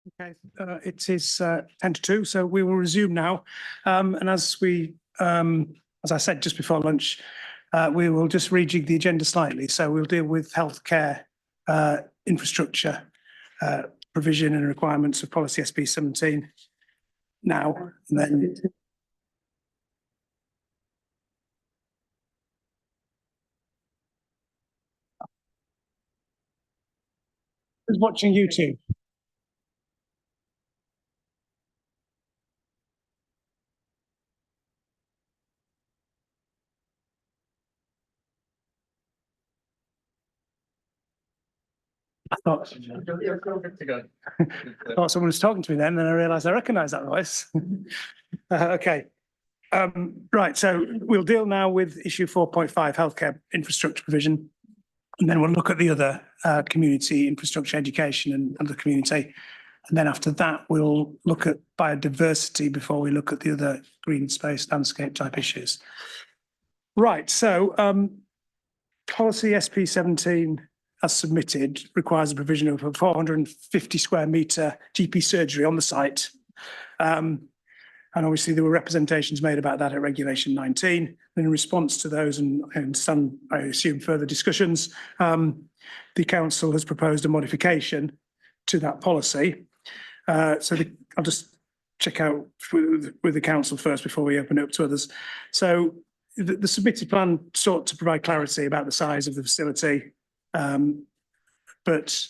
Okay, it is 10 to 2, so we will resume now. And as I said just before lunch, we will just rejig the agenda slightly. So we'll deal with healthcare infrastructure provision and requirements of policy SP 17 now, and then who's watching YouTube? I thought someone was talking to me then, and I realised I recognise that voice. Okay. Right, so we'll deal now with issue 4.5, healthcare infrastructure provision, and then we'll look at the other community infrastructure education and the community. And then after that, we'll look at biodiversity before we look at the other green space landscape type issues. Right, so policy SP 17 as submitted requires the provision of a 450 square metre GP surgery on the site. And obviously there were representations made about that at Regulation 19. And in response to those and some, I assume, further discussions, the council has proposed a modification to that policy. I'll just check out with the council first before we open it up to others. So the submitted plan sought to provide clarity about the size of the facility, but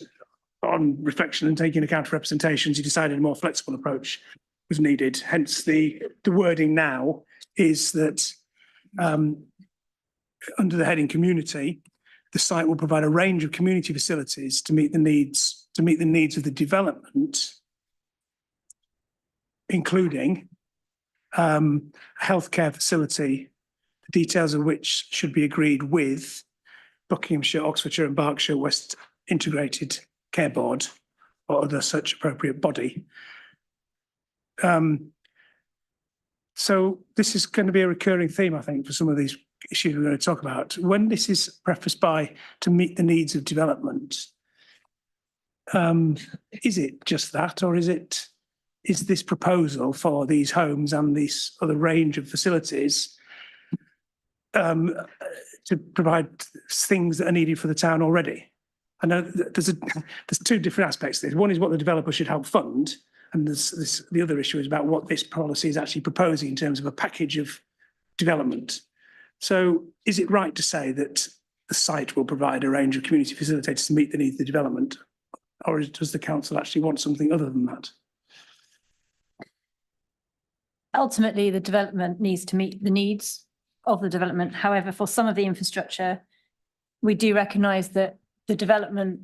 on reflection and taking account of representations, he decided a more flexible approach was needed. Hence the wording now is that under the heading community, the site will provide a range of community facilities to meet the needs of the development, including a healthcare facility, the details of which should be agreed with Buckinghamshire, Oxfordshire and Berkshire West Integrated Care Board or other such appropriate body. So this is going to be a recurring theme, I think, for some of these issues we're going to talk about. When this is prefaced by to meet the needs of development, is it just that, or is this proposal for these homes and this other range of facilities to provide things that are needed for the town already? I know there's two different aspects to this. One is what the developer should help fund, and the other issue is about what this policy is actually proposing in terms of a package of development. So is it right to say that the site will provide a range of community facilitators to meet the needs of the development, or does the council actually want something other than that? Ultimately, the development needs to meet the needs of the development. However, for some of the infrastructure, we do recognise that the development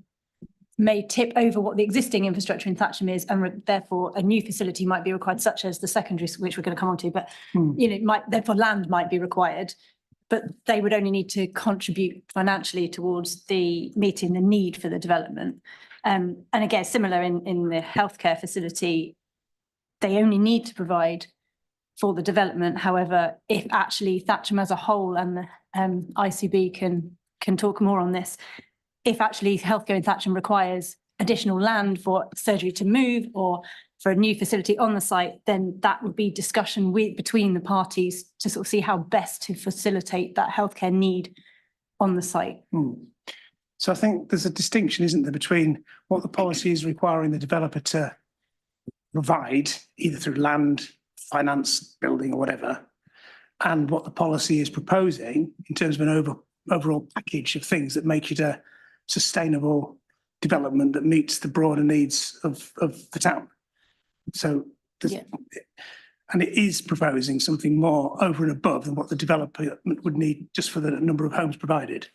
may tip over what the existing infrastructure in Thatcham is, and therefore a new facility might be required, such as the secondary, which we're going to come on to. But therefore land might be required, but they would only need to contribute financially towards the meeting the need for the development. And again, similar in the healthcare facility, they only need to provide for the development. However, if actually Thatcham as a whole, and the ICB can talk more on this, if actually healthcare in Thatcham requires additional land for surgery to move or for a new facility on the site, then that would be discussion between the parties to sort of see how best to facilitate that healthcare need on the site. So I think there's a distinction, isn't there, between what the policy is requiring the developer to provide, either through land, finance, building or whatever, and what the policy is proposing in terms of an overall package of things that make it a sustainable development that meets the broader needs of the town. So, and it is proposing something more over and above than what the developer would need just for the number of homes provided.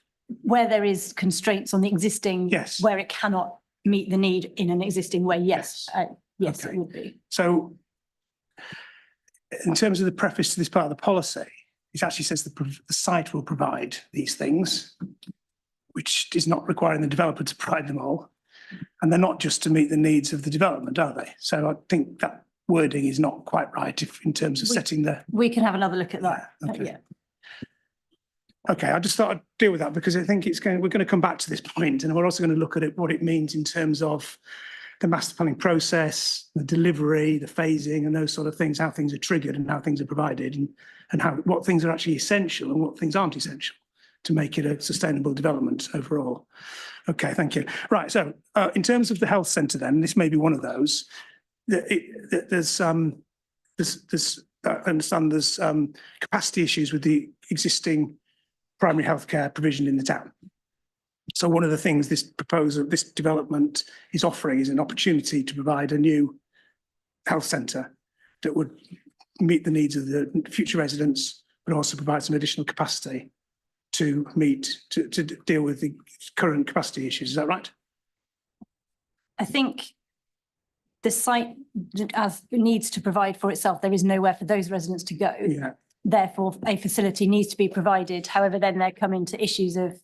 Where there is constraints on the existing, yes, where it cannot meet the need in an existing way, yes, yes, okay. It would be. So, in terms of the preface to this part of the policy, it actually says the site will provide these things, which is not requiring the developer to provide them all. And they're not just to meet the needs of the development, are they? So I think that wording is not quite right in terms of setting the... We can have another look at that. Okay. Okay, I just thought I'd deal with that because I think we're going to come back to this point, and we're also going to look at what it means in terms of the master planning process, the delivery, the phasing, and those sort of things, how things are triggered and how things are provided, and how what things are actually essential and what things aren't essential to make it a sustainable development overall. Okay, thank you. Right, so in terms of the health centre, then this may be one of those. There's I understand there's capacity issues with the existing primary healthcare provision in the town. So one of the things this proposal, this development is offering is an opportunity to provide a new health centre that would meet the needs of the future residents, but also provide some additional capacity to deal with the current capacity issues. Is that right? I think the site as needs to provide for itself. There is nowhere for those residents to go. Yeah. Therefore, a facility needs to be provided. However, then there come into issues of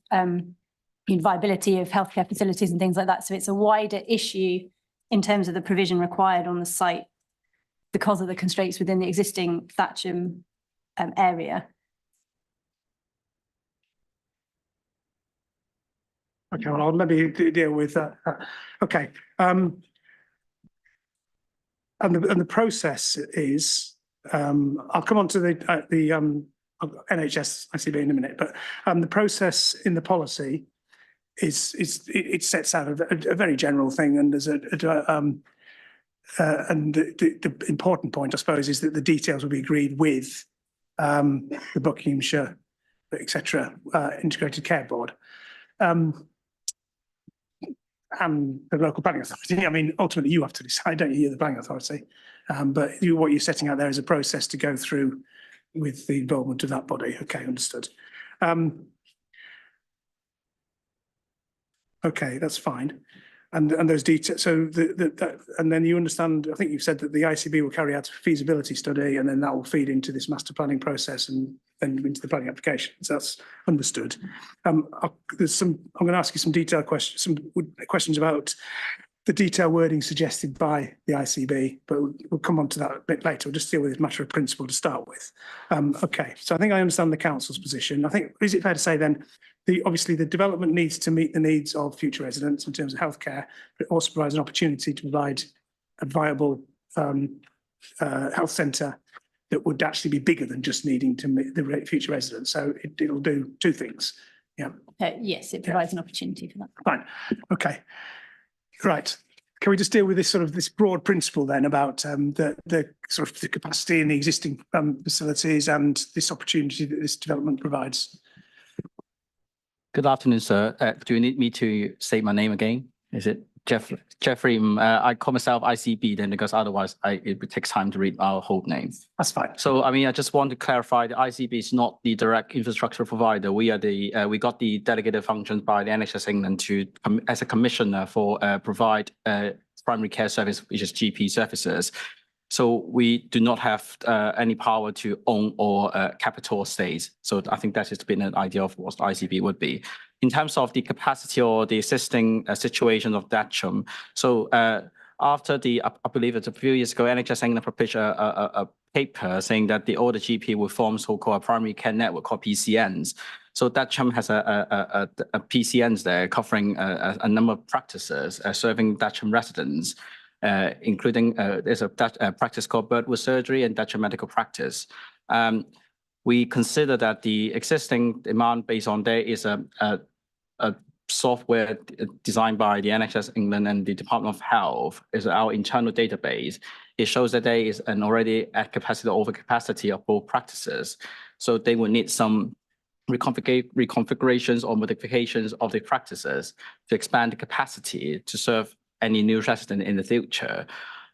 viability of healthcare facilities and things like that. So it's a wider issue in terms of the provision required on the site because of the constraints within the existing Thatcham area. Okay, well, I'll maybe deal with that. Okay. And the process is, I'll come on to the NHS ICB in a minute, but the process in the policy it sets out a very general thing, and there's and the important point, I suppose, is that the details will be agreed with the Buckinghamshire, etc. Integrated Care Board. And the local planning authority. I mean, ultimately, you have to decide, don't you? You're the planning authority. But what you're setting out there is a process to go through with the involvement of that body. Okay, understood. Okay, that's fine. And those details. So and then you understand. I think you've said that the ICB will carry out a feasibility study, and then that will feed into this master planning process and then into the planning application. So that's understood. I'm going to ask you some detailed questions, some questions about the detailed wording suggested by the ICB, but we'll come on to that a bit later. We'll just deal with this matter of principle to start with. Okay, so I think I understand the council's position. I think, is it fair to say then, obviously the development needs to meet the needs of future residents in terms of healthcare, but it also provides an opportunity to provide a viable health centre that would actually be bigger than just needing to meet the future residents. So it'll do two things. Yeah. Yes, it provides an opportunity for that. Fine. Okay. Right. Can we just deal with this broad principle then about the sort of the capacity in the existing facilities and this opportunity that this development provides? Good afternoon, sir. Do you need me to say my name again? Is it Jeffrey? I call myself ICB then because otherwise it would take time to read our whole name. That's fine. So I mean, I just want to clarify the ICB is not the direct infrastructure provider. We are we got the delegated functions by the NHS England to as a commissioner for provide primary care service, which is GP services. So we do not have any power to own or capital stakes. So I think that has been an idea of what the ICB would be. In terms of the capacity or the existing situation of Thatcham, so after I believe it's a few years ago, NHS England published a paper saying that all the GP will form so-called a primary care network called PCNs. So Thatcham has a PCNs there covering a number of practices serving Thatcham residents. Including there's a practice called Birdwood Surgery and Thatcham Medical Practice. We consider that the existing demand based on there is a software designed by the NHS England and the Department of Health is our internal database. It shows that there is an already at capacity or overcapacity of both practices. So they will need some reconfigurations or modifications of the practices to expand the capacity to serve any new resident in the future.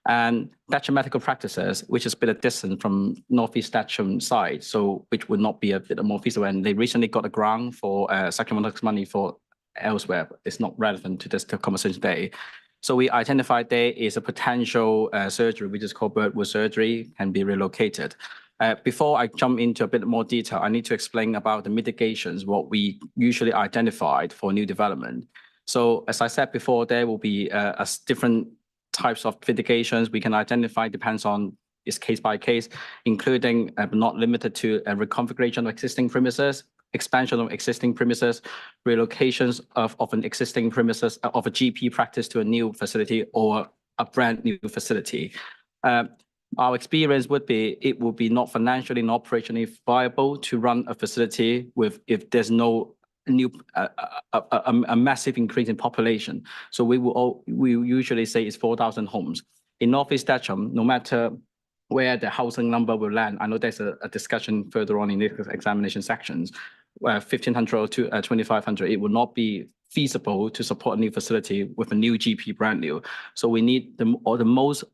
And Thatcham Medical Practices, which is a bit of distance from Northeast Thatcham side, so which would not be a bit more feasible. And they recently got a grant for supplemental money for elsewhere, but it's not relevant to this conversation today. So we identified there is a potential surgery, which is called Birdwood Surgery, can be relocated. Before I jump into a bit more detail, I need to explain about the mitigations, what we usually identified for new development. So as I said before, there will be different types of mitigations we can identify, depends on its case by case, including but not limited to a reconfiguration of existing premises, expansion of existing premises, relocations of an existing premises of a GP practice to a new facility, or a brand new facility. Our experience would be it will be not financially and operationally viable to run a facility if there's no new a massive increase in population. So we usually say it's 4,000 homes in North East Thatcham. No matter where the housing number will land, I know there's a discussion further on in the examination sections, where 1,500 to 2,500, it will not be feasible to support a new facility with a new GP brand new. So we need the most,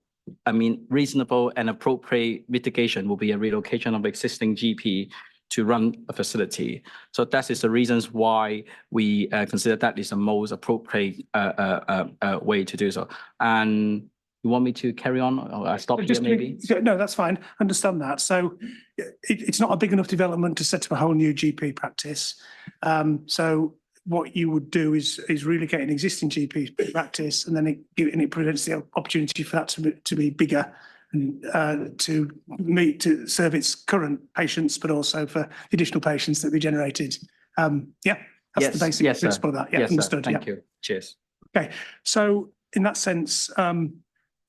reasonable and appropriate mitigation will be a relocation of existing GP to run a facility. So that is the reasons why we consider that is the most appropriate way to do so. And you want me to carry on, or I stop here maybe? No, that's fine. Understand that. So it's not a big enough development to set up a whole new GP practice. So what you would do is relocate an existing GP practice, and then it presents the opportunity for that to be bigger and to serve its current patients, but also for additional patients that we generated. That's the basic principle of that. Yeah, understood. Thank you. Cheers. Okay, so in that sense,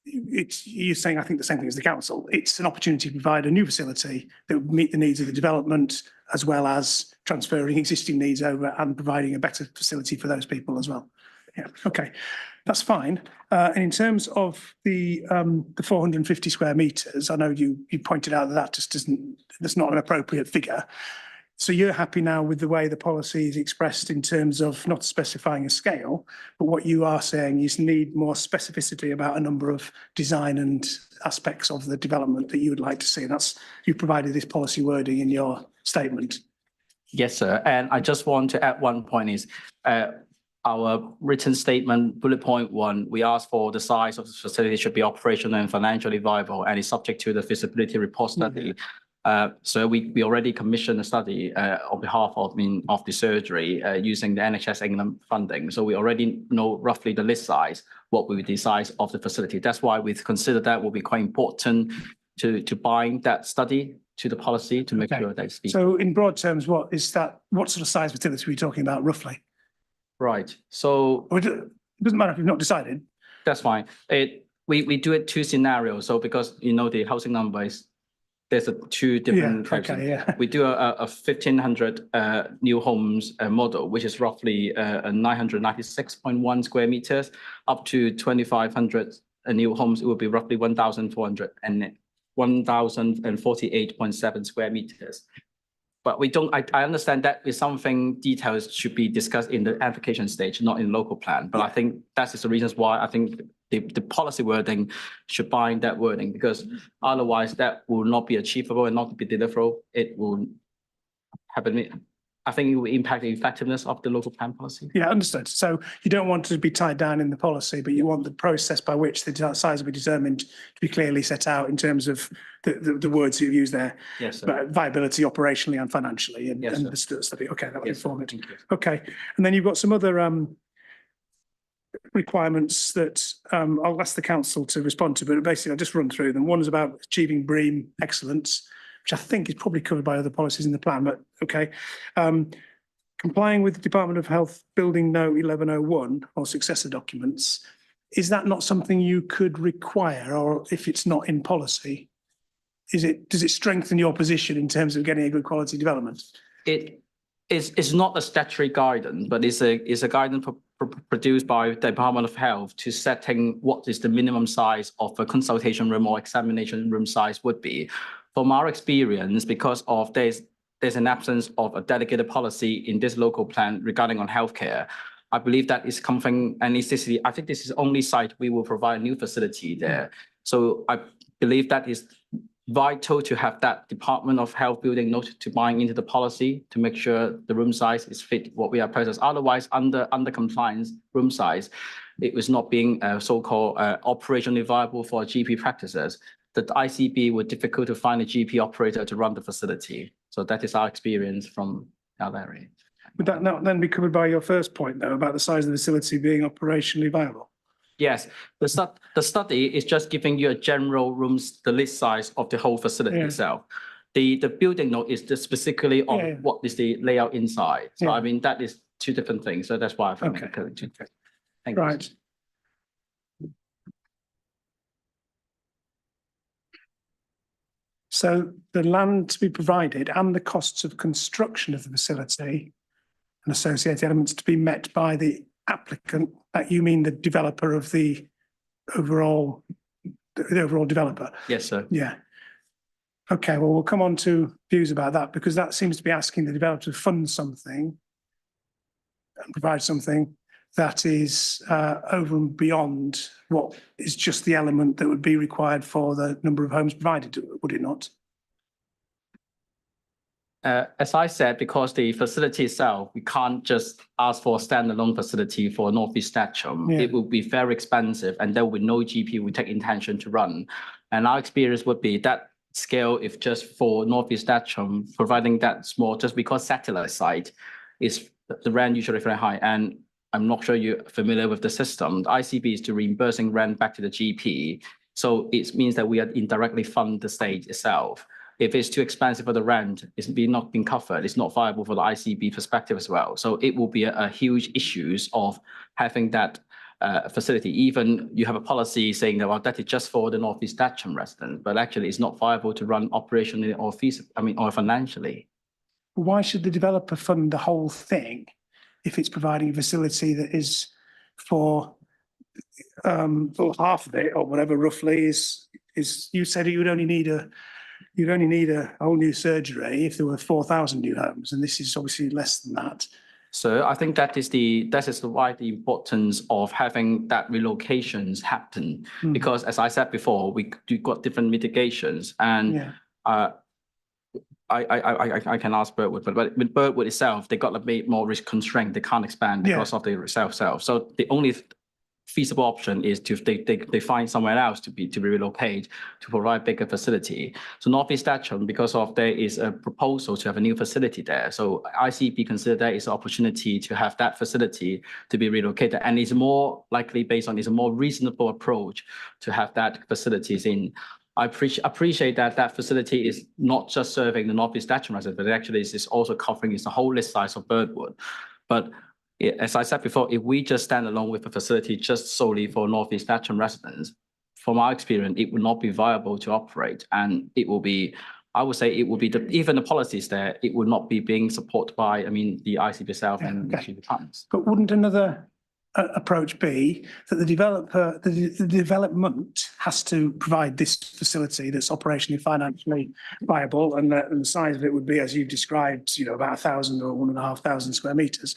you're saying, I think, the same thing as the council. It's an opportunity to provide a new facility that would meet the needs of the development, as well as transferring existing needs over and providing a better facility for those people as well. Yeah, okay, that's fine. And in terms of the 450 square meters, I know you pointed out that just that's not an appropriate figure. So you're happy now with the way the policy is expressed in terms of not specifying a scale, but what you are saying is need more specificity about a number of design and aspects of the development that you would like to see. And that's, you provided this policy wording in your statement. Yes, sir. And I just want to add one point is our written statement, bullet point 1, we asked for the size of the facility should be operational and financially viable, and is subject to the feasibility report study. So we already commissioned a study on behalf of the surgery using the NHS England funding. So we already know roughly the list size, what will be the size of the facility. That's why we've considered that will be quite important to bind that study to the policy to make sure that it's feasible. So in broad terms, what sort of size facility are we talking about roughly? Right. So it doesn't matter if you've not decided. That's fine. We do it 2 scenarios. So because the housing number is, there's 2 different types. We do a 1,500 new homes model, which is roughly 996.1 square meters, up to 2,500 new homes. It will be roughly 1,400 and 1,048.7 square meters. But we don't. I understand that is something details should be discussed in the application stage, not in local plan. But I think that is the reasons why I think the policy wording should bind that wording, because otherwise that will not be achievable and not be deliverable. It will happen. I think it will impact the effectiveness of the local plan policy. Yeah, understood. So you don't want to be tied down in the policy, but you want the process by which the size will be determined to be clearly set out in terms of the words you've used there. Yes, sir. But viability operationally and financially, and the study. Okay, that will inform it. Okay, and then you've got some other requirements that I'll ask the council to respond to, but basically I'll just run through them. One is about achieving BREEAM excellence, which I think is probably covered by other policies in the plan, but okay. Complying with the Department of Health Building Note 1101 or successor documents, is that not something you could require, or if it's not in policy, does it strengthen your position in terms of getting a good quality development? It's not a statutory guidance, but it's a guidance produced by the Department of Health to setting what is the minimum size of a consultation room or examination room size would be. From our experience, because of there's an absence of a dedicated policy in this local plan regarding on healthcare, I believe that is something, and I think this is the only site we will provide a new facility there. So I believe that is vital to have that Department of Health building note to bind into the policy to make sure the room size is fit what we are processed. Otherwise, under compliance room size, it was not being so-called operationally viable for GP practices. The ICB would difficult to find a GP operator to run the facility. So that is our experience from our area. Would that not then be covered by your first point, though, about the size of the facility being operationally viable? Yes, the study is just giving you a general rooms, the list size of the whole facility itself. The building note is just specifically on what is the layout inside. So I mean, that is 2 different things. So that's why I think. Okay. Thank you. Right. So the land to be provided and the costs of construction of the facility and associated elements to be met by the applicant, that you mean the developer of the overall developer? Yes, sir. Yeah. Okay, well, we'll come on to views about that because that seems to be asking the developer to fund something and provide something that is over and beyond what is just the element that would be required for the number of homes provided, would it not? As I said, because the facility itself, we can't just ask for a standalone facility for North East Thatcham. Yeah. It will be very expensive and there will be no GP we take intention to run. And our experience would be that scale, if just for North East Thatcham, providing that small, just because satellite site is the rent usually very high. And I'm not sure you're familiar with the system. The ICB is to reimbursing rent back to the GP. So it means that we are indirectly fund the state itself. If it's too expensive for the rent, it's not being covered. It's not viable for the ICB perspective as well. So it will be a huge issues of having that facility. Even you have a policy saying that, well, that is just for the North East Thatcham resident, but actually it's not viable to run operationally or financially. Why should the developer fund the whole thing if it's providing a facility that is for half of it or whatever roughly is you said you'd only need a whole new surgery if there were 4,000 new homes, and this is obviously less than that. So I think that is why the importance of having that relocations happen, because as I said before, we got different mitigations, and I can ask Birdwood, but with Birdwood itself, they got a bit more risk constraint. They can't expand because of the self. So the only feasible option is to they find somewhere else to be relocated to provide bigger facility. So North East Thatcham, because of there is a proposal to have a new facility there. So ICB consider that is an opportunity to have that facility to be relocated, and it's more likely based on a more reasonable approach to have that facilities in. I appreciate that facility is not just serving the North East Thatcham residents, but it actually is also covering the whole list size of Birdwood. But as I said before, if we just stand alone with a facility just solely for North East Thatcham residents, from our experience, it would not be viable to operate, and it will be. I would say it will be even the policies there. It will not be being supported by, the ICB itself and the departments. But wouldn't another approach be that the developer, the development has to provide this facility that's operationally financially viable, and the size of it would be, as you've described, about 1,000 or 1,500 square meters.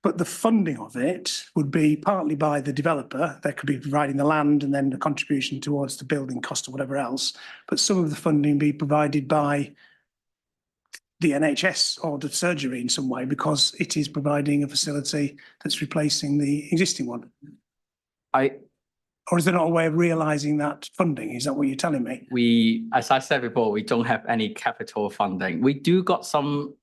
But the funding of it would be partly by the developer. They could be providing the land and then the contribution towards the building cost or whatever else. But some of the funding be provided by the NHS or the surgery in some way, because it is providing a facility that's replacing the existing one. Or is there not a way of realising that funding? Is that what you're telling me? As I said before, we don't have any capital funding. We do got some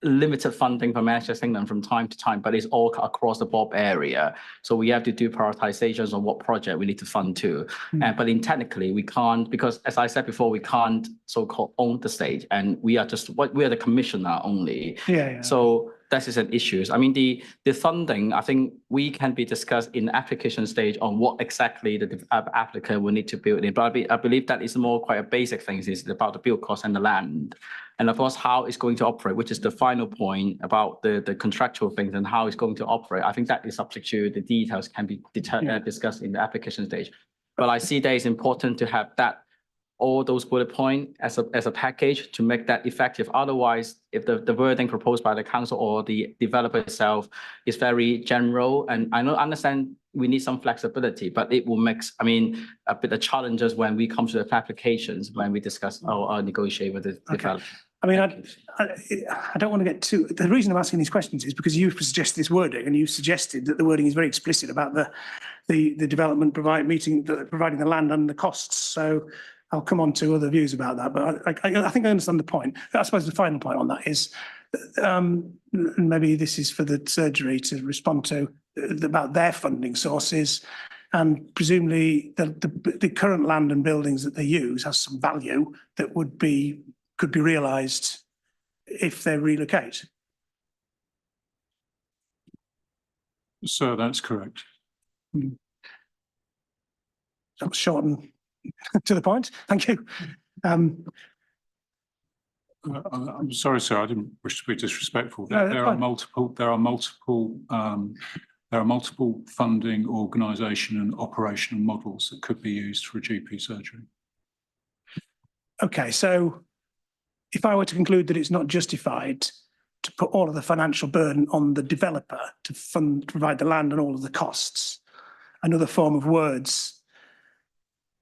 limited funding from Manchester England from time to time, but it's all across the board area. So we have to do prioritizations on what project we need to fund to. But technically we can't, because as I said before, we can't so-called own the state, and we are the commissioner only. So that is an issue. The funding, I think we can be discussed in application stage on what exactly the applicant will need to build in. But I believe that is more quite a basic thing. Is about the build cost and the land. And of course, how it's going to operate, which is the final point about the contractual things and how it's going to operate. I think that is subject to the details can be discussed in the application stage. But I see that it's important to have all those bullet points as a package to make that effective. Otherwise, if the wording proposed by the council or the developer itself is very general, and I understand we need some flexibility, but it will make, a bit of challenges when we come to the applications, when we discuss or negotiate with the developer. I don't want to get too. The reason I'm asking these questions is because you've suggested this wording, and you've suggested that the wording is very explicit about the development providing the land and the costs. So I'll come on to other views about that, but I think I understand the point. I suppose the final point on that is, maybe this is for the surgery to respond to, about their funding sources, and presumably the current land and buildings that they use has some value that could be realised if they relocate. So that's correct. That was short and to the point. Thank you. I'm sorry, sir, I didn't wish to be disrespectful. No, that's There fine. are multiple funding, organisation and operational models that could be used for a GP surgery. Okay, so if I were to conclude that it's not justified to put all of the financial burden on the developer to provide the land and all of the costs, another form of words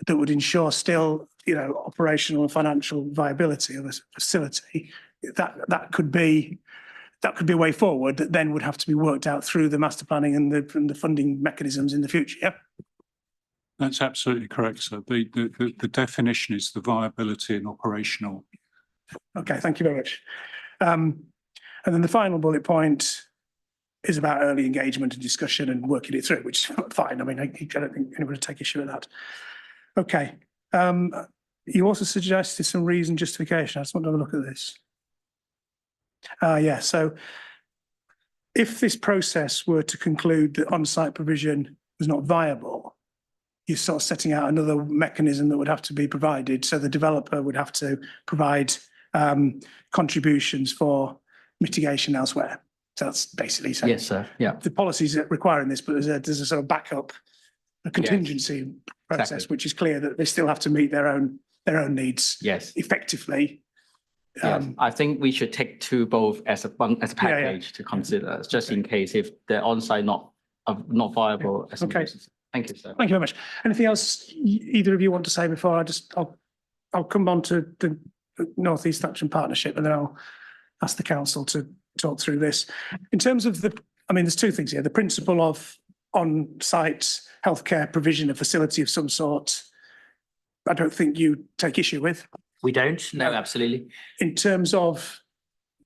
that would ensure still, operational and financial viability of a facility, that could be a way forward that then would have to be worked out through the master planning and the funding mechanisms in the future. Yeah? That's absolutely correct, sir. The definition is the viability and operational. Okay, thank you very much. And then the final bullet point is about early engagement and discussion and working it through, which is fine. I mean, I don't think anybody would take issue with that. Okay. You also suggested some reason justification. I just want to have a look at this. Yeah, so if this process were to conclude that on-site provision was not viable, you're sort of setting out another mechanism that would have to be provided. So the developer would have to provide contributions for mitigation elsewhere. So that's basically saying Yes, sir. Yeah. the policies that requiring this, but there's a sort of backup, a contingency process, Exactly. which is clear that they still have to meet their own needs Yes. effectively. Yes. I think we should take two both as a package to consider, just in case if the on-site not viable. As Okay. Thank you, sir. Thank you very much. Anything else either of you want to say before I'll come on to the North East Action Partnership, and then I'll ask the council to talk through this. In terms of there's two things here. The principle of on-site healthcare provision, a facility of some sort, I don't think you take issue with. We don't, no, absolutely. In terms of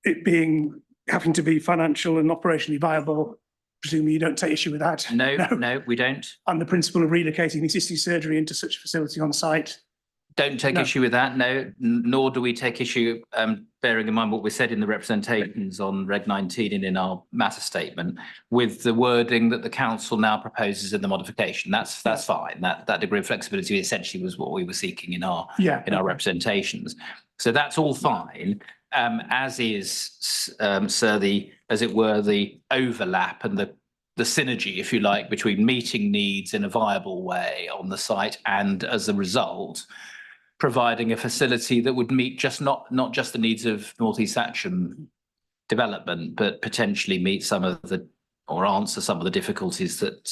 it having to be financial and operationally viable, presumably you don't take issue with that. No, we don't. And the principle of relocating existing surgery into such a facility on site. Don't take No. issue with that, no, nor do we take issue, bearing in mind what we said in the representations on Reg 19 and in our matter statement, with the wording that the council now proposes in the modification. That's fine. That degree of flexibility essentially was what we were seeking in our representations. So that's all fine. As is, sir, as it were, the overlap and the synergy, if you like, between meeting needs in a viable way on the site and, as a result, providing a facility that would meet not just the needs of North East Action development, but potentially meet or answer some of the difficulties that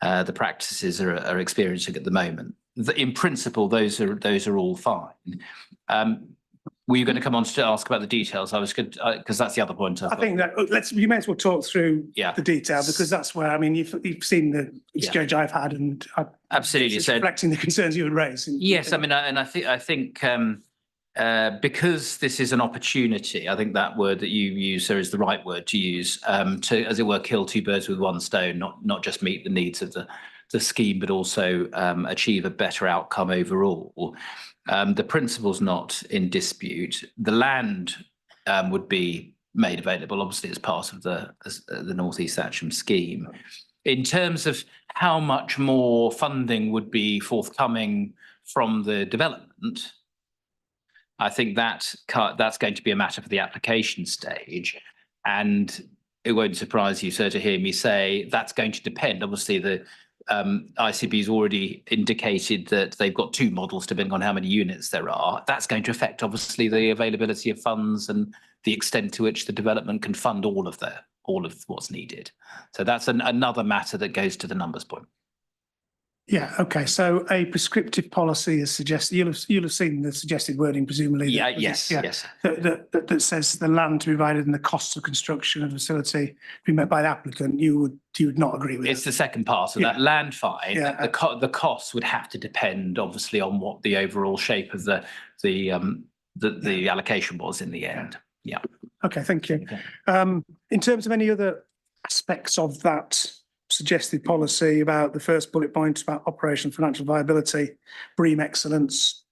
the practices are experiencing at the moment. In principle, those are all fine. Were you going to come on to ask about the details? I was good because that's the other point. I think that you may as well talk through the detail, because that's where, you've seen the exchange I've had, and absolutely, it's reflecting the concerns you would raise. Yes, I think because this is an opportunity, I think that word that you use, sir, is the right word to use, to, as it were, kill two birds with one stone, not just meet the needs of the scheme, but also achieve a better outcome overall. The principle's not in dispute. The land would be made available, obviously, as part of the North East Action scheme. In terms of how much more funding would be forthcoming from the development, I think that's going to be a matter for the application stage. And it won't surprise you, sir, to hear me say that's going to depend. Obviously, the ICB's already indicated that they've got two models depending on how many units there are. That's going to affect, obviously, the availability of funds and the extent to which the development can fund all of what's needed. So that's another matter that goes to the numbers point. Yeah. Okay. So a prescriptive policy is suggested. You'll have seen the suggested wording, presumably. Yes. That says the land to be provided and the costs of construction of the facility to be met by the applicant. You would not agree with. It's the second part of that. Land fine. Yeah. The costs would have to depend, obviously, on what the overall shape of the allocation was in the end. Yeah. Okay. Thank you. Okay. In terms of any other aspects of that suggested policy, about the first bullet point about operational financial viability, BREEAM excellence,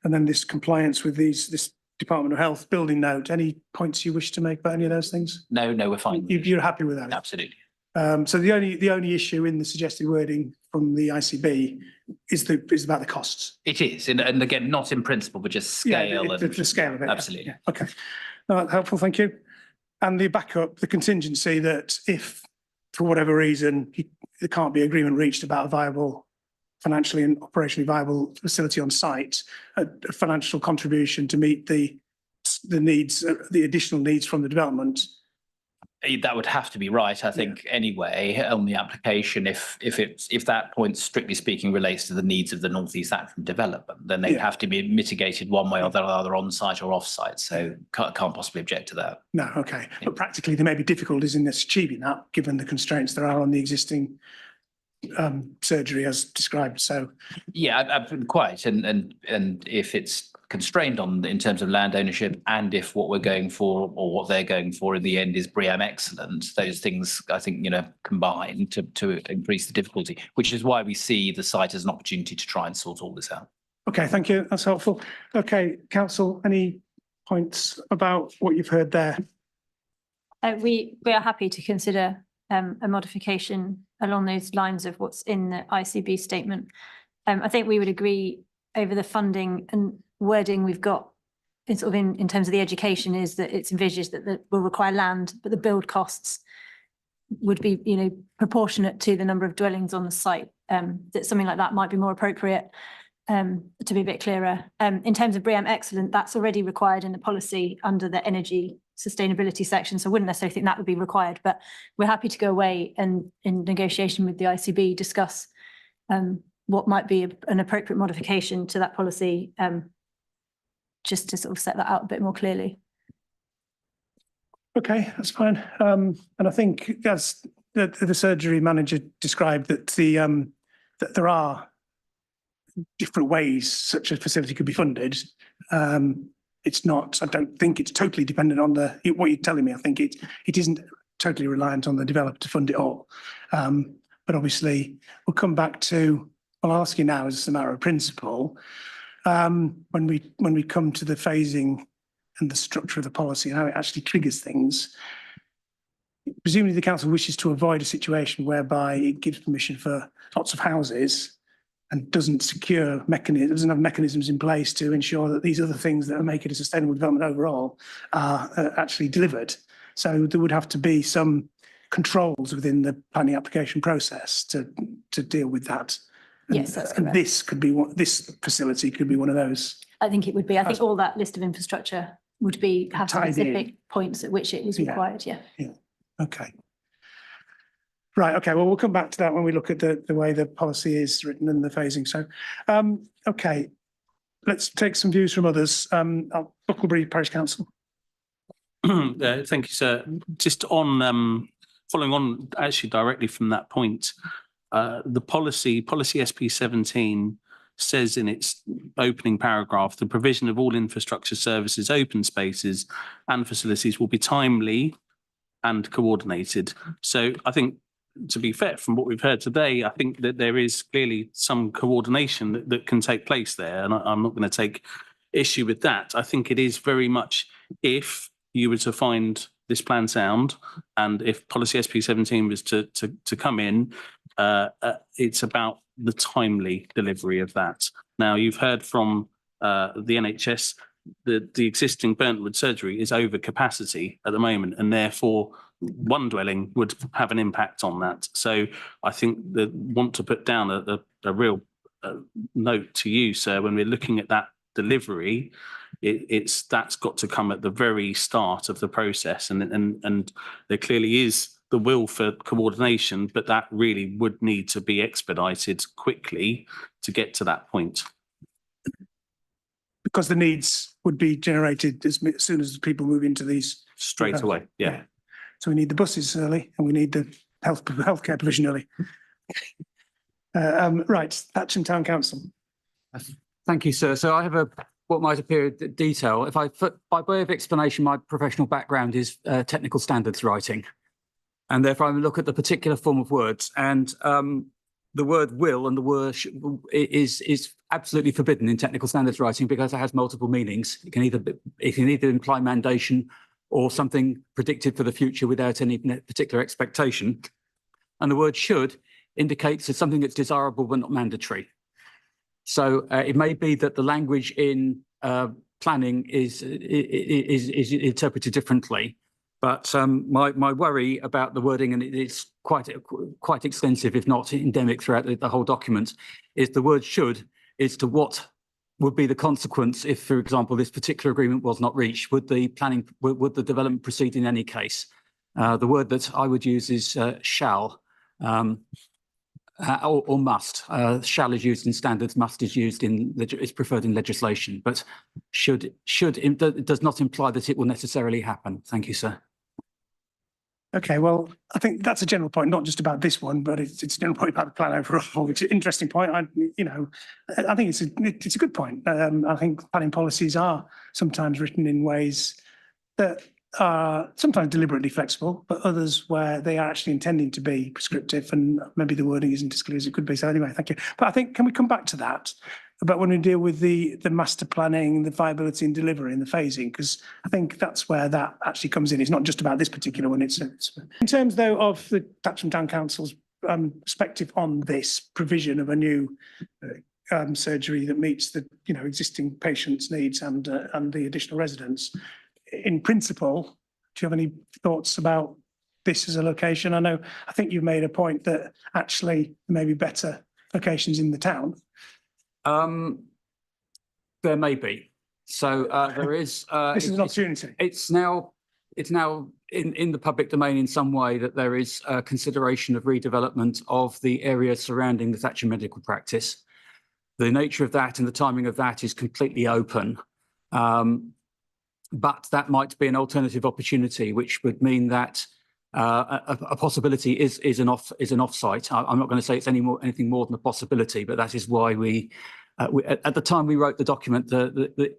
and then this compliance with this Department of Health building note, any points you wish to make about any of those things? No, we're fine. You're happy with that? Absolutely. So the only issue in the suggested wording from the ICB is about the costs. It is, and again, not in principle, but just scale Yeah, and the scale of it. absolutely. Yeah, okay. No, that's helpful, thank you. And the backup, the contingency that if, for whatever reason, there can't be agreement reached about a viable, financially and operationally viable facility on site, a financial contribution to meet the needs, the additional needs from the development. That would have to be right, I think, anyway, on the application. If that point, strictly speaking, relates to the needs of the North East Action development, then they'd have to be mitigated one way or the other, on site or off site. So can't possibly object to that. No, okay. But practically, there may be difficulties in this achieving that, given the constraints there are on the existing surgery as described. So yeah, quite. And if it's constrained on in terms of land ownership, and if what we're going for or what they're going for in the end is BREEAM excellent, those things I think combine to increase the difficulty, which is why we see the site as an opportunity to try and sort all this out. okay, thank you. That's helpful. Okay, council, any points about what you've heard there? We are happy to consider a modification along those lines of what's in the ICB statement. I think we would agree over the funding and wording we've got in terms of the education is that it's envisaged that will require land, but the build costs would be, proportionate to the number of dwellings on the site. That something like that might be more appropriate, to be a bit clearer. In terms of BREEAM excellent, that's already required in the policy under the energy sustainability section. So I wouldn't necessarily think that would be required, but we're happy to go away and in negotiation with the ICB discuss what might be an appropriate modification to that policy, just to sort of set that out a bit more clearly. Okay, that's fine. And I think as the surgery manager described that that there are different ways such a facility could be funded. It's not, I don't think it's totally dependent on what you're telling me. I think it isn't totally reliant on the developer to fund it all. But obviously we'll come back to, I'll ask you now as a matter of principle, when we come to the phasing and the structure of the policy and how it actually triggers things, presumably the council wishes to avoid a situation whereby it gives permission for lots of houses and doesn't have mechanisms in place to ensure that these other things that make it a sustainable development overall are actually delivered. So there would have to be some controls within the planning application process to deal with that. Yes, that's correct. This facility could be one of those. I think it would be. I think all that list of infrastructure would have specific points at which it was required. Yeah. Okay. Right. Okay. Well, we'll come back to that when we look at the way the policy is written and the phasing. So, okay, let's take some views from others. Bucklebury Parish Council. Thank you, sir. Just on following on actually directly from that point, the policy SP 17 says in its opening paragraph, the provision of all infrastructure services, open spaces and facilities will be timely and coordinated. So I think, to be fair, from what we've heard today, I think that there is clearly some coordination that can take place there. And I'm not going to take issue with that. I think it is very much, if you were to find this plan sound and if policy SP 17 was to come in, it's about the timely delivery of that. Now, you've heard from the NHS that the existing Burntwood surgery is over capacity at the moment, and therefore one dwelling would have an impact on that. So I think that want to put down a real note to you, sir, when we're looking at that delivery, that's got to come at the very start of the process, and there clearly is the will for coordination, but that really would need to be expedited quickly to get to that point. Because the needs would be generated as soon as people move into these. Straight away, yeah. So we need the buses early and we need the healthcare provision early. Right, Thatcham Town Council. Thank you, sir. So I have what might appear detail. By way of explanation, my professional background is technical standards writing. And therefore I look at the particular form of words, and the word will and the word is absolutely forbidden in technical standards writing because it has multiple meanings. It can either imply mandation or something predicted for the future without any particular expectation. And the word should indicates it's something that's desirable but not mandatory. So it may be that the language in planning is interpreted differently. But my worry about the wording, and it's quite extensive, if not endemic throughout the whole document, is the word should is to what would be the consequence if, for example, this particular agreement was not reached. Would the development proceed in any case? The word that I would use is shall. Or must. Shall is used in standards, must is used is preferred in legislation, but should does not imply that it will necessarily happen. Thank you, sir. Okay, well, I think that's a general point, not just about this one, but it's a general point about the plan overall, which is an interesting point. I think it's a good point. I think planning policies are sometimes written in ways that are sometimes deliberately flexible, but others where they are actually intending to be prescriptive, and maybe the wording isn't as clear as it could be. So anyway, thank you. But I think, can we come back to that about when we deal with the master planning, the viability and delivery and the phasing? Because I think that's where that actually comes in. It's not just about this particular one. It's in terms, though, of the Thatcham Town Council's perspective on this provision of a new surgery that meets the existing patients' needs and the additional residents. In principle, do you have any thoughts about this as a location? I think you've made a point that actually there may be better locations in the town. There may be. So there is. This is an opportunity. It's now in the public domain in some way that there is consideration of redevelopment of the area surrounding the Thatcham medical practice. The nature of that and the timing of that is completely open. But that might be an alternative opportunity, which would mean that a possibility is an offsite. I'm not going to say it's anything more than a possibility, but that is why we at the time we wrote the document,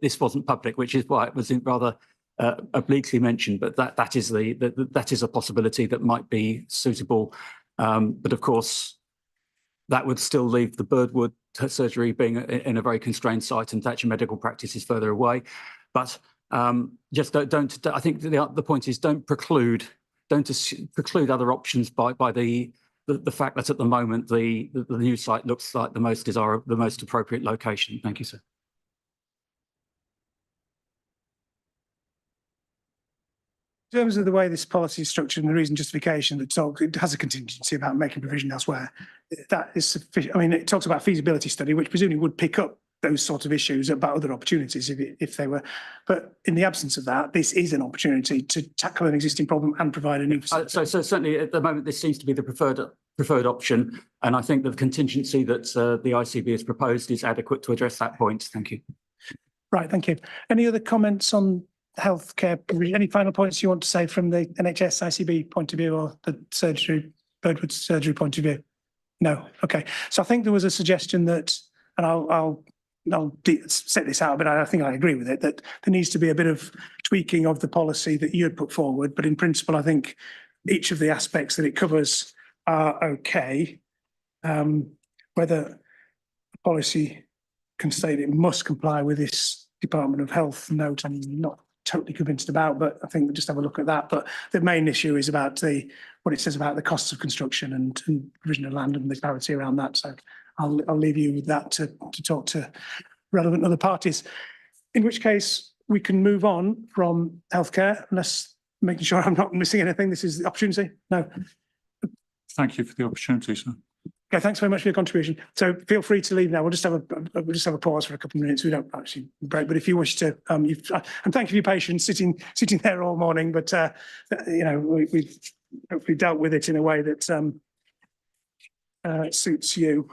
this wasn't public, which is why it was rather obliquely mentioned. But that is a possibility that might be suitable. But of course, that would still leave the Birdwood surgery being in a very constrained site, and Thatcham medical practice is further away. But just don't. I think the point is don't preclude other options by the fact that at the moment the new site looks like the most appropriate location. Thank you, sir. In terms of the way this policy is structured and the reason justification that it has a contingency about making provision elsewhere, that is sufficient. I mean, it talks about feasibility study, which presumably would pick up those sort of issues about other opportunities if they were. But in the absence of that, this is an opportunity to tackle an existing problem and provide a new facility. So certainly at the moment, this seems to be the preferred option. And I think the contingency that the ICB has proposed is adequate to address that point. Thank you. Right, thank you. Any other comments on healthcare? Any final points you want to say from the NHS ICB point of view or the Birdwood surgery point of view? No. Okay. So I think there was a suggestion that, and I'll set this out, but I think I agree with it, that there needs to be a bit of tweaking of the policy that you had put forward. But in principle, I think each of the aspects that it covers are okay. Whether the policy can state it must comply with this Department of Health note, I'm not totally convinced about, but I think we'll just have a look at that. But the main issue is about what it says about the costs of construction and provision of land and the clarity around that. So I'll leave you with that to talk to relevant other parties. In which case we can move on from healthcare, unless making sure I'm not missing anything. This is the opportunity. No. Thank you for the opportunity, sir. Okay, thanks very much for your contribution. So feel free to leave now. We'll just have a pause for a couple of minutes. We don't actually break, but if you wish to, and thank you for your patience sitting there all morning. But we've hopefully dealt with it in a way that suits you.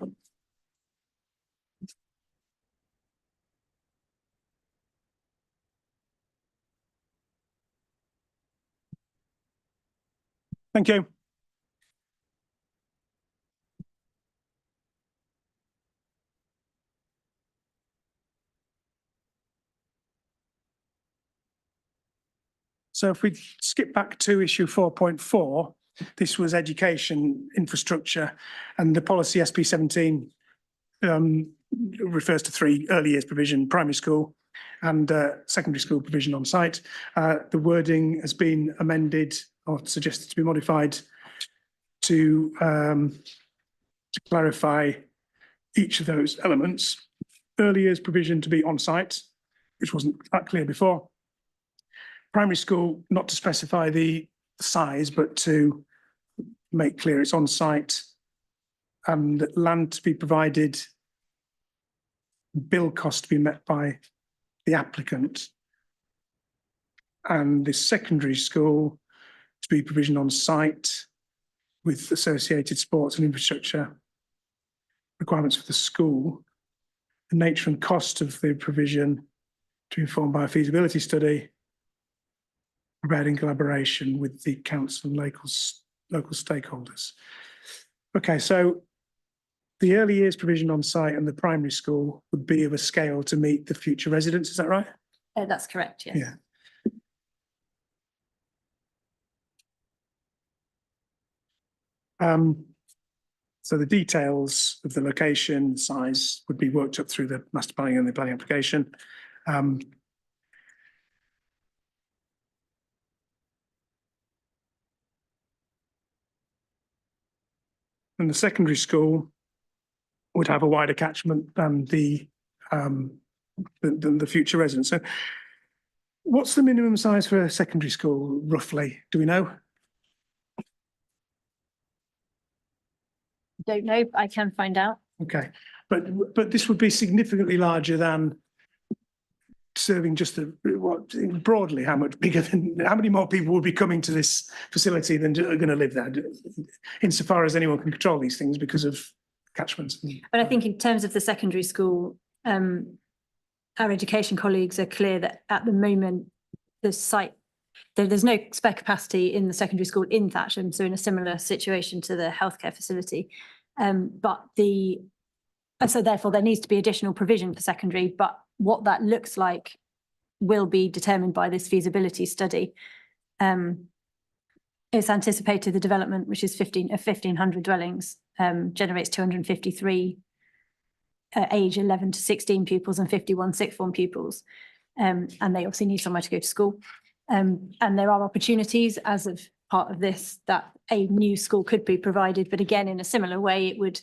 Thank you. So if we skip back to issue 4.4, this was education infrastructure, and the policy SP17 refers to 3 early years provision, primary school and secondary school provision on site. The wording has been amended or suggested to be modified to to clarify each of those elements. Early years provision to be on site, which wasn't that clear before. Primary school, not to specify the size, but to make clear it's on site, and land to be provided, bill cost to be met by the applicant, and the secondary school to be provisioned on site with associated sports and infrastructure requirements for the school. The nature and cost of the provision to be informed by a feasibility study prepared in collaboration with the council and local stakeholders. Okay, so the early years provision on site and the primary school would be of a scale to meet the future residents, is that right? That's correct, yes. Yeah. So the details of the location, size would be worked up through the master planning and the planning application. And the secondary school would have a wider catchment than the future residents. So what's the minimum size for a secondary school, roughly? Do we know? Don't know, I can find out. Okay, but this would be significantly larger than serving just the, what, broadly, how much bigger than, how many more people would be coming to this facility than are going to live there, insofar as anyone can control these things because of catchments. But I think in terms of the secondary school, our education colleagues are clear that at the moment, the site, there's no spare capacity in the secondary school in Thatcham, so in a similar situation to the healthcare facility. So therefore there needs to be additional provision for secondary, but what that looks like will be determined by this feasibility study. It's anticipated the development, which is 1,500 dwellings, generates 253 age 11 to 16 pupils and 51 sixth form pupils. And they obviously need somewhere to go to school. And there are opportunities as of part of this that a new school could be provided, but again, in a similar way, it would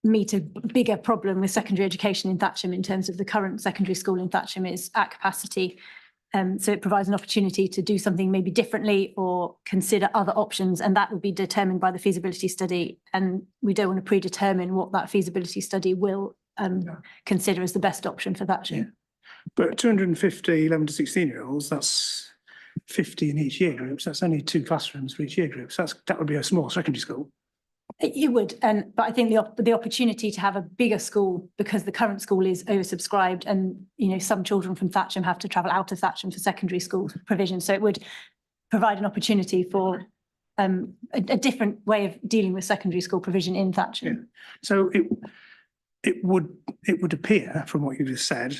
meet a bigger problem with secondary education in Thatcham in terms of the current secondary school in Thatcham is at capacity. So it provides an opportunity to do something maybe differently or consider other options, and that will be determined by the feasibility study. And we don't want to predetermine what that feasibility study will consider as the best option for Thatcham. Yeah. But 250 11 to 16-year-olds, that's 50 in each year group. So that's only 2 classrooms for each year group. So that would be a small secondary school. It would, but I think the opportunity to have a bigger school, because the current school is oversubscribed, and some children from Thatcham have to travel out of Thatcham for secondary school provision. So it would provide an opportunity for a different way of dealing with secondary school provision in Thatcham. Yeah. So it would appear from what you just said,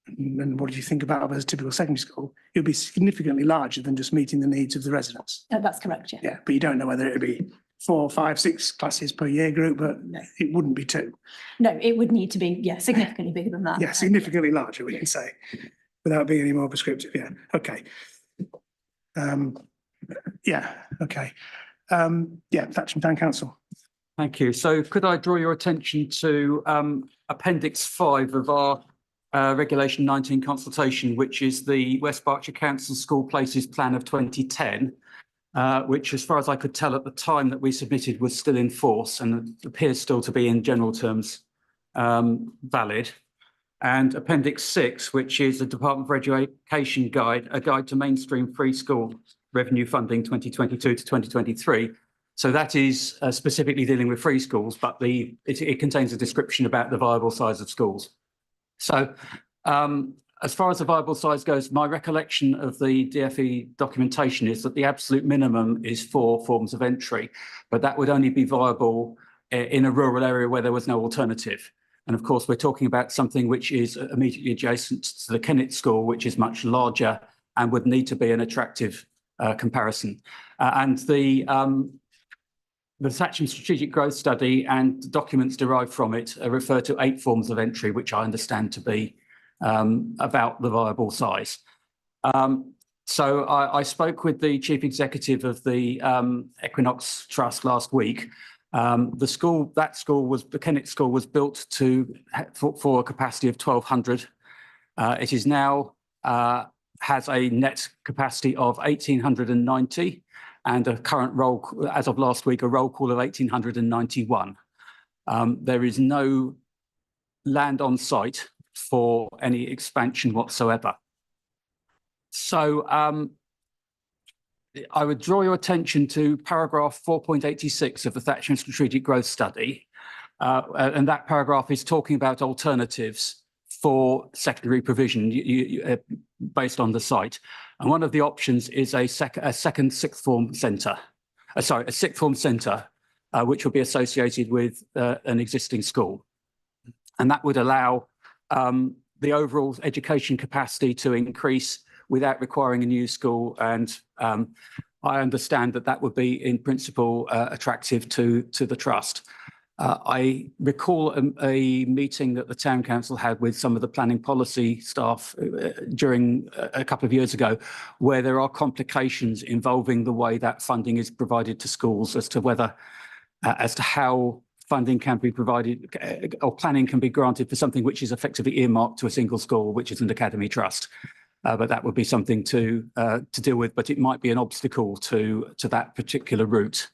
and what do you think about as a typical secondary school, it would be significantly larger than just meeting the needs of the residents. That's correct, yeah. Yeah, but you don't know whether it would be 4, 5, 6 classes per year group, but it wouldn't be 2. No, it would need to be, significantly bigger than that. Yeah, significantly larger, we can say, without being any more prescriptive. Yeah, okay. Yeah, okay. Thatcham Town Council. Thank you. So could I draw your attention to Appendix 5 of our Regulation 19 consultation, which is the West Berkshire Council School Places Plan of 2010, which, as far as I could tell at the time that we submitted, was still in force and appears still to be in general terms valid. And Appendix 6, which is the Department for Education Guide, a guide to mainstream free school revenue funding 2022 to 2023. So that is specifically dealing with free schools, but it contains a description about the viable size of schools. So as far as the viable size goes, my recollection of the DFE documentation is that the absolute minimum is 4 forms of entry, but that would only be viable in a rural area where there was no alternative. And of course, we're talking about something which is immediately adjacent to the Kennett School, which is much larger and would need to be an attractive comparison. And the Thatcham Strategic Growth Study and documents derived from it refer to 8 forms of entry, which I understand to be about the viable size. So I spoke with the chief executive of the Equinox Trust last week, The Kennet School was built for a capacity of 1,200. It is now has a net capacity of 1,890 and a current roll, as of last week, a roll call of 1,891. There is no land on site for any expansion whatsoever. So I would draw your attention to paragraph 4.86 of the Thatcher Strategic Growth Study. And that paragraph is talking about alternatives for secondary provision based on the site. And one of the options is a second sixth form centre, a sixth form centre, which will be associated with an existing school. And that would allow the overall education capacity to increase without requiring a new school. And I understand that that would be in principle attractive to the trust. I recall a meeting that the Town Council had with some of the planning policy staff during a couple of years ago, where there are complications involving the way that funding is provided to schools as to how funding can be provided or planning can be granted for something which is effectively earmarked to a single school, which is an academy trust. But that would be something to deal with, but it might be an obstacle to that particular route.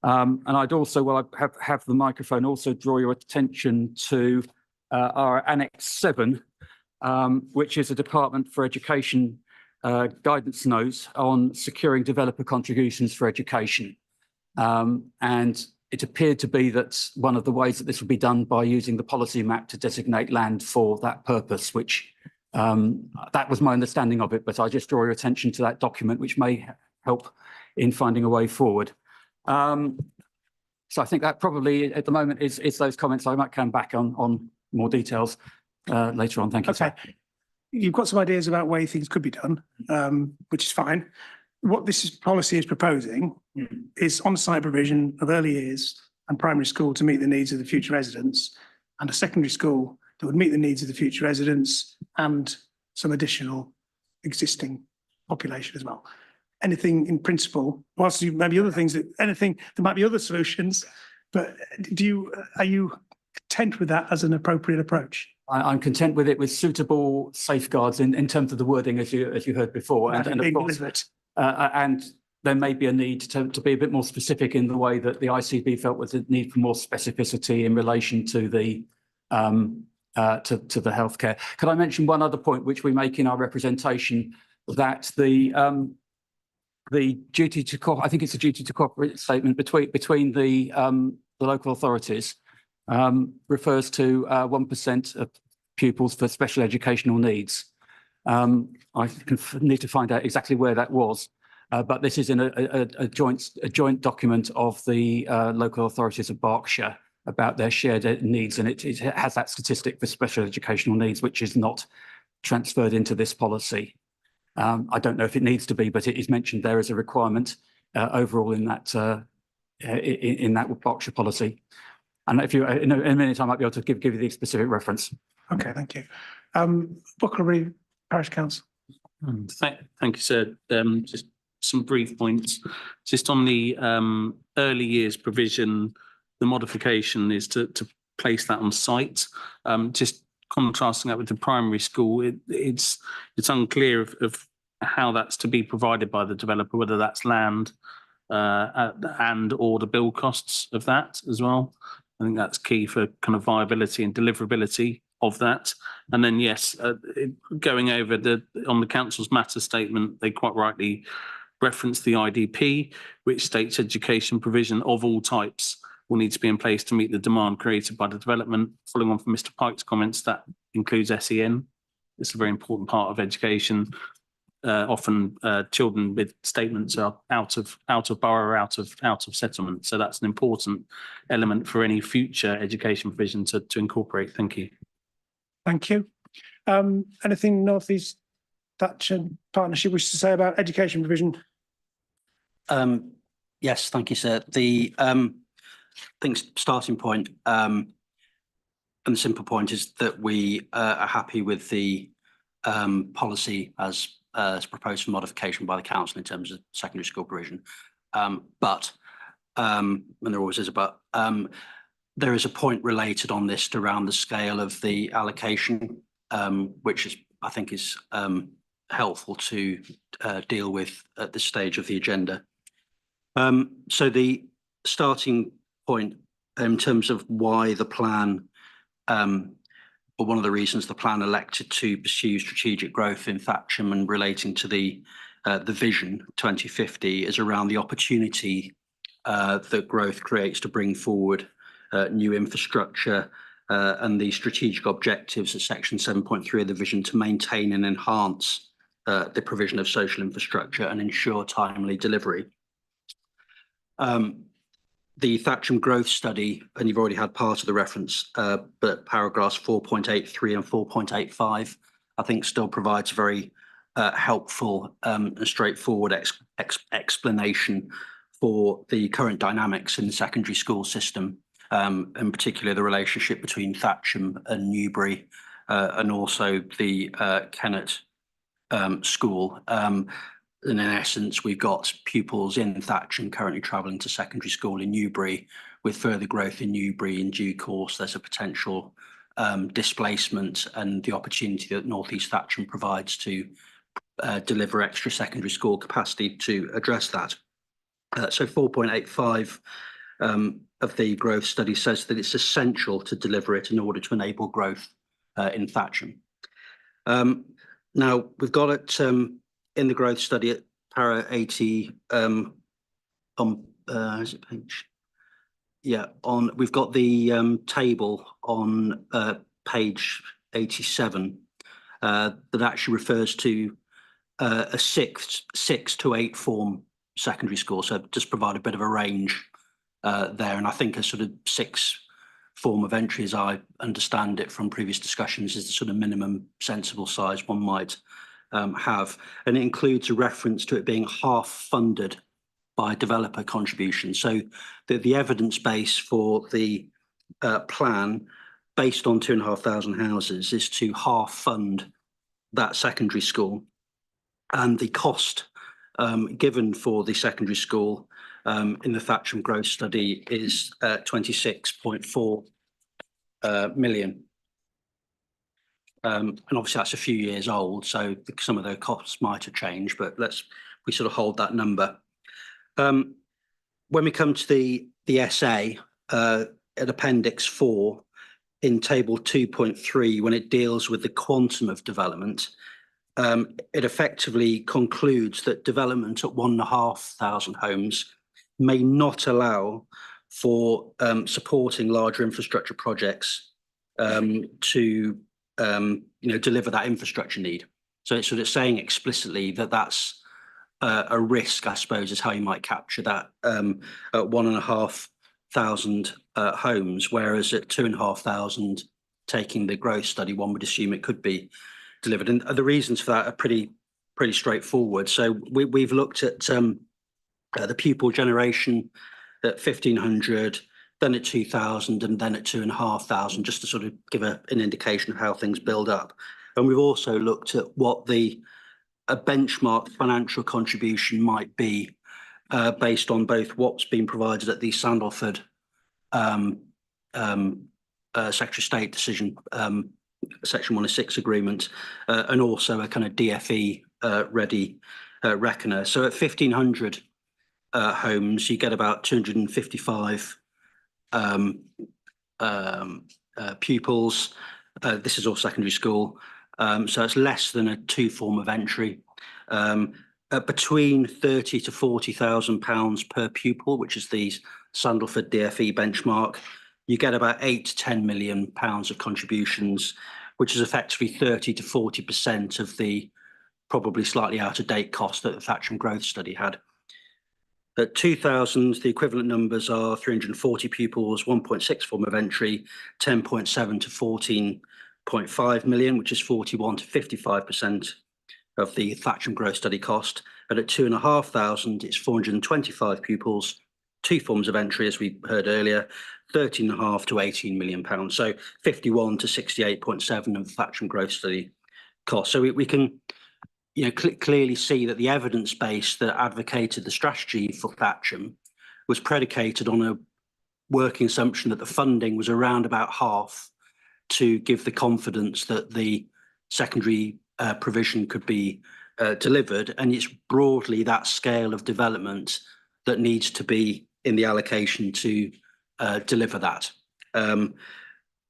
And I'd also, while I have the microphone, also draw your attention to our Annex 7, which is a Department for Education guidance note on securing developer contributions for education. And it appeared to be that one of the ways that this would be done by using the policy map to designate land for that purpose, which that was my understanding of it, but I just draw your attention to that document, which may help in finding a way forward. So I think that probably at the moment is those comments. I might come back on more details later on. Thank you. Okay. You've got some ideas about way things could be done, which is fine. What this policy is proposing is on-site provision of early years and primary school to meet the needs of the future residents, and a secondary school that would meet the needs of the future residents and some additional existing population as well. Anything in principle, whilst you maybe other things there might be other solutions, but are you content with that as an appropriate approach? I'm content with it with suitable safeguards in terms of the wording, as you heard before, and of course, and there may be a need to be a bit more specific in the way that the ICB felt was a need for more specificity in relation to the healthcare. Could I mention one other point which we make in our representation, that the duty to cooperate, I think it's a duty to cooperate statement between the local authorities, refers to 1% of pupils for special educational needs. I need to find out exactly where that was, but this is in a joint document of the local authorities of Berkshire about their shared needs, and it has that statistic for special educational needs, which is not transferred into this policy. I don't know if it needs to be, but it is mentioned there as a requirement overall in that Berkshire policy. And if you in a minute, I might be able to give you the specific reference. Okay, thank you. Bucklebury Parish Council. Thank you, sir. Just some brief points. Just on the early years provision, the modification is to place that on site. Just contrasting that with the primary school, it's unclear of how that's to be provided by the developer, whether that's land and or the build costs of that as well. I think that's key for kind of viability and deliverability of that. And then, yes, going over on the council's matter statement, they quite rightly reference the IDP, which states education provision of all types will need to be in place to meet the demand created by the development. Following on from Mr. Pike's comments, that includes SEN. It's a very important part of education. Often children with statements are out of borough, out of settlement. So that's an important element for any future education provision to incorporate. Thank you. Thank you. Anything North East Thatcher Partnership wishes to say about education provision? Yes, thank you, sir. The starting point and the simple point is that we are happy with the policy as proposed for modification by the council in terms of secondary school provision. But and there always is a but, there is a point related on this around the scale of the allocation, which is, I think is helpful to deal with at this stage of the agenda. So the starting point in terms of why the plan, or one of the reasons the plan elected to pursue strategic growth in Thatcham and relating to the vision 2050 is around the opportunity that growth creates to bring forward new infrastructure and the strategic objectives of section 7.3 of the vision to maintain and enhance the provision of social infrastructure and ensure timely delivery. The Thatcham growth study, and you've already had part of the reference, but paragraphs 4.83 and 4.85, I think still provides a very helpful and straightforward explanation for the current dynamics in the secondary school system, in particular the relationship between Thatcham and Newbury, and also the Kennet school. And in essence, we've got pupils in Thatcham currently travelling to secondary school in Newbury. With further growth in Newbury in due course, there's a potential displacement and the opportunity that North East Thatcham provides to deliver extra secondary school capacity to address that. So 4.85 of the growth study says that it's essential to deliver it in order to enable growth in Thatcham. Now, we've got it in the growth study at para 80 is it page? Yeah, we've got the table on page 87 that actually refers to a six to eight form secondary school. So just provide a bit of a range there. And I think a sort of 6 form of entry, as I understand it from previous discussions, is the sort of minimum sensible size one might have. And it includes a reference to it being half funded by developer contribution. So the evidence base for the plan based on 2,500 houses is to half fund that secondary school. And the cost given for the secondary school in the Thatcham growth study is 26.4 million. And obviously that's a few years old, so some of those costs might have changed, but we sort of hold that number. When we come to the SA at Appendix 4 in Table 2.3, when it deals with the quantum of development, it effectively concludes that development at 1,500 homes may not allow for supporting larger infrastructure projects to deliver that infrastructure need. So it's sort of saying explicitly that that's a risk, I suppose, is how you might capture that at 1,500 homes, whereas at 2,500, taking the growth study, one would assume it could be delivered. And the reasons for that are pretty straightforward. So we've looked at the pupil generation at 1,500, then at 2,000, and then at 2,500, just to sort of give an indication of how things build up. And we've also looked at what a benchmark financial contribution might be based on both what's been provided at the Sandalford Secretary of State decision, Section 106 agreement, and also a kind of DFE ready reckoner. So at 1,500 homes, you get about 255 pupils. This is all secondary school. So it's less than a 2 form of entry. Between 30 to 40,000 pounds per pupil, which is the Sandalford DFE benchmark, you get about 8 to 10 million pounds of contributions, which is effectively 30 to 40% of the probably slightly out of date cost that the Thatcham growth study had. At 2,000, the equivalent numbers are 340 pupils, 1.6 form of entry, 10.7 to 14.5 million, which is 41 to 55% of the Thatcham growth study cost. But at 2,500, it's 425 pupils, 2 forms of entry, as we heard earlier, 13.5 to 18 million pounds. So 51 to 68.7 of the Thatcham growth study cost. So we can clearly see that the evidence base that advocated the strategy for Thatcham was predicated on a working assumption that the funding was around about half to give the confidence that the secondary provision could be delivered. And it's broadly that scale of development that needs to be in the allocation to deliver that.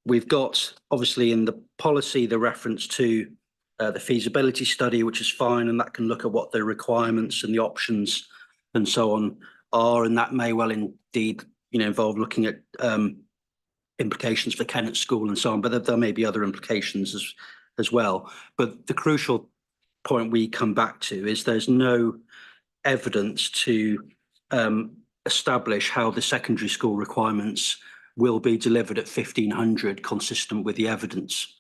We've got, obviously, in the policy, the reference to the feasibility study, which is fine, and that can look at what the requirements and the options and so on are, and that may well indeed, involve looking at implications for Kennett School and so on, but there may be other implications as well. But the crucial point we come back to is there's no evidence to establish how the secondary school requirements will be delivered at 1,500 consistent with the evidence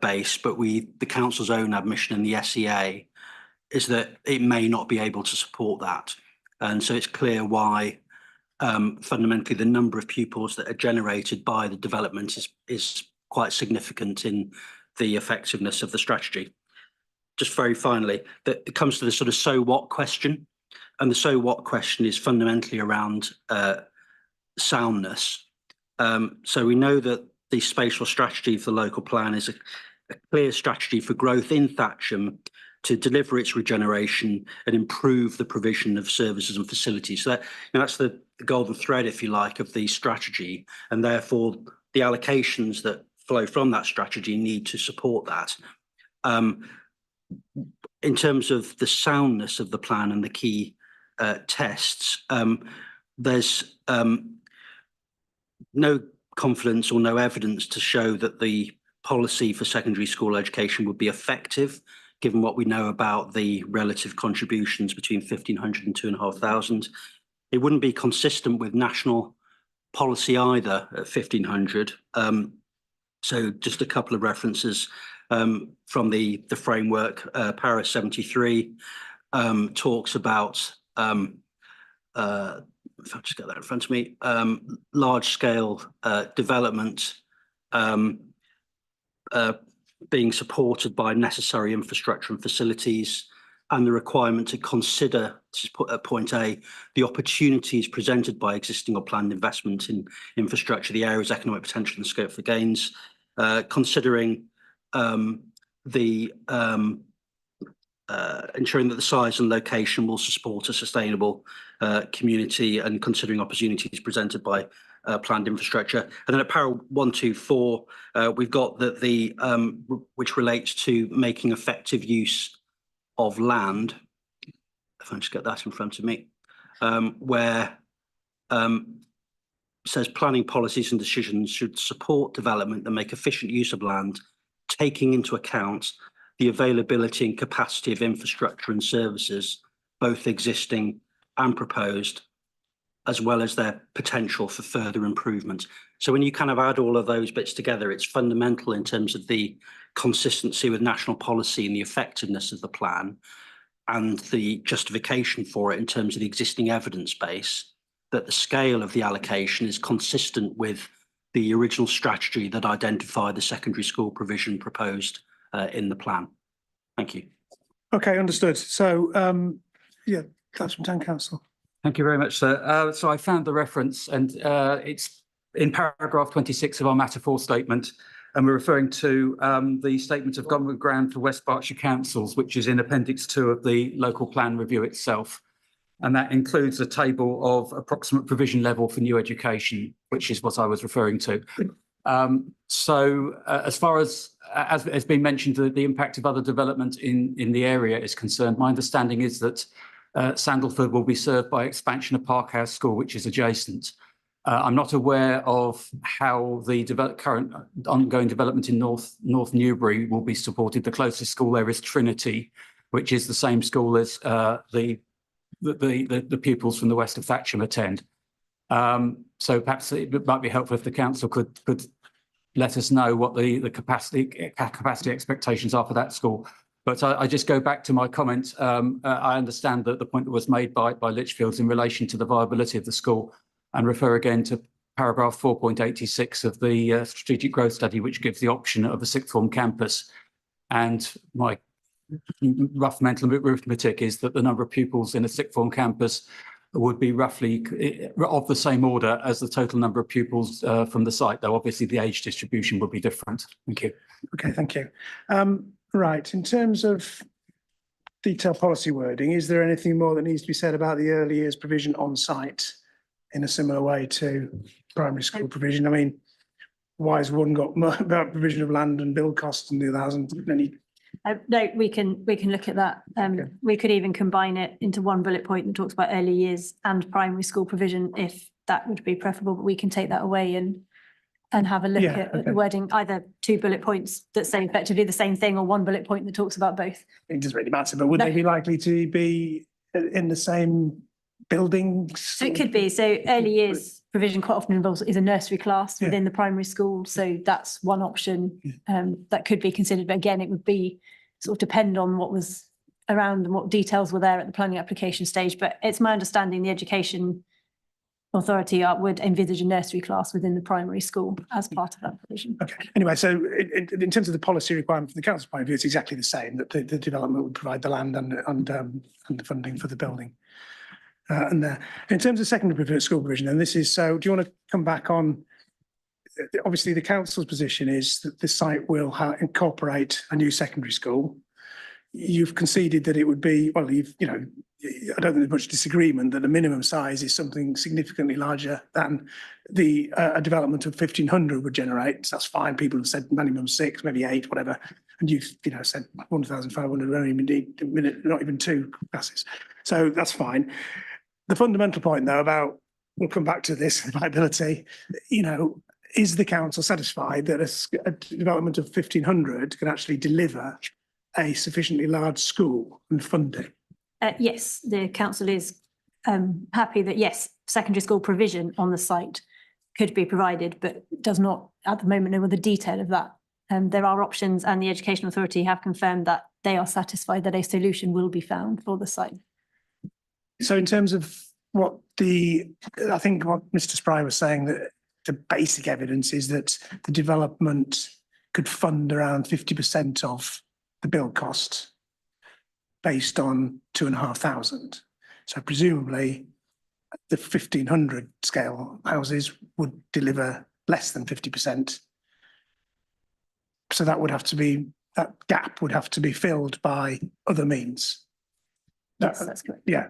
base, but the council's own admission in the SEA is that it may not be able to support that. And so it's clear why fundamentally the number of pupils that are generated by the development is quite significant in the effectiveness of the strategy. Just very finally, that it comes to the sort of so what question, and the so what question is fundamentally around soundness. So we know that the spatial strategy for the local plan is a clear strategy for growth in Thatcham to deliver its regeneration and improve the provision of services and facilities. So that's the golden thread, if you like, of the strategy, and therefore the allocations that flow from that strategy need to support that. In terms of the soundness of the plan and the key tests, there's no confidence or no evidence to show that the policy for secondary school education would be effective, given what we know about the relative contributions between 1,500 and 2,500. It wouldn't be consistent with national policy either at 1,500. So just a couple of references from the framework. Para 73 talks about, if I just get that in front of me, large scale development being supported by necessary infrastructure and facilities, and the requirement to consider, this is at point A, the opportunities presented by existing or planned investment in infrastructure, the area's economic potential and scope for gains, considering ensuring that the size and location will support a sustainable community, and considering opportunities presented by planned infrastructure. And then at para 124, we've got that which relates to making effective use of land. If I just get that in front of me, where says planning policies and decisions should support development and make efficient use of land, taking into account the availability and capacity of infrastructure and services, both existing and proposed, as well as their potential for further improvement. So when you kind of add all of those bits together, it's fundamental in terms of the consistency with national policy and the effectiveness of the plan, and the justification for it in terms of the existing evidence base, that the scale of the allocation is consistent with the original strategy that identified the secondary school provision proposed in the plan. Thank you. Okay, understood. So, yeah, that's from Town Council. Thank you very much, sir. So I found the reference, and it's in paragraph 26 of our Matter 4 statement, and we're referring to the Statement of Government Ground for West Berkshire Councils, which is in Appendix 2 of the local plan review itself. And that includes a table of approximate provision level for new education, which is what I was referring to. As far as has been mentioned, the impact of other development in the area is concerned, my understanding is that Sandalford will be served by expansion of Parkhouse School, which is adjacent. I'm not aware of how the current ongoing development in North Newbury will be supported. The closest school there is Trinity, which is the same school as the pupils from the west of Thatcham attend. So perhaps it might be helpful if the council could let us know what the capacity expectations are for that school. But I just go back to my comment. I understand that the point that was made by Lichfields in relation to the viability of the school, and refer again to paragraph 4.86 of the strategic growth study, which gives the option of a sixth form campus. And my rough mental arithmetic is that the number of pupils in a sixth form campus would be roughly of the same order as the total number of pupils from the site, though obviously the age distribution would be different. Thank you. Okay, thank you. Right, in terms of detailed policy wording, is there anything more that needs to be said about the early years provision on site in a similar way to primary school provision? I mean, why has one got more about provision of land and build costs and the other hasn't? Any? No, we can look at that. Okay. We could even combine it into one bullet point that talks about early years and primary school provision, if that would be preferable, but we can take that away and have a look Yeah, at okay. the wording, either two bullet points that say effectively the same thing or one bullet point that talks about both. It doesn't really matter, but would No. they be likely to be in the same building? So it could be, so early years provision quite often involves is a nursery class Yeah. within the primary school. So that's one option that could be considered. But again, it would be sort of depend on what was around and what details were there at the planning application stage. But it's my understanding the Education Authority would envisage a nursery class within the primary school as part of that provision. Okay, anyway, so in terms of the policy requirement from the council's point of view, it's exactly the same, that the development would provide the land and the funding for the building. And in terms of secondary school provision, and this is, so do you want to come back on, obviously the council's position is that the site will incorporate a new secondary school. You've conceded that it would be, well, I don't think there's much disagreement that the minimum size is something significantly larger than the a development of 1,500 would generate. So that's fine. People have said minimum 6, maybe 8, whatever. And you've said 1,500, only indeed not even 2 classes. So that's fine. The fundamental point, though, about, we'll come back to this, viability, is the council satisfied that a development of 1,500 can actually deliver a sufficiently large school and funding? Yes, the council is happy that, yes, secondary school provision on the site could be provided, but does not at the moment know the detail of that. There are options, and the Education Authority have confirmed that they are satisfied that a solution will be found for the site. So in terms of I think what Mr. Spry was saying, that the basic evidence is that the development could fund around 50% of the build cost based on 2,500. So presumably the 1,500 scale houses would deliver less than 50%. So that gap would have to be filled by other means. Yes, that's correct. Yeah,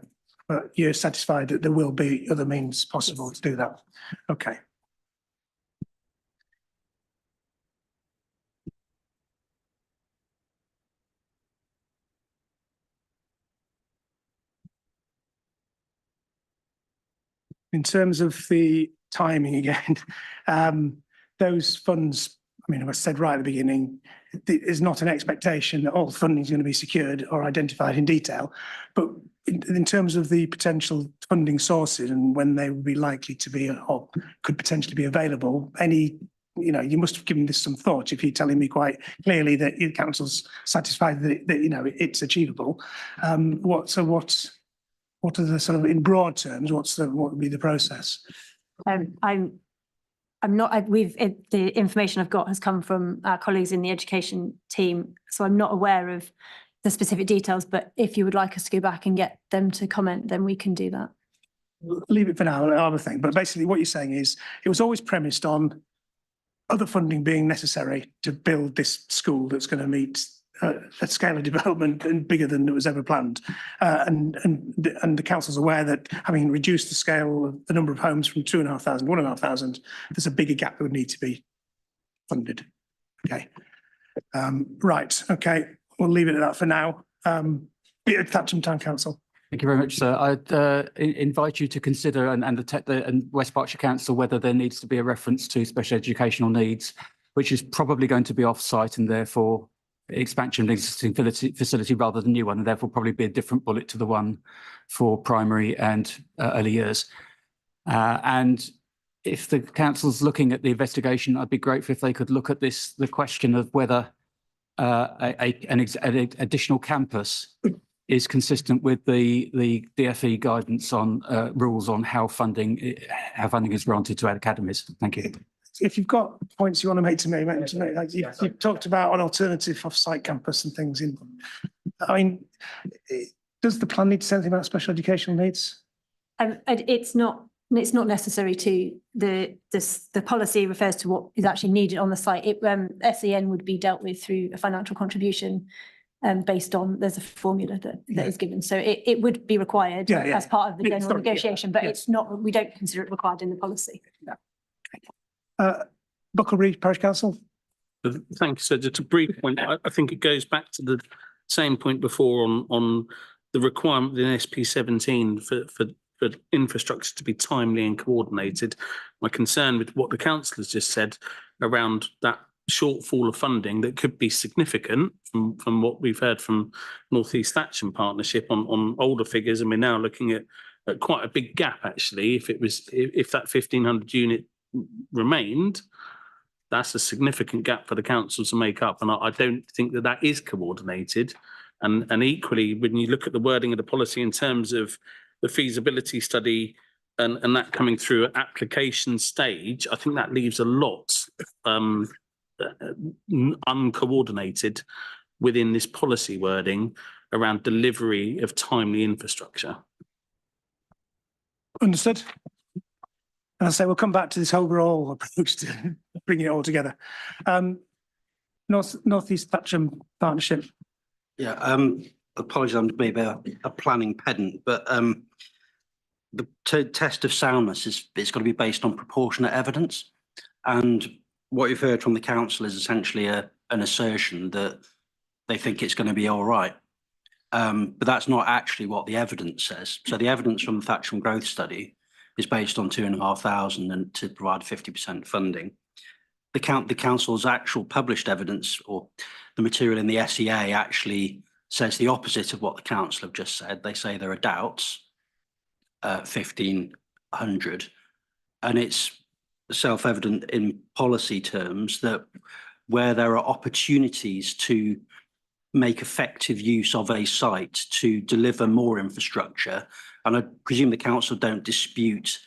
but you're satisfied that there will be other means possible to do that? Okay. In terms of the timing again, those funds, I mean, I said right at the beginning, it is not an expectation that all funding is going to be secured or identified in detail, but in terms of the potential funding sources and when they would be likely to be or could potentially be available, you must have given this some thought if you're telling me quite clearly that your council's satisfied that it's achievable. What are the sort of, in broad terms, what would be the process? I'm not, the information I've got has come from our colleagues in the education team, so I'm not aware of the specific details, but if you would like us to go back and get them to comment, then we can do that. Leave it for now, another thing, but basically what you're saying is it was always premised on other funding being necessary to build this school that's going to meet a scale of development and bigger than it was ever planned. And the council's aware that having reduced the scale of the number of homes from 2,500 to 1,500, there's a bigger gap that would need to be funded. Okay. Right. Okay. We'll leave it at that for now. Thatcham Town Council. Thank you very much, sir. I'd invite you to consider and West Berkshire Council whether there needs to be a reference to special educational needs, which is probably going to be off-site and therefore expansion of existing facility rather than new one, and therefore probably be a different bullet to the one for primary and early years. And if the council's looking at the investigation, I'd be grateful if they could look at the question of whether an additional campus is consistent with the DFE guidance on rules on how funding is granted to academies. Thank you. If you've got points you want to make to me, like you've talked about an alternative off-site campus and things. Does the plan need to say anything about special educational needs? It's not necessary to, the policy refers to what is actually needed on the site. SEN would be dealt with through a financial contribution based on, there's a formula that is given. So it would be required as part of the general negotiation, but it's not, we don't consider it required in the policy. Bucklebury Parish Council. Thank you. So just a brief point, I think it goes back to the same point before on the requirement in SP 17 for infrastructure to be timely and coordinated. My concern with what the council has just said around that shortfall of funding that could be significant from what we've heard from North East Thatcham Partnership on older figures, and we're now looking at quite a big gap actually. If that 1,500 unit remained, that's a significant gap for the council to make up, and I don't think that is coordinated. And equally, when you look at the wording of the policy in terms of the feasibility study and that coming through at application stage, I think that leaves a lot uncoordinated within this policy wording around delivery of timely infrastructure. Understood. And I say we'll come back to this overall approach to bringing it all together. North East Thatcham Partnership. Yeah, apologies, I'm maybe a planning pedant, but the test of soundness it's got to be based on proportionate evidence. And what you've heard from the council is essentially an assertion that they think it's going to be all right. But that's not actually what the evidence says. So the evidence from the Thatcham Growth Study is based on 2,500 and to provide 50% funding. The council's actual published evidence or the material in the SEA actually says the opposite of what the council have just said. They say there are doubts, 1,500, and it's self-evident in policy terms that where there are opportunities to make effective use of a site to deliver more infrastructure, and I presume the council don't dispute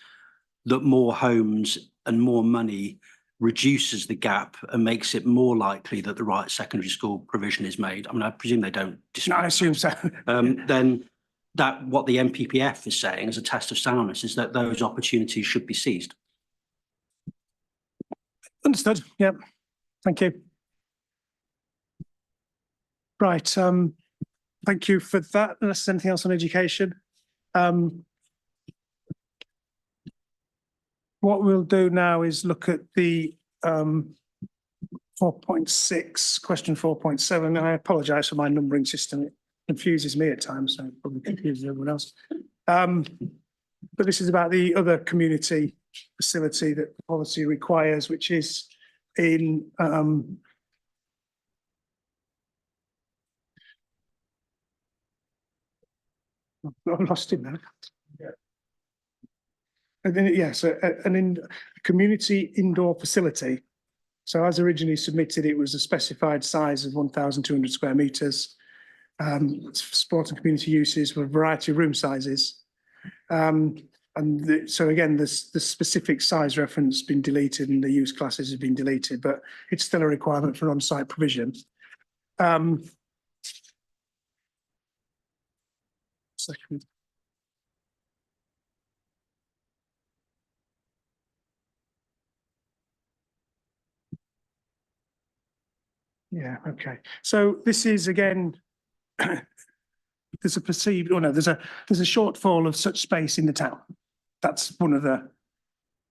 that more homes and more money reduces the gap and makes it more likely that the right secondary school provision is made. I mean, I presume they don't dispute. No, I assume so. Then that what the NPPF is saying as a test of soundness is that those opportunities should be seized. Understood. Yeah. Thank you. Right. Thank you for that. Unless there's anything else on education. What we'll do now is look at the 4.6, question 4.7. And I apologise for my numbering system. It confuses me at times, so it probably confuses everyone else. But this is about the other community facility that the policy requires, which is in I've lost it now. And then, yes, an community indoor facility. So as originally submitted, it was a specified size of 1,200 square metres. Sport and community uses for a variety of room sizes. So again, the specific size reference has been deleted and the use classes have been deleted, but it's still a requirement for on-site provision. Second. Yeah, okay. So this is again, there's a perceived, or no, there's a shortfall of such space in the town. That's one of the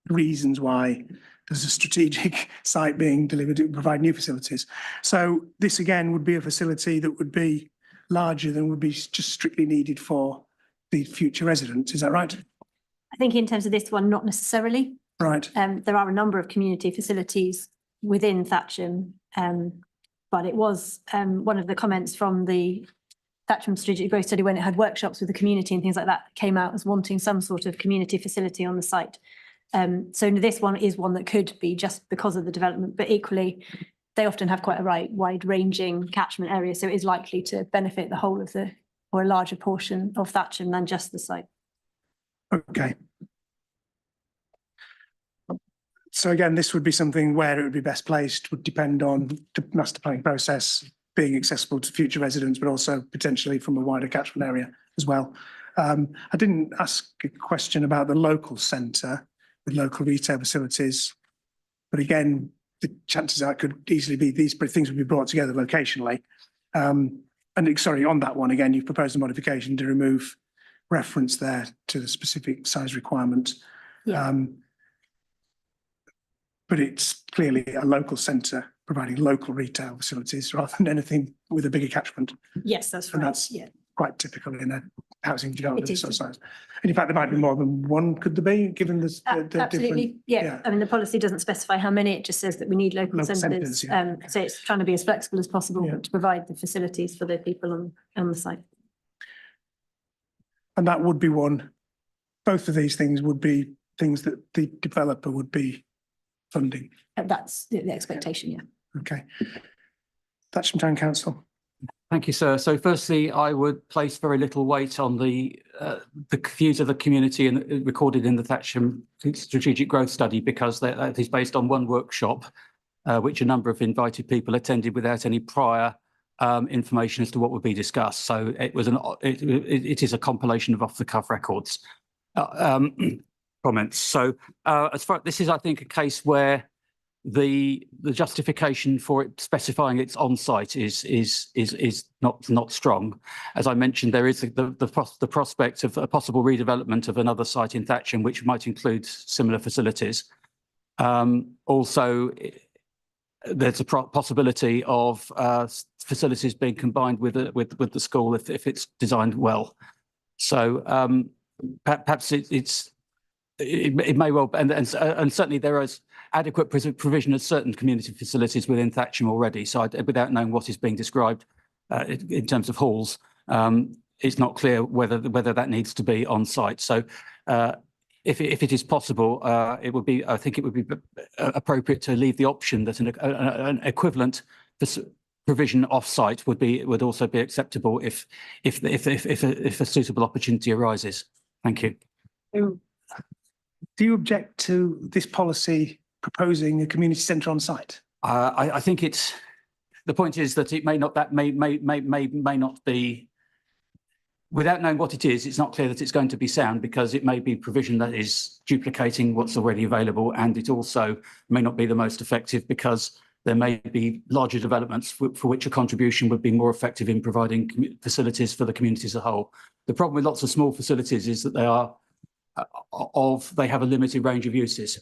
reasons why there's a strategic site being delivered to provide new facilities. So this again would be a facility that would be larger than would be just strictly needed for the future residents. Is that right? I think in terms of this one, not necessarily. Right. There are a number of community facilities within Thatcham, but it was one of the comments from the Thatcham Strategic Growth Study when it had workshops with the community and things like that came out as wanting some sort of community facility on the site. So this one is one that could be just because of the development, but equally they often have quite a wide-ranging catchment area, so it is likely to benefit the whole of or a larger portion of Thatcham than just the site. Okay. So again, this would be something where it would be best placed, would depend on the master planning process being accessible to future residents, but also potentially from a wider catchment area as well. I didn't ask a question about the local centre with local retail facilities. But again, the chances are it could easily be these things would be brought together locationally. Sorry, on that one, again, you've proposed a modification to remove reference there to the specific size requirement. Yeah. But it's clearly a local centre providing local retail facilities rather than anything with a bigger catchment. Yes, that's And right. that's Yeah. quite typical in a housing development It of such is. size. And in fact, there might be more than one, could there be, given the different? Absolutely. Yeah. yeah. I mean, the policy doesn't specify how many. It just says that we need local Local centres. centres, yeah. So it's trying to be as flexible as possible Yeah. to provide the facilities for the people on the site. And that would be one, both of these things would be things that the developer would be funding. That's the expectation, yeah. Okay. Thatcham Town Council. Thank you, sir. So firstly, I would place very little weight on the views of the community and recorded in the Thatcham Strategic Growth Study because that is based on one workshop, which a number of invited people attended without any prior information as to what would be discussed. So it was it is a compilation of off-the-cuff records comments. So as far this is, I think, a case where the justification for it specifying it's on site is not strong. As I mentioned, there is the prospect of a possible redevelopment of another site in Thatcham, which might include similar facilities. Also, there's a possibility of facilities being combined with the school if it's designed well. So perhaps it may well, and certainly there is adequate provision of certain community facilities within Thatcham already. So without knowing what is being described in terms of halls, it's not clear whether that needs to be on site. So if it is possible, I think it would be appropriate to leave the option that an equivalent provision off-site would also be acceptable if a suitable opportunity arises. Thank you. Do you object to this policy proposing a community centre on site? I think the point is that it may not be, without knowing what it is, it's not clear that it's going to be sound because it may be provision that is duplicating what's already available, and it also may not be the most effective because there may be larger developments for which a contribution would be more effective in providing facilities for the community as a whole. The problem with lots of small facilities is that they have a limited range of uses.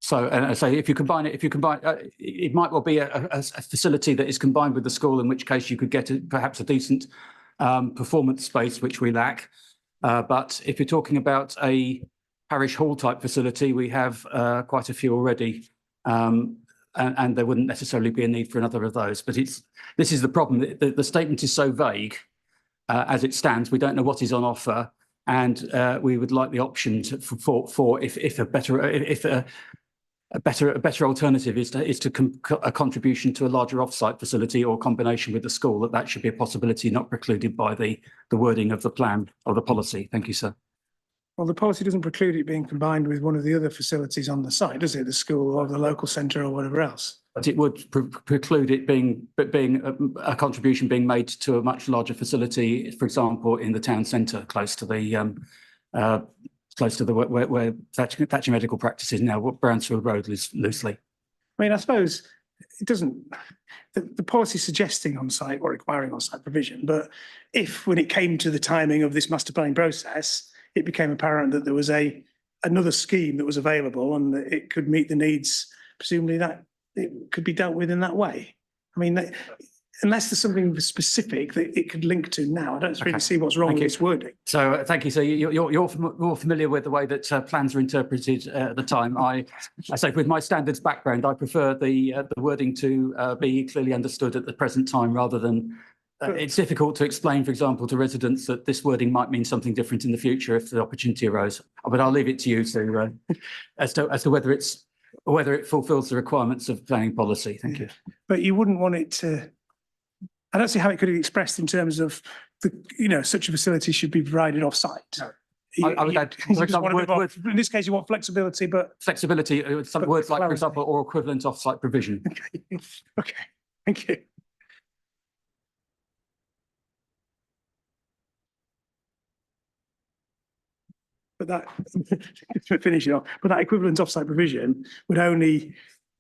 So, and I say, if you combine, it might well be a facility that is combined with the school, in which case you could get perhaps a decent performance space, which we lack. But if you're talking about a parish hall type facility, we have quite a few already, and there wouldn't necessarily be a need for another of those. But this is the problem. The statement is so vague as it stands. We don't know what is on offer, and we would like the option for if a better alternative is a contribution to a larger offsite facility or combination with the school, that should be a possibility not precluded by the wording of the plan or the policy. Thank you, sir. Well, the policy doesn't preclude it being combined with one of the other facilities on the site, does it? The school or the local centre or whatever else. But it would preclude it being a contribution being made to a much larger facility, for example, in the town centre, close to the where Thatcham Medical Practice is now, what Brownsfield Road is loosely. I mean, I suppose it doesn't, the policy suggesting on-site or requiring on-site provision, but if when it came to the timing of this master planning process, it became apparent that there was another scheme that was available and that it could meet the needs, presumably that it could be dealt with in that way. I mean, unless there's something specific that it could link to now, I don't really see what's wrong with this wording. So thank you. So you're more familiar with the way that plans are interpreted at the time. I say with my standards background, I prefer the wording to be clearly understood at the present time rather than it's difficult to explain, for example, to residents that this wording might mean something different in the future if the opportunity arose. But I'll leave it to you to as to whether it fulfills the requirements of planning policy. Thank you. But you wouldn't want it to. I don't see how it could be expressed in terms of such a facility should be provided off-site. No. I would add, in this case, you want flexibility, but flexibility. Some words like, for example, or equivalent off-site provision. Okay. Thank you. but that, finishing off, but that equivalent offsite provision would only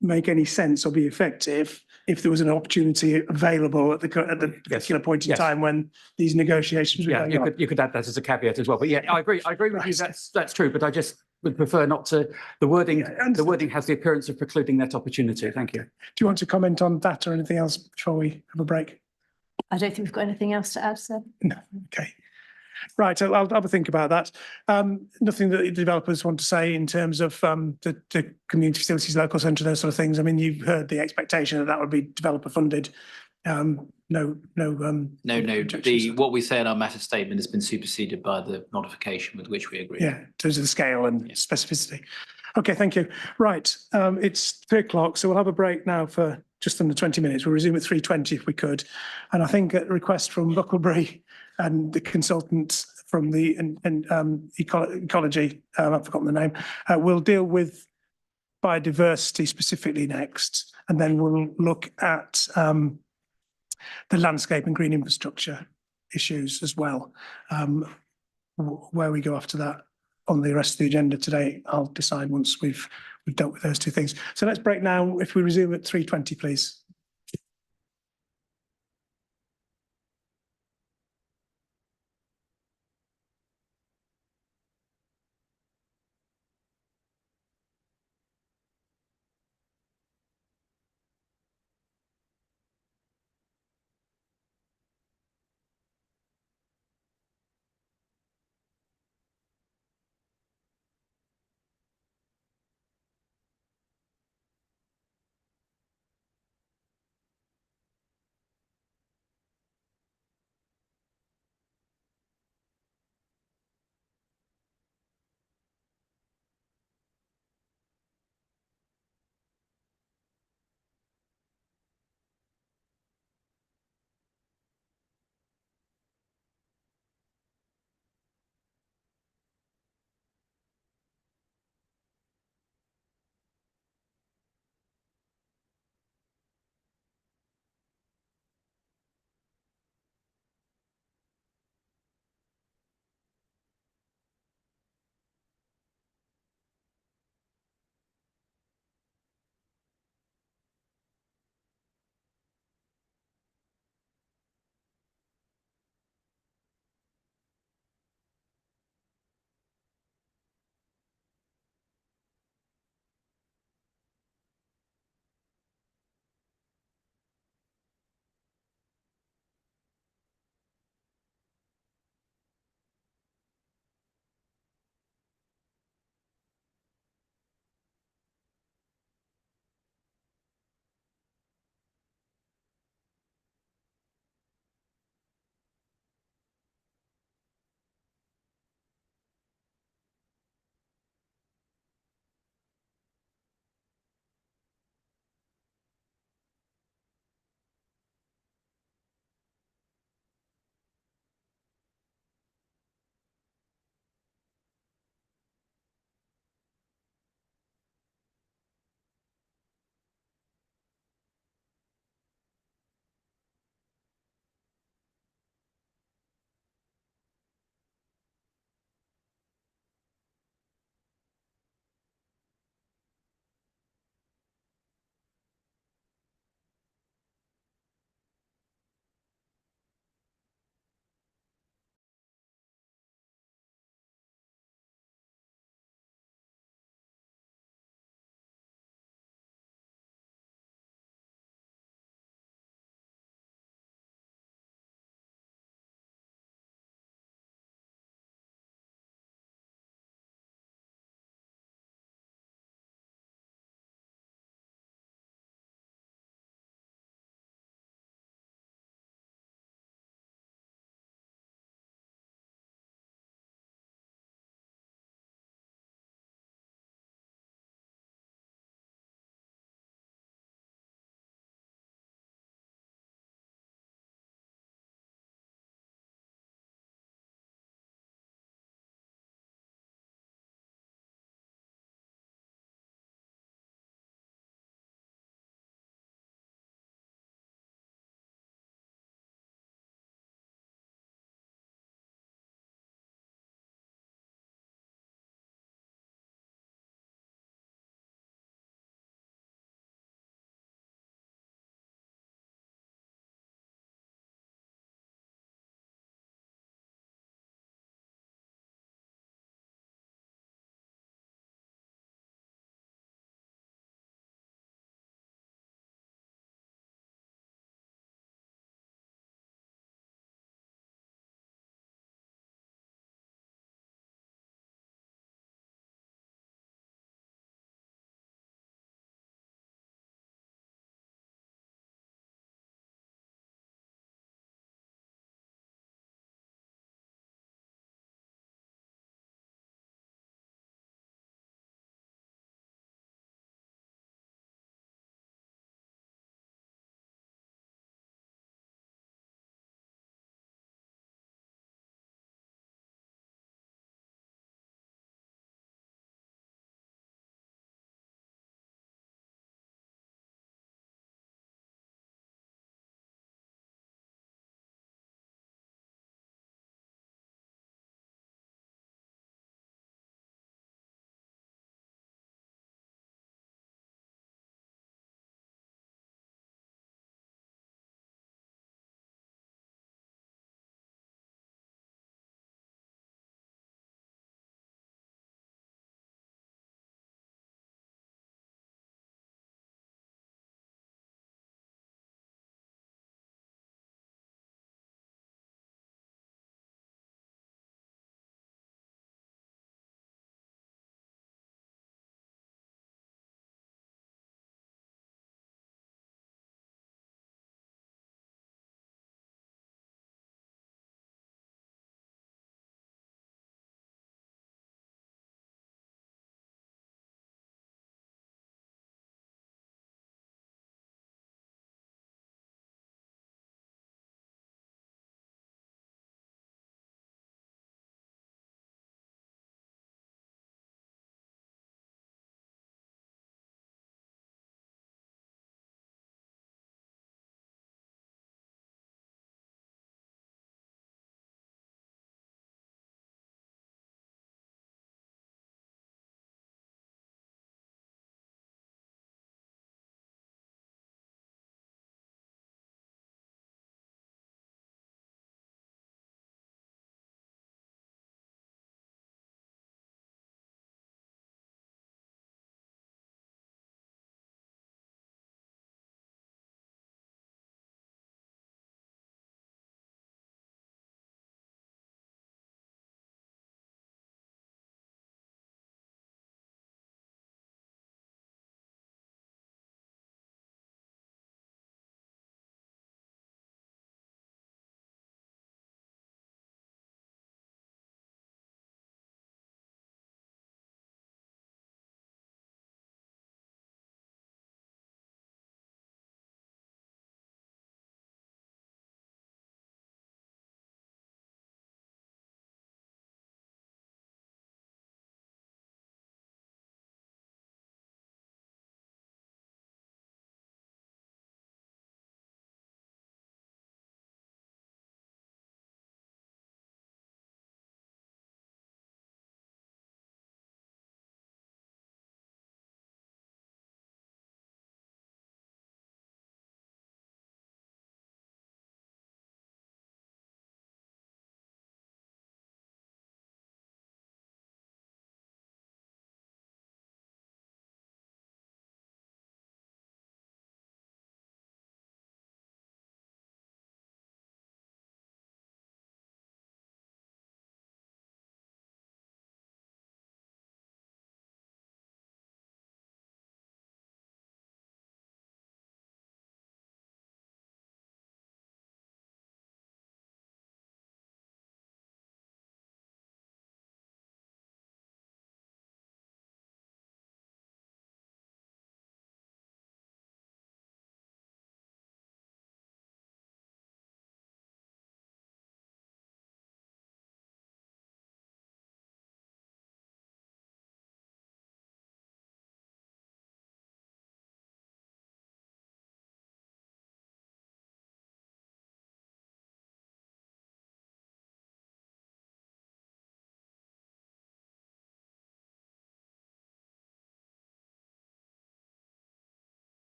make any sense or be effective if there was an opportunity available at the particular point in Yes. time when these negotiations were Yeah, going on. you could add that as a caveat as well. But yeah, I agree with you. Right. That's true. But I just would prefer not to, the wording, Yeah, I understand. the wording has the appearance of precluding that opportunity. Thank you. Do you want to comment on that or anything else before we have a break? I don't think we've got anything else to add, sir. No, okay. Right, so I'll have a think about that. Nothing that the developers want to say in terms of the community facilities, local centre, those sort of things. I mean, you've heard the expectation that that would be developer funded. No. The, what we say in our matter statement has been superseded by the modification with which we agree. Yeah, in terms of the scale and specificity. Okay, thank you. Right, it's 3 o'clock, so we'll have a break now for just under 20 minutes. We'll resume at 3:20 if we could. And I think at request from Bucklebury and the consultant from the ecology, I've forgotten the name, we'll deal with biodiversity specifically next, and then we'll look at the landscape and green infrastructure issues as well. Where we go after that on the rest of the agenda today, I'll decide once we've dealt with those two things. So let's break now. If we resume at 3:20, please.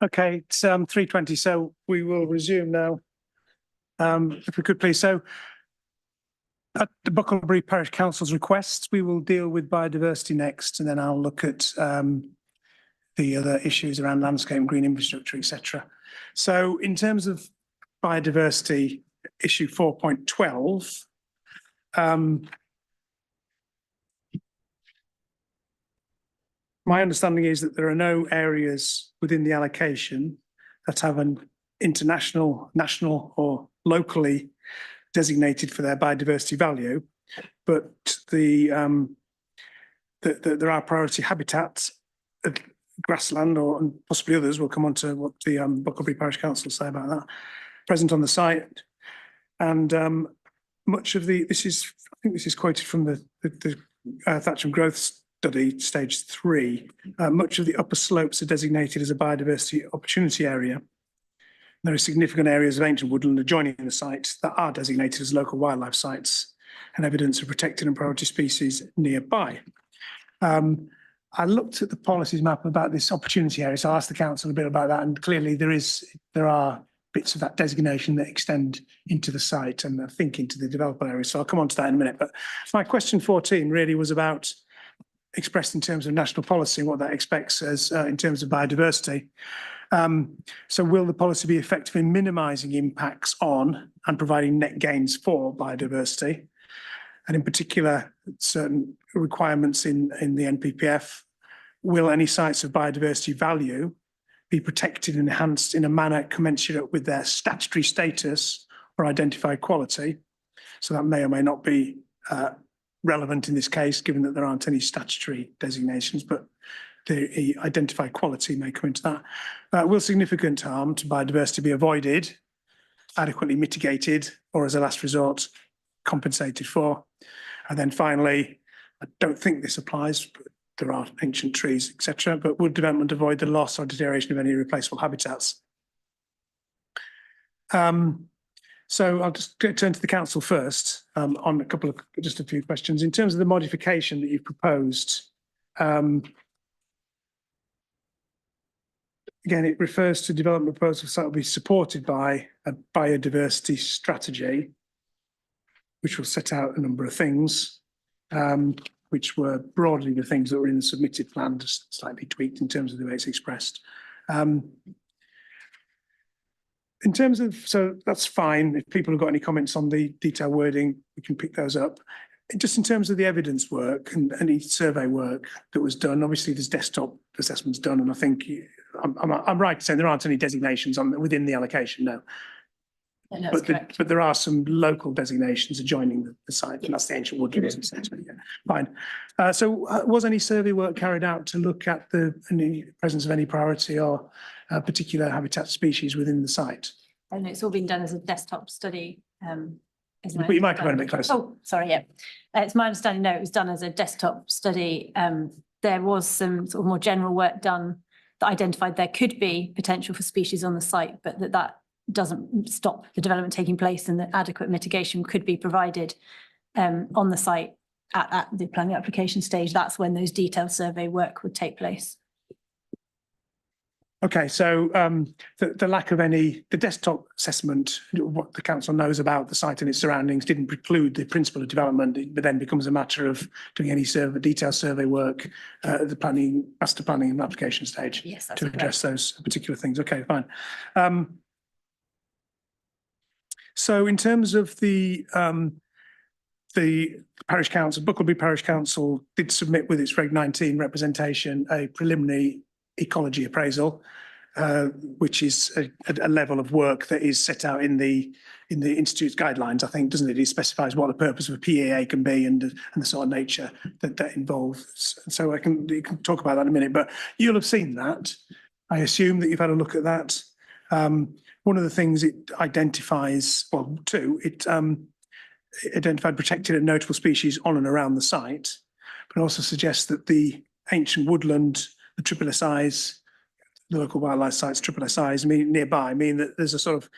Okay, it's 3:20, so we will resume now. If we could please, so at the Bucklebury Parish Council's request, we will deal with biodiversity next, and then I'll look at the other issues around landscape and green infrastructure, etc. So in terms of biodiversity, issue 4.12, my understanding is that there are no areas within the allocation that have an international, national or locally designated for their biodiversity value, but there are priority habitats, grassland or and possibly others. We'll come on to what the Bucklebury Parish Council say about that, present on the site. And much of I think this is quoted from the Thatcham Growth Study, stage 3. Much of the upper slopes are designated as a biodiversity opportunity area. There are significant areas of ancient woodland adjoining the site that are designated as local wildlife sites and evidence of protected and priority species nearby. I looked at the policies map about this opportunity area, so I asked the council a bit about that, and clearly there are bits of that designation that extend into the site and I think into the developable area. So I'll come on to that in a minute. But my question 14 really was about expressed in terms of national policy, what that expects as in terms of biodiversity. So will the policy be effective in minimising impacts on and providing net gains for biodiversity? And in particular, certain requirements in the NPPF, will any sites of biodiversity value be protected and enhanced in a manner commensurate with their statutory status or identified quality? So that may or may not be relevant in this case, given that there aren't any statutory designations, but the identified quality may come into that. Will significant harm to biodiversity be avoided, adequately mitigated, or as a last resort, compensated for? And then finally, I don't think this applies, but there are ancient trees, etc. But would development avoid the loss or deterioration of any replaceable habitats? So I'll just turn to the council first on just a few questions. In terms of the modification that you've proposed, again, it refers to development proposals that will be supported by a biodiversity strategy, which will set out a number of things, which were broadly the things that were in the submitted plan, just slightly tweaked in terms of the way it's expressed. In terms of, so that's fine. If people have got any comments on the detailed wording, we can pick those up. Just in terms of the evidence work and any survey work that was done, obviously there's desktop assessments done, and I think I'm right to say there aren't any designations within the allocation, no. Yeah, that's correct. But there are some local designations adjoining the site, and that's the ancient woodlands, essentially. Yeah. Fine. So was any survey work carried out to look at the presence of any priority or particular habitat species within the site? And it's all been done as a desktop study. Put your microphone a bit closer. Oh, sorry, yeah. It's my understanding, no, it was done as a desktop study. There was some sort of more general work done that identified there could be potential for species on the site, but that doesn't stop the development taking place, and that adequate mitigation could be provided on the site at the planning application stage. That's when those detailed survey work would take place. Okay, so the lack of the desktop assessment, what the council knows about the site and its surroundings, didn't preclude the principle of development, but then becomes a matter of doing any detailed survey work at the master planning and application stage. Yes, that's to address those particular things. Okay, fine. So in terms of the parish council, Bucklebury Parish Council did submit with its Reg 19 representation a preliminary ecology appraisal, which is a level of work that is set out in the Institute's guidelines, I think, doesn't it? It specifies what the purpose of a PAA can be and the sort of nature that involves. So you can talk about that in a minute, but you'll have seen that. I assume that you've had a look at that. One of the things it identifies, well, it identified protected and notable species on and around the site, but also suggests that the ancient woodland, the SSSIs, the local wildlife sites, SSSIs, nearby, mean that there's a sort of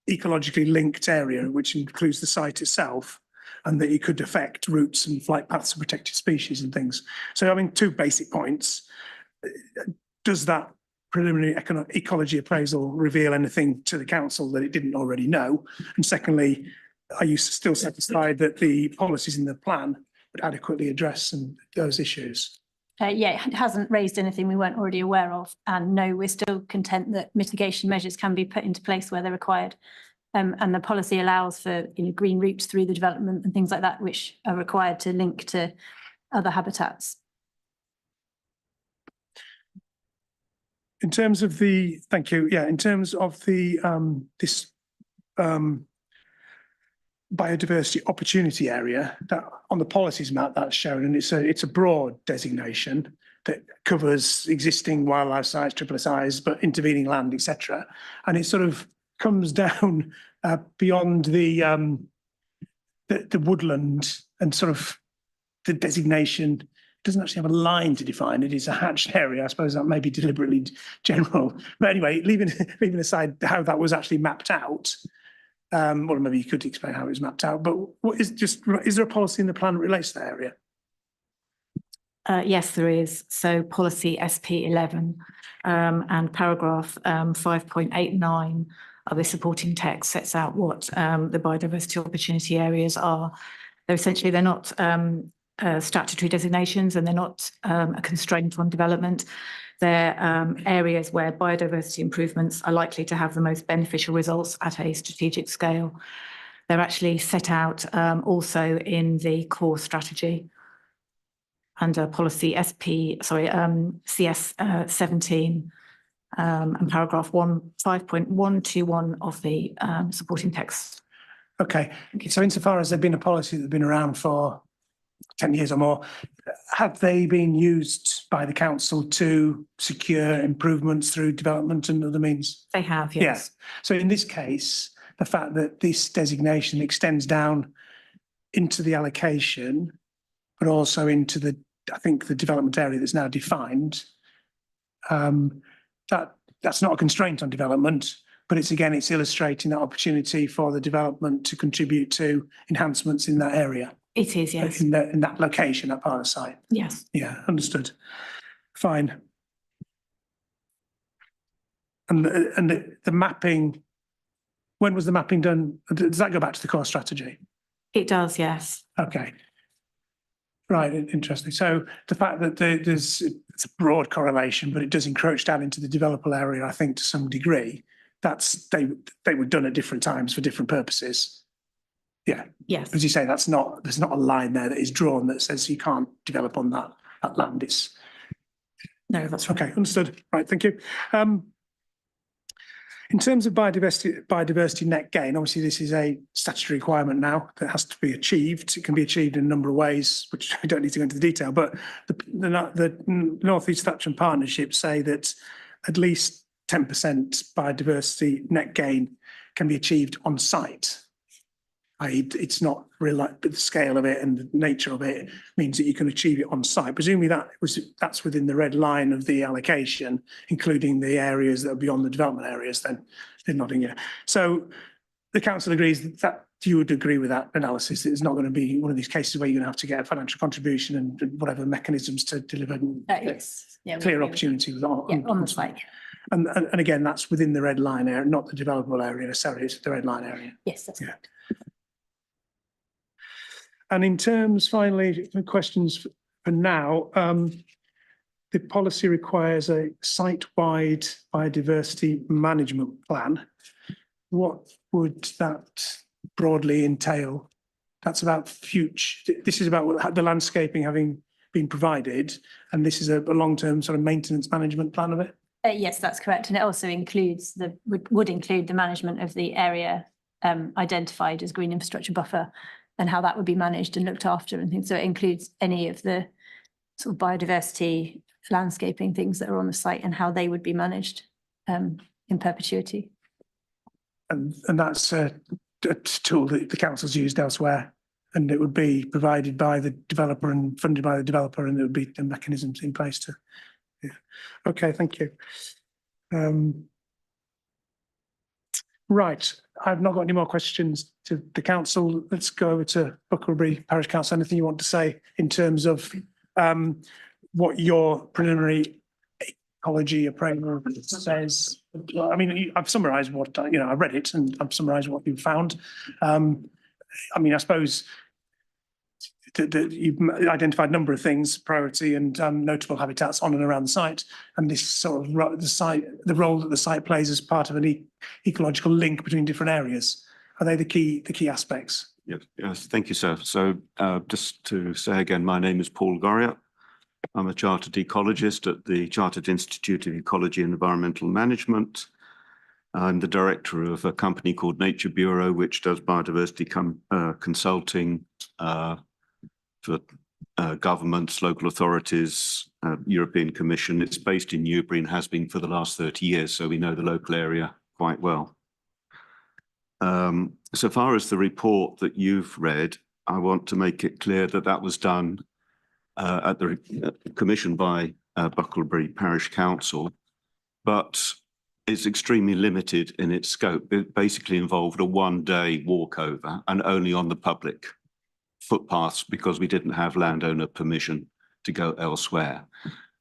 ecologically linked area which includes the site itself, and that you could affect routes and flight paths of protected species and things. So, I mean, two basic points. Does that preliminary ecology appraisal reveal anything to the council that it didn't already know? And secondly, are you still satisfied that the policies in the plan would adequately address those issues? Yeah, it hasn't raised anything we weren't already aware of. And no, we're still content that mitigation measures can be put into place where they're required. And the policy allows for, green routes through the development and things like that, which are required to link to other habitats. In terms of the, thank you, yeah, in terms of the, this biodiversity opportunity area, that on the policies map that's shown, and it's a broad designation that covers existing wildlife sites, SSSIs, but intervening land, etc. And it sort of comes down beyond the woodland, and sort of the designation doesn't actually have a line to define it. It's a hatched area. I suppose that may be deliberately general. But anyway, leaving aside how that was actually mapped out, well, maybe you could explain how it was mapped out, but is there a policy in the plan that relates to that area? Yes, there is. So policy SP11 and paragraph 5.89 of the supporting text sets out what the biodiversity opportunity areas are. They're not statutory designations, and they're not a constraint on development. They're areas where biodiversity improvements are likely to have the most beneficial results at a strategic scale. They're actually set out also in the core strategy under policy CS 17 and paragraph 5.121 of the supporting text. Okay, so insofar as there've been a policy that's been around for 10 years or more, have they been used by the council to secure improvements through development and other means? They have, yes. Yeah. So in this case, the fact that this designation extends down into the allocation, but also into the, I think, the development area that's now defined, that's not a constraint on development, but it's illustrating that opportunity for the development to contribute to enhancements in that area. It is, yes. In that location, that part of the site. Yes. Yeah, understood. Fine. And the mapping, when was the mapping done? Does that go back to the core strategy? It does, yes. Okay. Right, interesting. So the fact that it's a broad correlation, but it does encroach down into the developable area, I think, to some degree. They were done at different times for different purposes. Yeah. Yes. As you say, there's not a line there that is drawn that says you can't develop on that land. No, that's right. Okay, understood. Right, thank you. In terms of biodiversity net gain, obviously this is a statutory requirement now that has to be achieved. It can be achieved in a number of ways, which I don't need to go into the detail, but the North East Thatcham Partnership say that at least 10% biodiversity net gain can be achieved on site. It's not really, but the scale of it and the nature of it means that you can achieve it on site. Presumably that's within the red line of the allocation, including the areas that are beyond the development areas. Then they're nodding here. So the council agrees that you would agree with that analysis. It's not going to be one of these cases where you're going to have to get a financial contribution and whatever mechanisms to deliver Yes. Yeah, clear opportunity on the site. And again, that's within the red line area, not the developable area necessarily. It's the red line area. Yes, that's correct. And in terms, finally, questions for now, the policy requires a site-wide biodiversity management plan. What would that broadly entail? That's about future. This is about the landscaping having been provided, and this is a long-term sort of maintenance management plan of it. Yes, that's correct, and it also includes would include the management of the area identified as green infrastructure buffer, and how that would be managed and looked after and things. So it includes any of the sort of biodiversity landscaping things that are on the site and how they would be managed in perpetuity. And that's a tool that the council's used elsewhere, and it would be provided by the developer and funded by the developer, and there would be the mechanisms in place to. Yeah. Okay, thank you. Right, I've not got any more questions to the council. Let's go over to Bucklebury Parish Council. Anything you want to say in terms of what your preliminary ecology appraisal says. I mean, I've summarised what, I read it and I've summarised what you've found. I mean, I suppose that you've identified a number of things, priority and notable habitats on and around the site, and this sort of the role that the site plays as part of an ecological link between different areas. Are they the key aspects? Yes, thank you, sir. So just to say again, my name is Paul Gorriott. I'm a chartered ecologist at the Chartered Institute of Ecology and Environmental Management. I'm the director of a company called Nature Bureau, which does biodiversity consulting for governments, local authorities, European Commission. It's based in Newbury and has been for the last 30 years, so we know the local area quite well. So far as the report that you've read, I want to make it clear that that was done at the commission by Bucklebury Parish Council, but it's extremely limited in its scope. It basically involved a one-day walkover and only on the public footpaths because we didn't have landowner permission to go elsewhere.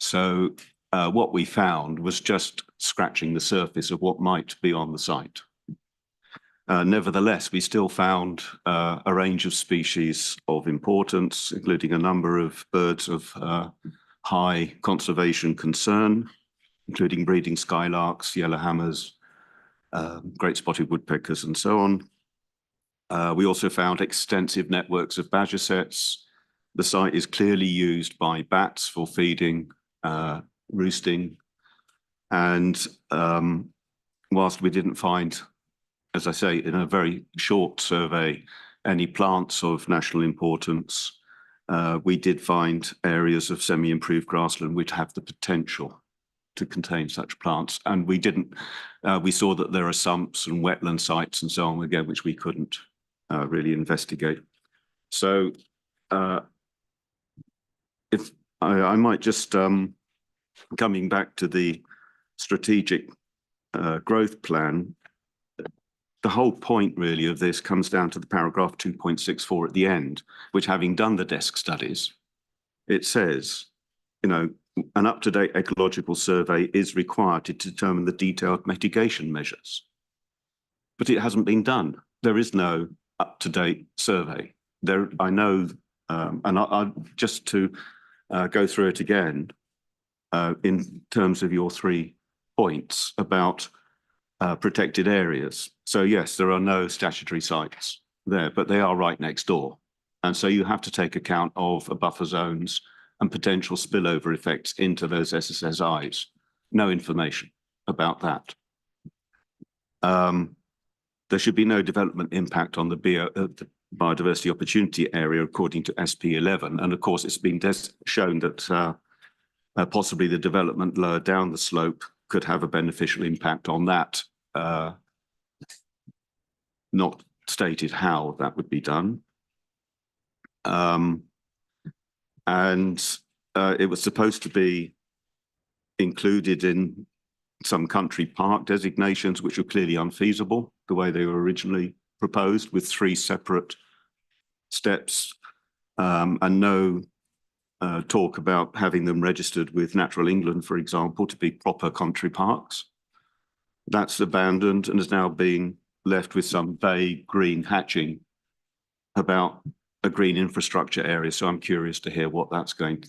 So what we found was just scratching the surface of what might be on the site. Nevertheless, we still found a range of species of importance, including a number of birds of high conservation concern, including breeding skylarks, yellowhammers, great spotted woodpeckers, and so on. We also found extensive networks of badgersets. The site is clearly used by bats for feeding, roosting, and whilst we didn't find, as I say, in a very short survey, any plants of national importance, we did find areas of semi-improved grassland which have the potential to contain such plants. And we didn't, we saw that there are sumps and wetland sites and so on, again, which we couldn't really investigate. So if I might just, coming back to the strategic growth plan, the whole point really of this comes down to the paragraph 2.64 at the end, which, having done the desk studies, it says, an up-to-date ecological survey is required to determine the detailed mitigation measures. But it hasn't been done. There is no up-to-date survey. I know, and I just to go through it again, in terms of your 3 points about protected areas. So yes, there are no statutory sites there, but they are right next door. And so you have to take account of buffer zones and potential spillover effects into those SSSIs. No information about that. There should be no development impact on the biodiversity opportunity area according to SP11. And of course, it's been shown that possibly the development lower down the slope could have a beneficial impact on that. Not stated how that would be done. And it was supposed to be included in some country park designations, which were clearly unfeasible the way they were originally proposed, with 3 separate steps, and no talk about having them registered with Natural England, for example, to be proper country parks. That's abandoned and is now being left with some vague green hatching about a green infrastructure area. So I'm curious to hear what that's going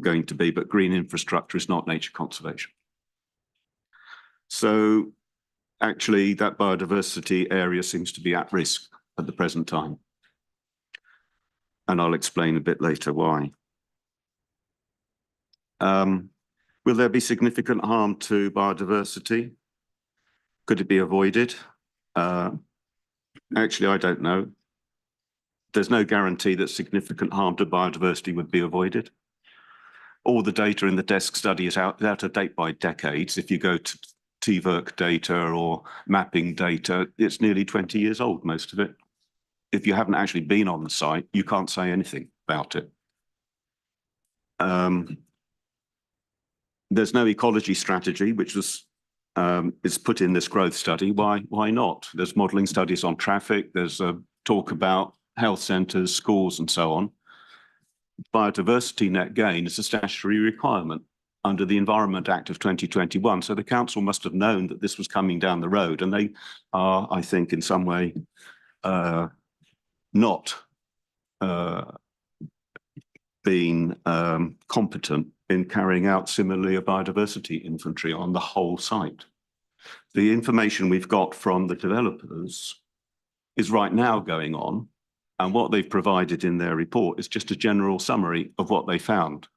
to be, but green infrastructure is not nature conservation. So actually that biodiversity area seems to be at risk at the present time. And I'll explain a bit later why. Will there be significant harm to biodiversity? Could it be avoided? Actually, I don't know. There's no guarantee that significant harm to biodiversity would be avoided. All the data in the desk study is out of date by decades. If you go to TVERC data or mapping data, it's nearly 20 years old, most of it. If you haven't actually been on the site, you can't say anything about it. There's no ecology strategy, which was is put in this growth study. Why not? There's modelling studies on traffic. There's a talk about health centres, schools, and so on. Biodiversity net gain is a statutory requirement. under the Environment Act of 2021. So the council must have known that this was coming down the road, and they are, I think, in some way not being competent in carrying out similarly a biodiversity inventory on the whole site. The information we've got from the developers is right now going on, and what they've provided in their report is just a general summary of what they found.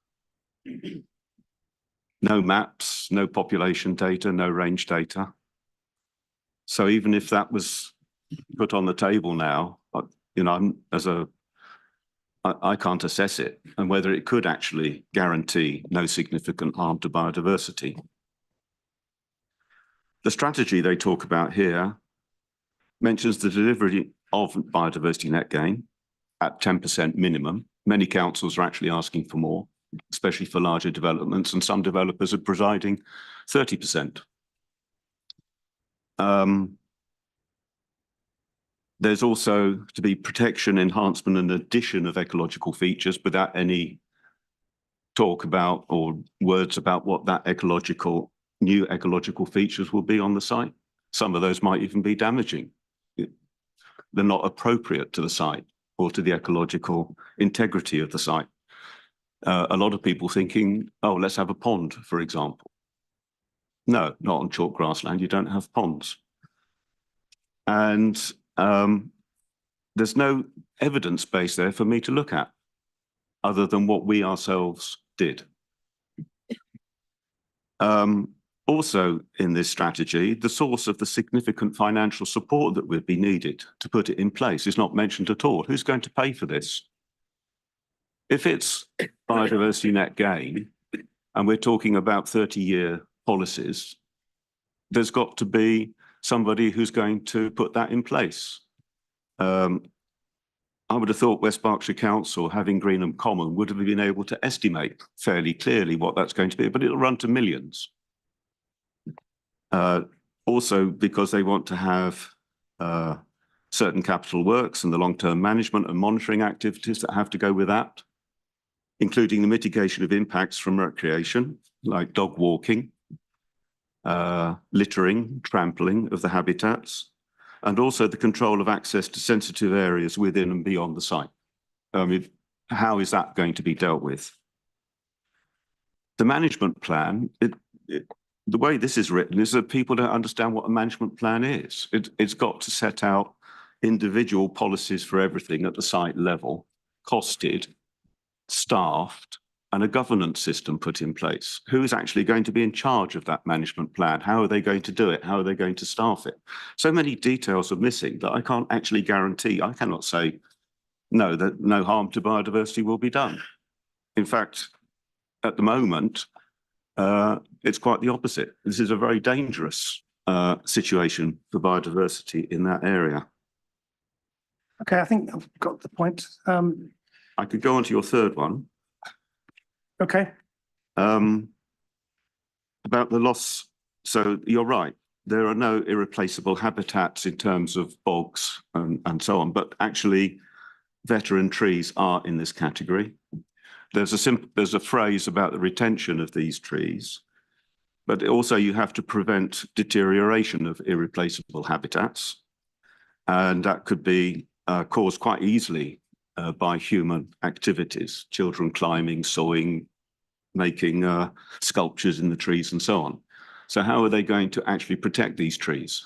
No maps, no population data, no range data. So even if that was put on the table now, you know, I can't assess it and whether it could actually guarantee no significant harm to biodiversity. The strategy they talk about here mentions the delivery of biodiversity net gain at 10% minimum. Many councils are actually asking for more, especially for larger developments, and some developers are providing 30%. There's also to be protection, enhancement and addition of ecological features without any talk about or words about what that new ecological features will be on the site. Some of those might even be damaging. They're not appropriate to the site or to the ecological integrity of the site. A lot of people thinking, oh, let's have a pond, for example. No, not on chalk grassland, you don't have ponds. And there's no evidence base there for me to look at other than what we ourselves did. Also in this strategy, the source of the significant financial support that would be needed to put it in place is not mentioned at all. Who's going to pay for this? If it's biodiversity net gain, and we're talking about 30-year policies, there's got to be somebody who's going to put that in place. I would have thought West Berkshire Council, having Greenham Common, would have been able to estimate fairly clearly what that's going to be, but it'll run to millions. Also, because they want to have certain capital works and the long-term management and monitoring activities that have to go with that, including the mitigation of impacts from recreation, like dog walking, littering, trampling of the habitats, and also the control of access to sensitive areas within and beyond the site. I mean, how is that going to be dealt with? The management plan, the way this is written is that people don't understand what a management plan is. It's got to set out individual policies for everything at the site level, costed, staffed, and a governance system put in place. Who is actually going to be in charge of that management plan? How are they going to do it? How are they going to staff it? So many details are missing that I can't actually guarantee. I cannot say, no, that no harm to biodiversity will be done. In fact, at the moment, it's quite the opposite. This is a very dangerous situation for biodiversity in that area. Okay, I think I've got the point. I could go on to your third one. Okay. About the loss. So you're right. There are no irreplaceable habitats in terms of bogs and so on, but actually veteran trees are in this category. There's a phrase about the retention of these trees, but also you have to prevent deterioration of irreplaceable habitats. And that could be caused quite easily by human activities, children climbing, sawing, making sculptures in the trees and so on. So how are they going to actually protect these trees?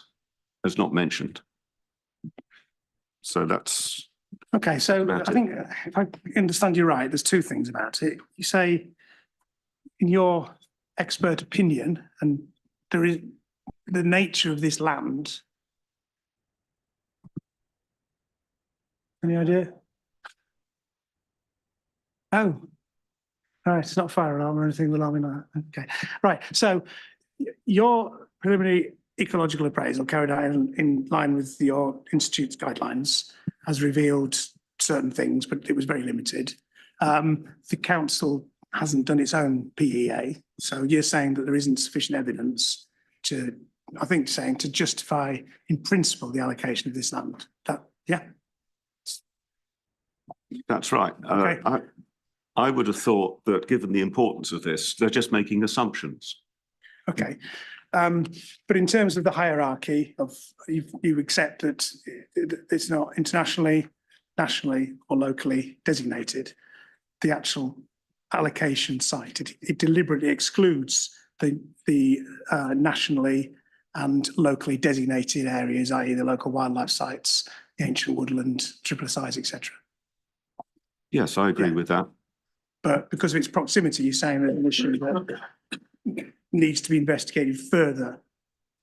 As not mentioned. So that's... Okay, so I think if I understand you right, there's two things about it. You say, in your expert opinion, and there is the nature of this land. Any idea? Oh, right, it's not fire alarm or anything alarming like that. Okay, right. So your preliminary ecological appraisal carried out in line with your institute's guidelines has revealed certain things, but it was very limited. The council hasn't done its own PEA, so you're saying that there isn't sufficient evidence to, I think, saying to justify in principle the allocation of this land. That, yeah. That's right. Okay. I would have thought that given the importance of this, they're just making assumptions. Okay. But in terms of the hierarchy of, you accept that it's not internationally, nationally or locally designated, the actual allocation site, it deliberately excludes the nationally and locally designated areas, i.e. the local wildlife sites, the ancient woodland, triple size, etc. Yes, I agree Yeah. with that. But because of its proximity, you're saying that an issue that needs to be investigated further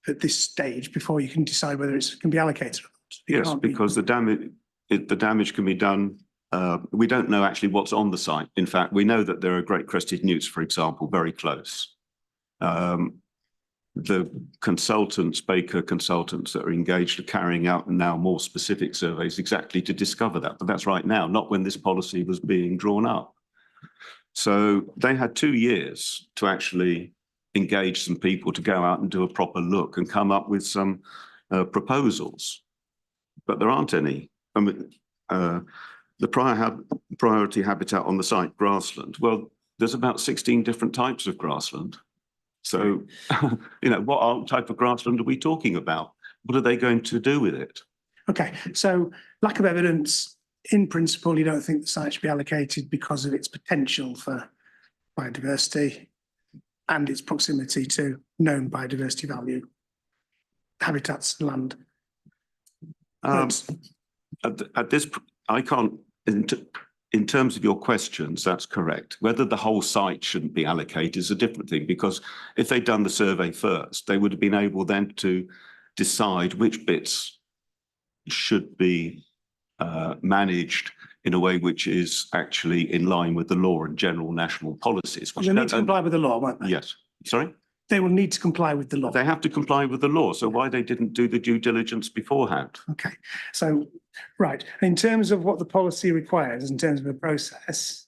at this stage before you can decide whether it can be allocated or not. It Yes, can't be- because the damage can be done. We don't know actually what's on the site. In fact, we know that there are great crested newts, for example, very close. The consultants, Baker consultants that are engaged are carrying out now more specific surveys exactly to discover that. But that's right now, not when this policy was being drawn up. So they had 2 years to actually engage some people to go out and do a proper look and come up with some proposals. But there aren't any. I mean, the priority habitat on the site, grassland. Well, there's about 16 different types of grassland. So, you know, what type of grassland are we talking about? What are they going to do with it? Okay, so lack of evidence, in principle, you don't think the site should be allocated because of its potential for biodiversity and its proximity to known biodiversity value, habitats, land. At this, I can't, in terms of your questions, that's correct. Whether the whole site shouldn't be allocated is a different thing, because if they'd done the survey first, they would have been able then to decide which bits should be managed in a way which is actually in line with the law and general national policies. They need to comply with the law, won't they? Yes. Sorry? They will need to comply with the law. They have to comply with the law. So why they didn't do the due diligence beforehand? Okay, so, right, in terms of what the policy requires, in terms of a process,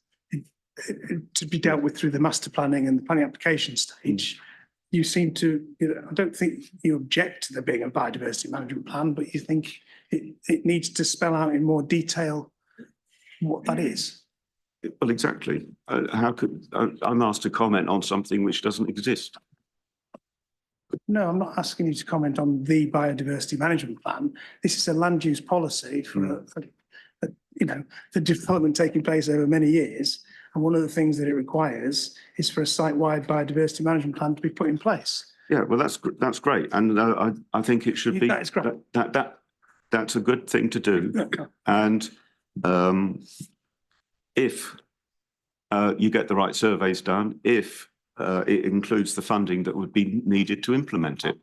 to be dealt with through the master planning and the planning application stage, you seem to, I don't think you object to there being a biodiversity management plan, but you think it needs to spell out in more detail what that is. Well, exactly. How could I'm asked to comment on something which doesn't exist? No, I'm not asking you to comment on the biodiversity management plan. This is a land use policy for, the development taking place over many years. And one of the things that it requires is for a site-wide biodiversity management plan to be put in place. Yeah, well, that's great, and I think it should be. That is great. That's a good thing to do, and if you get the right surveys done, if it includes the funding that would be needed to implement it.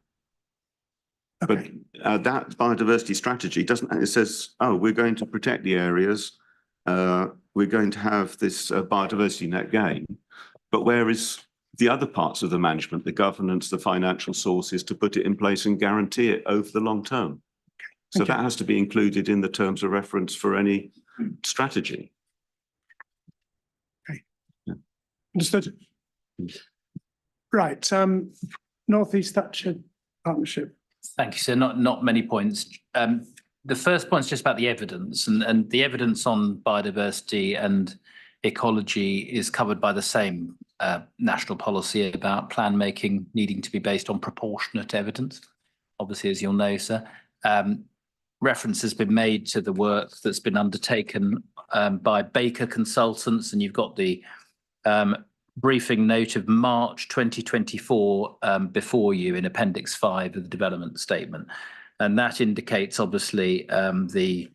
Okay. But that biodiversity strategy doesn't, it says, oh, we're going to protect the areas, we're going to have this biodiversity net gain, but where is the other parts of the management, the governance, the financial sources to put it in place and guarantee it over the long term? So that has to be included in the terms of reference for any strategy. Okay. Yeah. Understood. Right, North East Thatcher Partnership. Thank you, sir. Not many points. The first point is just about the evidence, and the evidence on biodiversity and ecology is covered by the same national policy about plan making needing to be based on proportionate evidence. Obviously, as you'll know, sir, reference has been made to the work that's been undertaken by Baker consultants, and you've got the briefing note of March 2024 before you in Appendix 5 of the development statement. And that indicates, obviously, the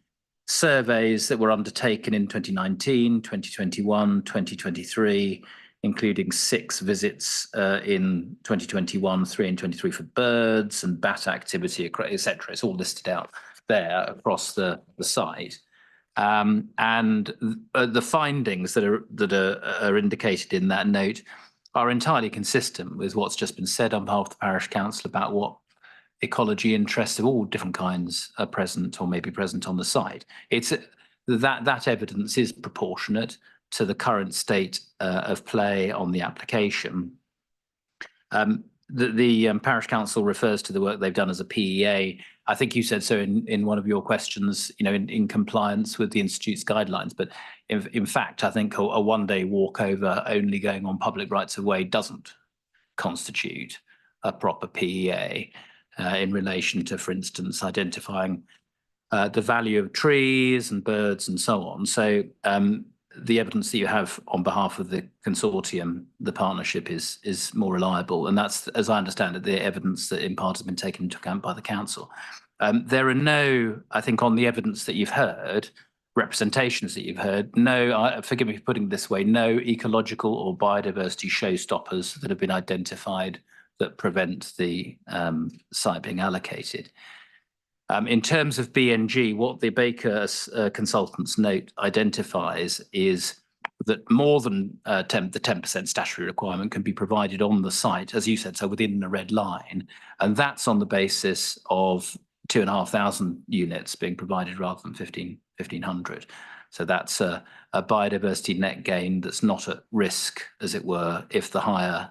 surveys that were undertaken in 2019, 2021, 2023, including 6 visits in 2021, 3 in 23 for birds and bat activity, etc. It's all listed out there across the site. And the findings that are indicated in that note are entirely consistent with what's just been said on behalf of the parish council about what ecology interests of all different kinds are present or may be present on the site. It's that evidence is proportionate to the current state of play on the application. the parish council refers to the work they've done as a PEA. I think you said so in one of your questions, you know, in compliance with the Institute's guidelines. But in fact, I think a one-day walkover only going on public rights of way doesn't constitute a proper PEA in relation to, for instance, identifying the value of trees and birds and so on. So the evidence that you have on behalf of the consortium, the partnership, is more reliable. And that's, as I understand it, the evidence that in part has been taken into account by the council. There are no, I think, on the evidence that you've heard, representations that you've heard, no, forgive me for putting it this way, no ecological or biodiversity showstoppers that have been identified that prevent the site being allocated. In terms of BNG, what the Baker consultant's note identifies is that more than the 10% statutory requirement can be provided on the site, as you said, so within the red line. And that's on the basis of 2,500 units being provided rather than 1,500. So that's a biodiversity net gain that's not at risk, as it were, if the higher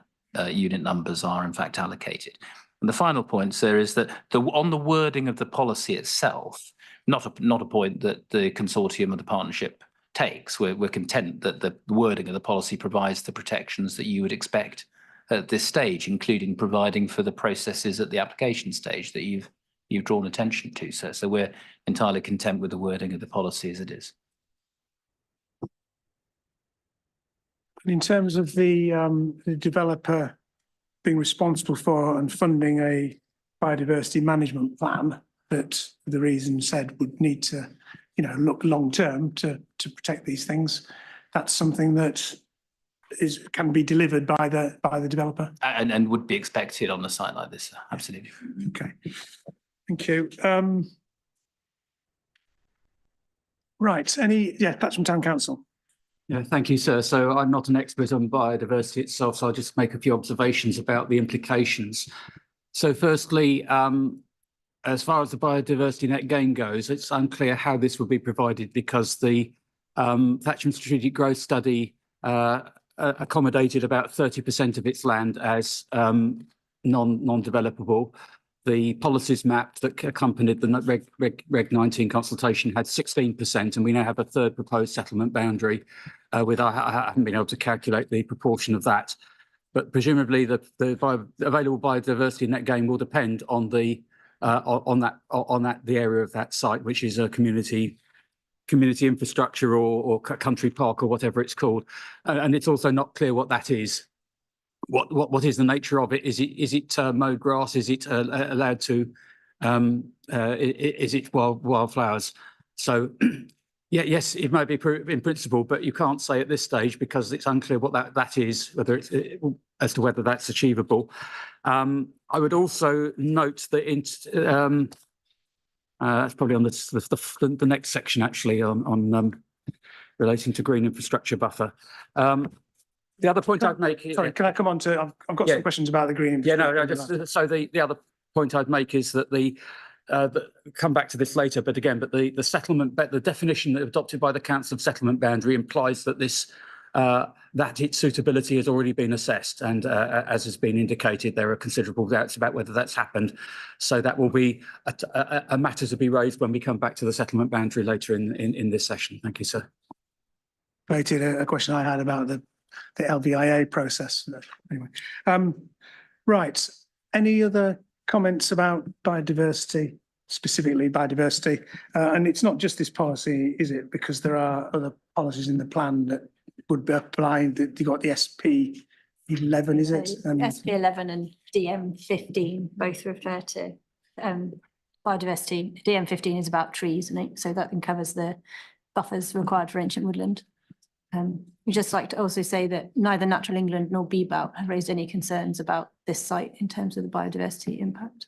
unit numbers are in fact allocated. And the final point, sir, is that on the wording of the policy itself, not a point that the consortium or the partnership takes. We're content that the wording of the policy provides the protections that you would expect at this stage, including providing for the processes at the application stage that you've drawn attention to, sir. So we're entirely content with the wording of the policy as it is. And in terms of the developer being responsible for and funding a biodiversity management plan that, for the reason said, would need to, you know, look long term to protect these things, that's something that can be delivered by the developer and would be expected on a site like this, sir. Absolutely. Okay, thank you. Right, that's from Town Council. Yeah, thank you, sir. So I'm not an expert on biodiversity itself, so I'll just make a few observations about the implications. So firstly, as far as the biodiversity net gain goes, it's unclear how this will be provided because the Thatcham Strategic Growth Study accommodated about 30% of its land as non-developable. The policies map that accompanied the Reg 19 consultation had 16%, and we now have a third proposed settlement boundary. I haven't been able to calculate the proportion of that, but presumably the available biodiversity net gain will depend on the area of that site, which is a community infrastructure or country park or whatever it's called, and it's also not clear what that is. What is the nature of it? Is it mowed grass? Is it allowed to? Is it wildflowers? So, yeah, yes, it may be in principle, but you can't say at this stage because it's unclear what that is, as to whether that's achievable. I would also note that that's probably on the next section actually on relating to green infrastructure buffer. The other point I'd make is... Sorry, can I come on to... I've got some questions about the green. Yeah, no, so the other point I'd make is that come back to this later, but the settlement, the definition adopted by the Council of Settlement Boundary implies that that its suitability has already been assessed. And as has been indicated, there are considerable doubts about whether that's happened. So that will be a matter to be raised when we come back to the settlement boundary later in this session. Thank you, sir. Related a question I had about the LVIA process. Anyway, right. Any other comments about biodiversity, specifically biodiversity? And it's not just this policy, is it? Because there are other policies in the plan that would be applying. You got the SP 11, is it? SP 11 and DM 15 both refer to biodiversity. DM 15 is about trees, isn't it? So that covers the buffers required for ancient woodland. We'd just like to also say that neither Natural England nor BBOUT have raised any concerns about this site in terms of the biodiversity impact.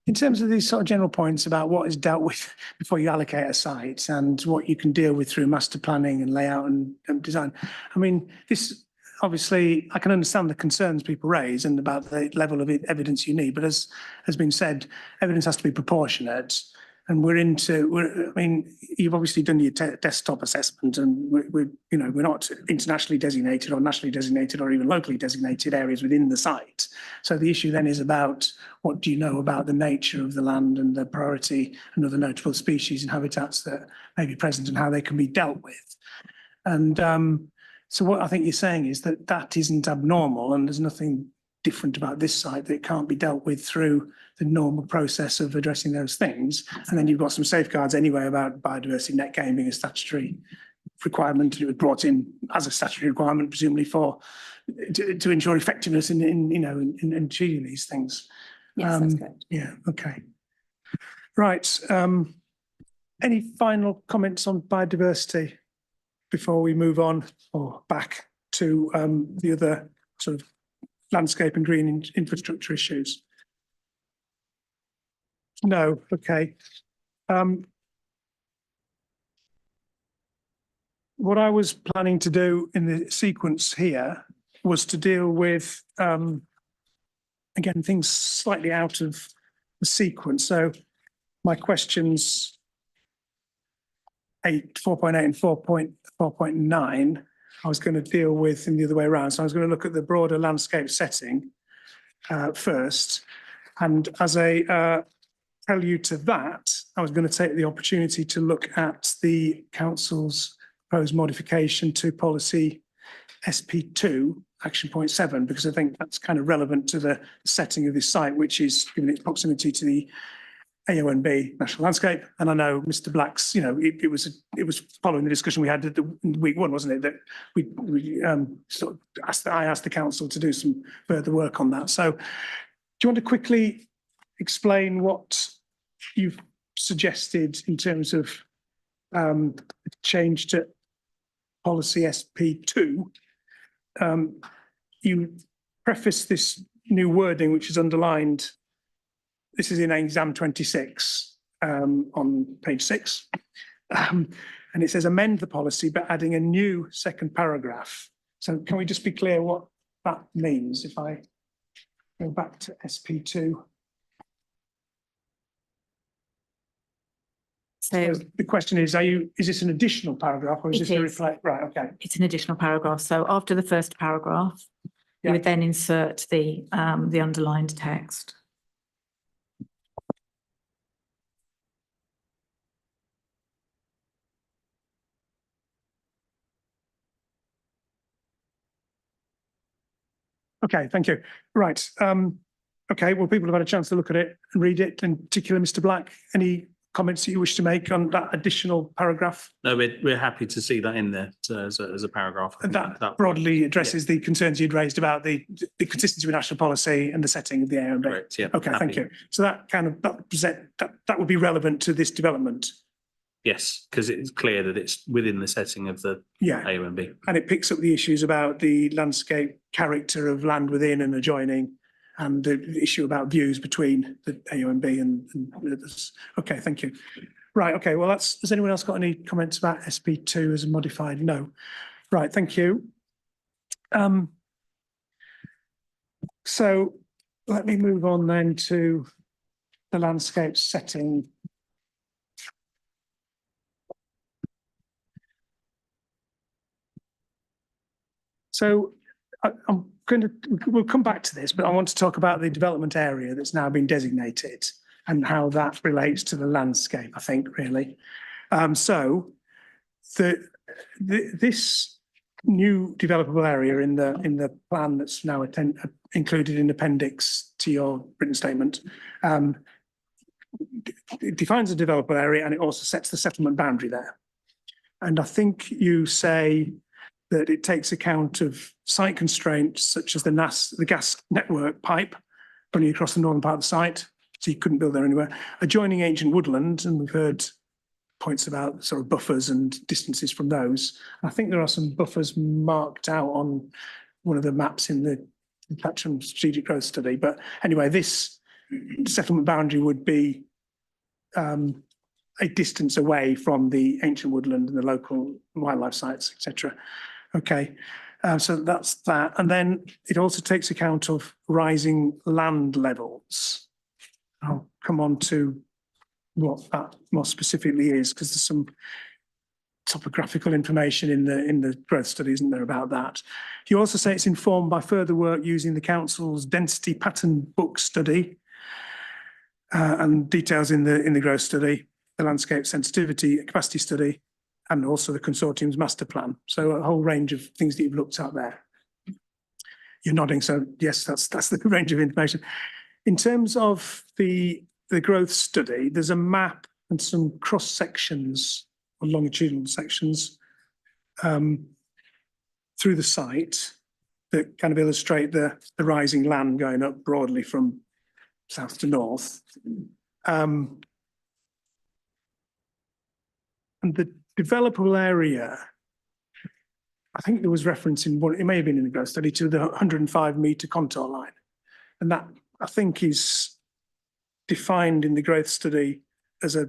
In terms of these sort of general points about what is dealt with before you allocate a site and what you can deal with through master planning and layout and design, I mean, this obviously, I can understand the concerns people raise and about the level of evidence you need, but as has been said, evidence has to be proportionate. And I mean, you've obviously done your desktop assessment, and we're not internationally designated or nationally designated or even locally designated areas within the site. So the issue then is about what do you know about the nature of the land and the priority and other notable species and habitats that may be present and how they can be dealt with. And so what I think you're saying is that that isn't abnormal and there's nothing different about this site that can't be dealt with through the normal process of addressing those things. And then you've got some safeguards anyway about biodiversity net gain being a statutory requirement. It was brought in as a statutory requirement, presumably to ensure effectiveness in achieving these things. Yes, that's correct. Yeah, okay. Right. Any final comments on biodiversity before we move on or back to the other sort of landscape and green infrastructure issues? No, okay. What I was planning to do in the sequence here was to deal with, again, things slightly out of the sequence. So my questions 4.8 and 4.9, I was going to deal with in the other way around. So I was going to look at the broader landscape setting first. And as a prelude to that, I was going to take the opportunity to look at the council's proposed modification to policy SP2, action point 7, because I think that's kind of relevant to the setting of this site, which is given its proximity to the AONB National Landscape. And I know Mr. Black's, it was following the discussion we had at in week one, wasn't it, that we sort of I asked the council to do some further work on that. So do you want to quickly explain what you've suggested in terms of change to policy SP2? You preface this new wording, which is underlined. This is in exam 26 on page 6. And it says amend the policy by adding a new second paragraph. So can we just be clear what that means? If I go back to SP2. So the question is this an additional paragraph or is this a reflect? Right, okay. It's an additional paragraph. So after the first paragraph, you would then insert the underlined text. Okay, thank you. Right. Okay, well, people have had a chance to look at it and read it, in particular, Mr. Black. Any comments that you wish to make on that additional paragraph? No, we're happy to see that in there as a paragraph. And that broadly addresses the concerns you'd raised about the consistency with national policy and the setting of the AONB. Correct, yeah. Okay, thank you. So that kind of that would be relevant to this development. Yes, because it's clear that it's within the setting of the AONB. And it picks up the issues about the landscape character of land within and adjoining, and the issue about views between the AONB and others. Okay, thank you. Right, okay, well, has anyone else got any comments about SP2 as modified? No. Right, thank you. So let me move on then to the landscape setting. So we'll come back to this, but I want to talk about the development area that's now been designated and how that relates to the landscape, I think, really. So this new developable area in the plan that's now included in appendix to your written statement, it defines a developable area and it also sets the settlement boundary there. And I think you say that it takes account of site constraints such as the gas network pipe running across the northern part of the site, so you couldn't build there anywhere. Adjoining ancient woodland, and we've heard points about sort of buffers and distances from those. I think there are some buffers marked out on one of the maps in the Thatcham Strategic Growth Study. But anyway, this settlement boundary would be a distance away from the ancient woodland and the local wildlife sites, etc. Okay, so that's that. And then it also takes account of rising land levels. I'll come on to what that more specifically is, because there's some topographical information in the growth study, isn't there, about that? You also say it's informed by further work using the council's density pattern book study and details in the growth study, the landscape sensitivity capacity study, and also the consortium's master plan. So a whole range of things that you've looked at there. You're nodding, so yes, that's the range of information. In terms of the growth study, there's a map and some cross sections or longitudinal sections through the site that kind of illustrate the rising land going up broadly from south to north. And the developable area, I think there was reference in one, it may have been in the growth study, to the 105-metre contour line. And that, I think, is defined in the growth study as a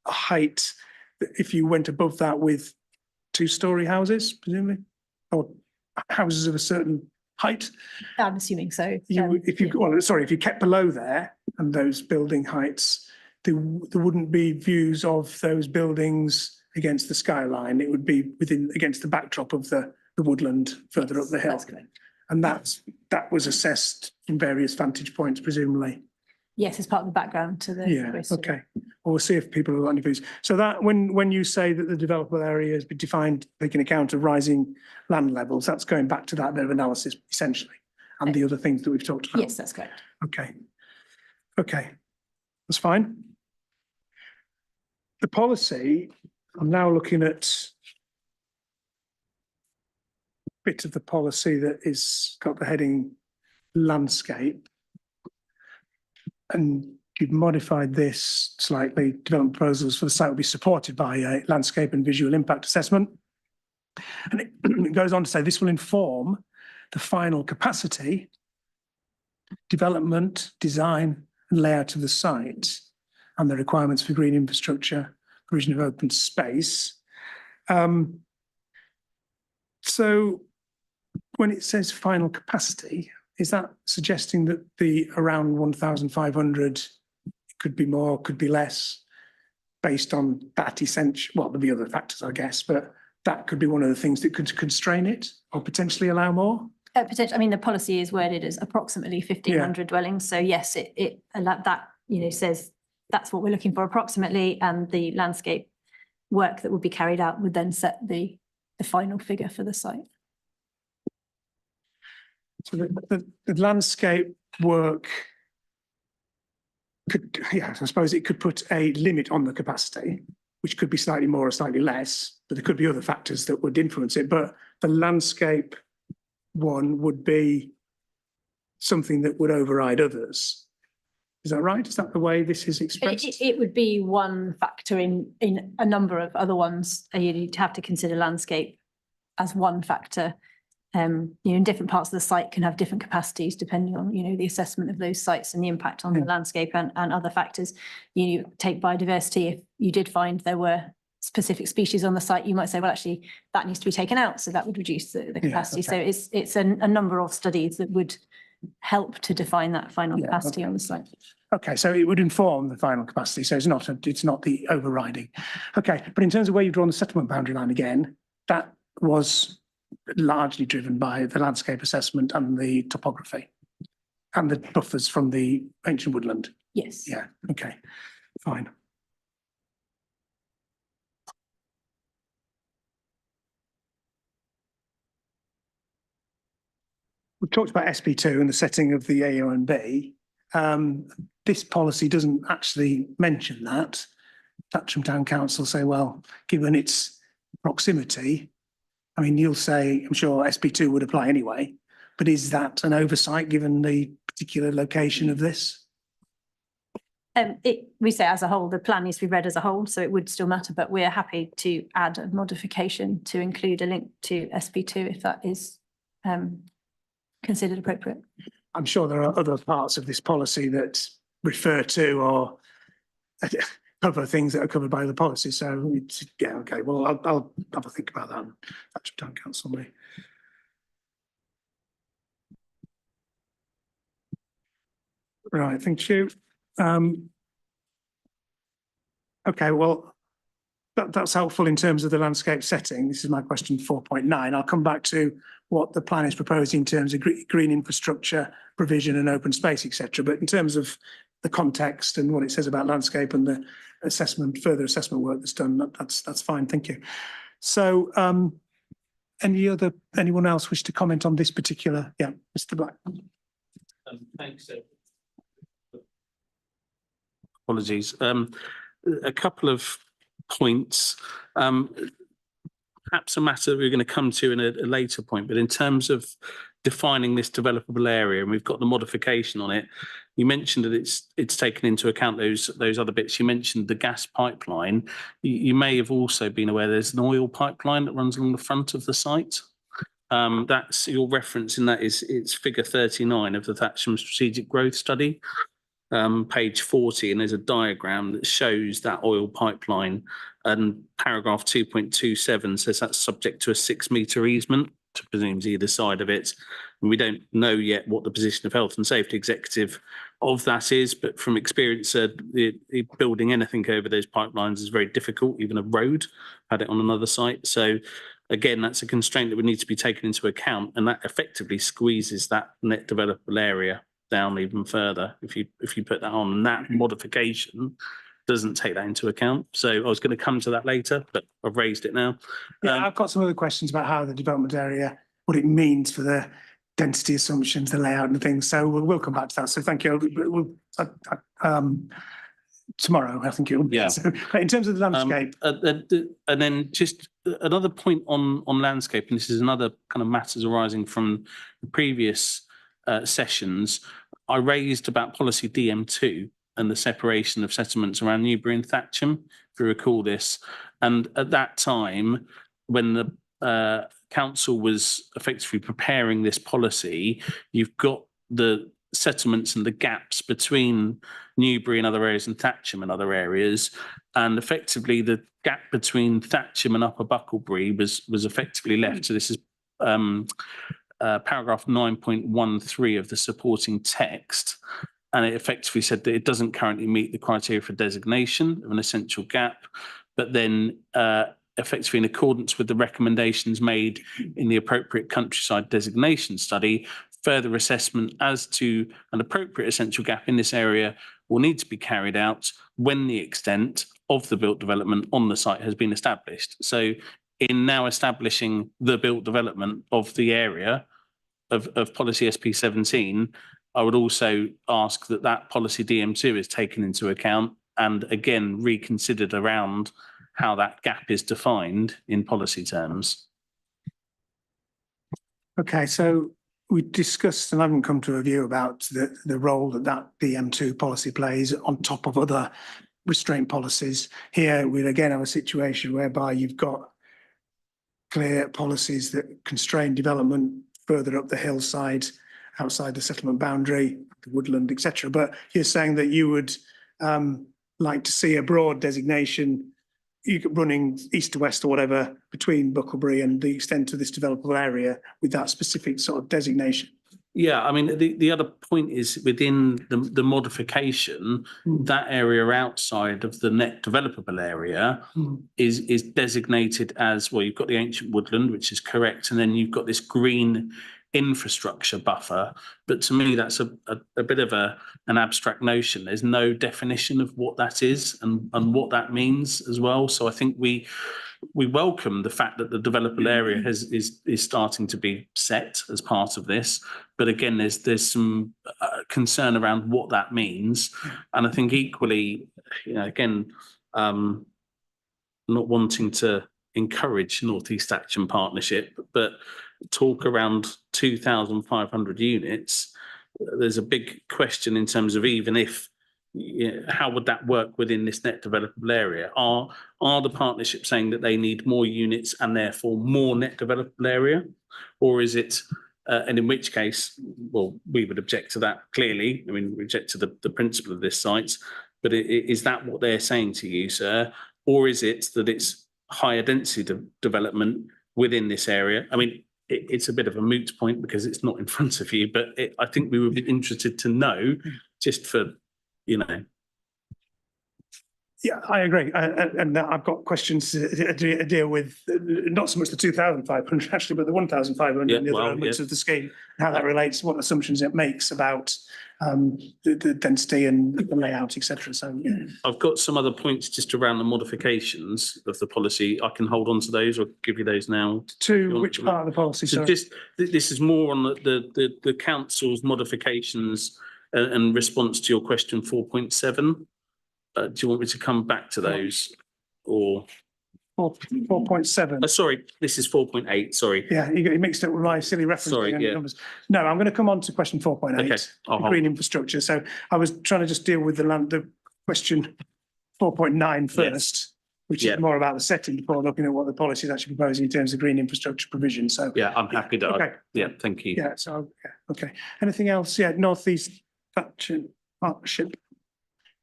height that if you went above that with two-storey houses, presumably, or houses of a certain height. I'm assuming so. If you kept below there and those building heights, there wouldn't be views of those buildings against the skyline. It would be against the backdrop of the woodland further up the hill. That's correct. And that was assessed from various vantage points, presumably. Yes, as part of the background to the. Yeah, growth study. okay. Well, we'll see if people have got any views. So that when you say that the developable area has been defined, taking account of rising land levels, that's going back to that bit of analysis essentially, and the other things that we've talked about. Yes, that's correct. Okay. Okay, that's fine. The policy, I'm now looking at a bit of the policy that is got the heading landscape. And you've modified this slightly. Development proposals for the site will be supported by a landscape and visual impact assessment. And it goes on to say this will inform the final capacity, development, design and layout of the site and the requirements for green infrastructure, provision of open space. So when it says final capacity, is that suggesting that the around 1,500 could be more, could be less, based on that essential? Well, there'll be other factors, I guess, but that could be one of the things that could constrain it or potentially allow more? Potentially, I mean, the policy is worded as approximately 1,500 dwellings. So yes, it that, says that's what we're looking for approximately, and the landscape work that would be carried out would then set the final figure for the site. So the landscape work could, I suppose it could put a limit on the capacity, which could be slightly more or slightly less, but there could be other factors that would influence it. But the landscape one would be something that would override others. Is that right? Is that the way this is expressed? It would be one factor in a number of other ones. You'd have to consider landscape as one factor. In different parts of the site can have different capacities depending on, the assessment of those sites and the impact on the landscape and other factors. You take biodiversity. If you did find there were specific species on the site, you might say, well, actually, that needs to be taken out. So that would reduce the capacity. Okay. So it's a number of studies that would help to define that final capacity on the site. Okay, so it would inform the final capacity. So it's not the overriding. Okay, but in terms of where you've drawn the settlement boundary line again, that was largely driven by the landscape assessment and the topography and the buffers from the ancient woodland. Yes. Yeah, okay, fine. We've talked about SP2 and the setting of the AONB. This policy doesn't actually mention that. Thatcham Town Council say, well, given its proximity, I mean, you'll say, I'm sure SP2 would apply anyway, but is that an oversight given the particular location of this? We say as a whole, the plan needs to be read as a whole, so it would still matter, but we're happy to add a modification to include a link to SP2 if that is considered appropriate. I'm sure there are other parts of this policy that refer to or cover things that are covered by the policy. So it's, yeah, okay. Well, I'll have a think about that. That's Town Council me. Right, thank you. Okay, well, that's helpful in terms of the landscape setting. This is my question 4.9. I'll come back to what the plan is proposing in terms of green infrastructure, provision and open space, etc. But in terms of the context and what it says about landscape and the assessment, further assessment work that's done, that's fine. Thank you. So anyone else wish to comment on this particular? Yeah, Mr. Black. Thanks. Apologies. A couple of points. Perhaps a matter that we're going to come to in a later point, but in terms of defining this developable area, and we've got the modification on it. You mentioned that it's taken into account those other bits. You mentioned the gas pipeline. You may have also been aware there's an oil pipeline that runs along the front of the site. That's your reference in that it's figure 39 of the Thatcham Strategic Growth Study, page 40, and there's a diagram that shows that oil pipeline, and paragraph 2.27 says that's subject to a 6-metre easement to presumes either side of it. And we don't know yet what the position of Health and Safety Executive of that is, but from experience, building anything over those pipelines is very difficult, even a road, had it on another site. So again, that's a constraint that would need to be taken into account, and that effectively squeezes that net developable area down even further if you put that on. And that modification doesn't take that into account. So I was going to come to that later, but I've raised it now. Yeah, I've got some other questions about how the development area, what it means for the density assumptions, the layout and things. So we'll come back to that. So thank you. Tomorrow, I think it'll be. Yeah. So, in terms of the landscape. And then just another point on landscape, and this is another kind of matters arising from the previous sessions. I raised about policy DM2 and the separation of settlements around Newbury and Thatcham, if you recall this. And at that time, when the council was effectively preparing this policy, you've got the settlements and the gaps between Newbury and other areas and Thatcham and other areas. And effectively the gap between Thatcham and Upper Bucklebury was effectively left. So this is paragraph 9.13 of the supporting text. And it effectively said that it doesn't currently meet the criteria for designation of an essential gap, but then effectively in accordance with the recommendations made in the appropriate countryside designation study, further assessment as to an appropriate essential gap in this area will need to be carried out when the extent of the built development on the site has been established. So in now establishing the built development of the area of policy SP 17, I would also ask that that policy DM2 is taken into account and again reconsidered around how that gap is defined in policy terms. Okay, so we discussed, and I haven't come to a view about the role that DM2 policy plays on top of other restraint policies. Here we again have a situation whereby you've got clear policies that constrain development further up the hillside, outside the settlement boundary, the woodland, etc. But you're saying that you would like to see a broad designation running east to west or whatever between Bucklebury and the extent of this developable area with that specific sort of designation. Yeah, I mean, the other point is within the modification, that area outside of the net developable area is designated as, well, you've got the ancient woodland, which is correct, and then you've got this green infrastructure buffer. But to me, that's a bit of an abstract notion. There's no definition of what that is and what that means as well. So I think we welcome the fact that the developable area is starting to be set as part of this. But again, there's some concern around what that means. And I think equally, again, not wanting to encourage North East Action Partnership, but talk around 2,500 units. There's a big question in terms of even if, how would that work within this net developable area? Are the partnership saying that they need more units and therefore more net developable area? Or is it, and in which case, well, we would object to that clearly. I mean, reject to the principle of this site, but is that what they're saying to you, sir? Or is it that it's higher density development within this area? I mean, it's a bit of a moot point because it's not in front of you, but I think we would be interested to know just for, Yeah, I agree. And I've got questions to deal with, not so much the 2,500 actually, but the 1,500 Yeah, and the other well, elements yeah. of the scheme, how that relates, what assumptions it makes about the density and the layout, etc. So, yeah. I've got some other points just around the modifications of the policy. I can hold on to those or give you those now. To which part of the policy, So sorry? just, this is more on the council's modifications and response to your question 4.7. Do you want me to come back to those or? 4.7. Sorry, this is 4.8, sorry. Yeah, you mixed it with my silly referencing Sorry, and yeah. numbers. No, I'm going to come on to question 4.8, Okay, I'll the hold. green infrastructure. So I was trying to just deal with the question 4.9 first, which Yeah. is more about the setting before looking at what the policy is actually proposing in terms of green infrastructure provision. So Yeah, I'm happy that, okay. yeah, thank you. Yeah, so, yeah, okay. Anything else? Yeah, Northeast Partnership.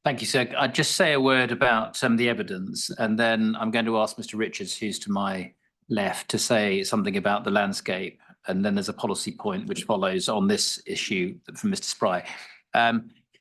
Thank you, sir. I'd just say a word about the evidence, and then I'm going to ask Mr. Richards, who's to my left, to say something about the landscape. And then there's a policy point which follows on this issue from Mr. Spry.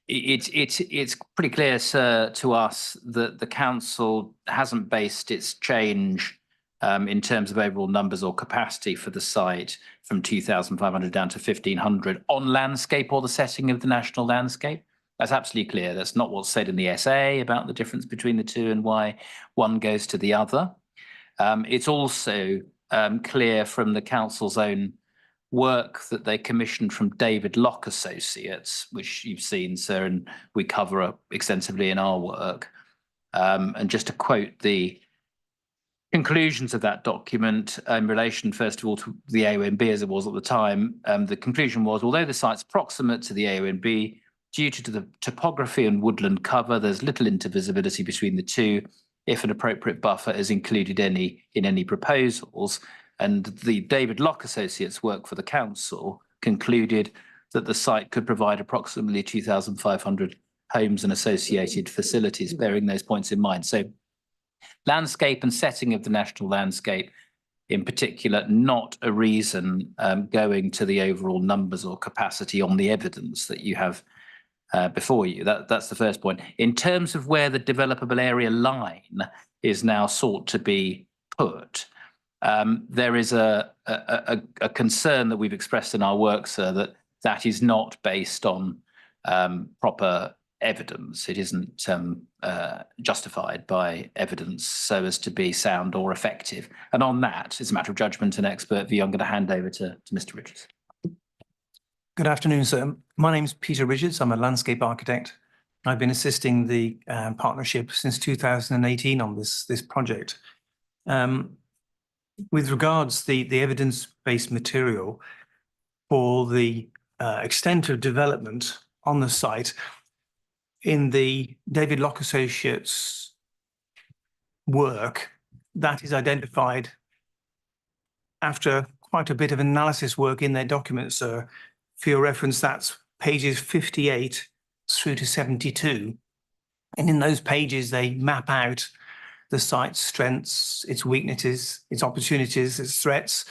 It's pretty clear, sir, to us that the council hasn't based its change in terms of overall numbers or capacity for the site from 2,500 down to 1,500 on landscape or the setting of the national landscape. That's absolutely clear. That's not what's said in the SA about the difference between the two and why one goes to the other. It's also clear from the council's own work that they commissioned from David Locke Associates, which you've seen, sir, and we cover up extensively in our work. And just to quote the conclusions of that document in relation, first of all, to the AONB as it was at the time, the conclusion was, although the site's proximate to the AONB, due to the topography and woodland cover, there's little intervisibility between the two if an appropriate buffer is included in any proposals. And the David Locke Associates work for the council concluded that the site could provide approximately 2,500 homes and associated facilities, bearing those points in mind. So landscape and setting of the national landscape in particular, not a reason going to the overall numbers or capacity on the evidence that you have before you. That's the first point. In terms of where the developable area line is now sought to be put, there is a concern that we've expressed in our work, sir, that is not based on proper evidence. It isn't justified by evidence so as to be sound or effective. And on that, it's a matter of judgment and expert view. I'm going to hand over to Mr. Richards. Good afternoon, sir. My name's Peter Richards. I'm a landscape architect. I've been assisting the partnership since 2018 on this project. With regards the evidence-based material for the extent of development on the site, in the David Locke Associates work, that is identified after quite a bit of analysis work in their documents, sir. For your reference, that's pages 58 through to 72. And in those pages, they map out the site's strengths, its weaknesses, its opportunities, its threats.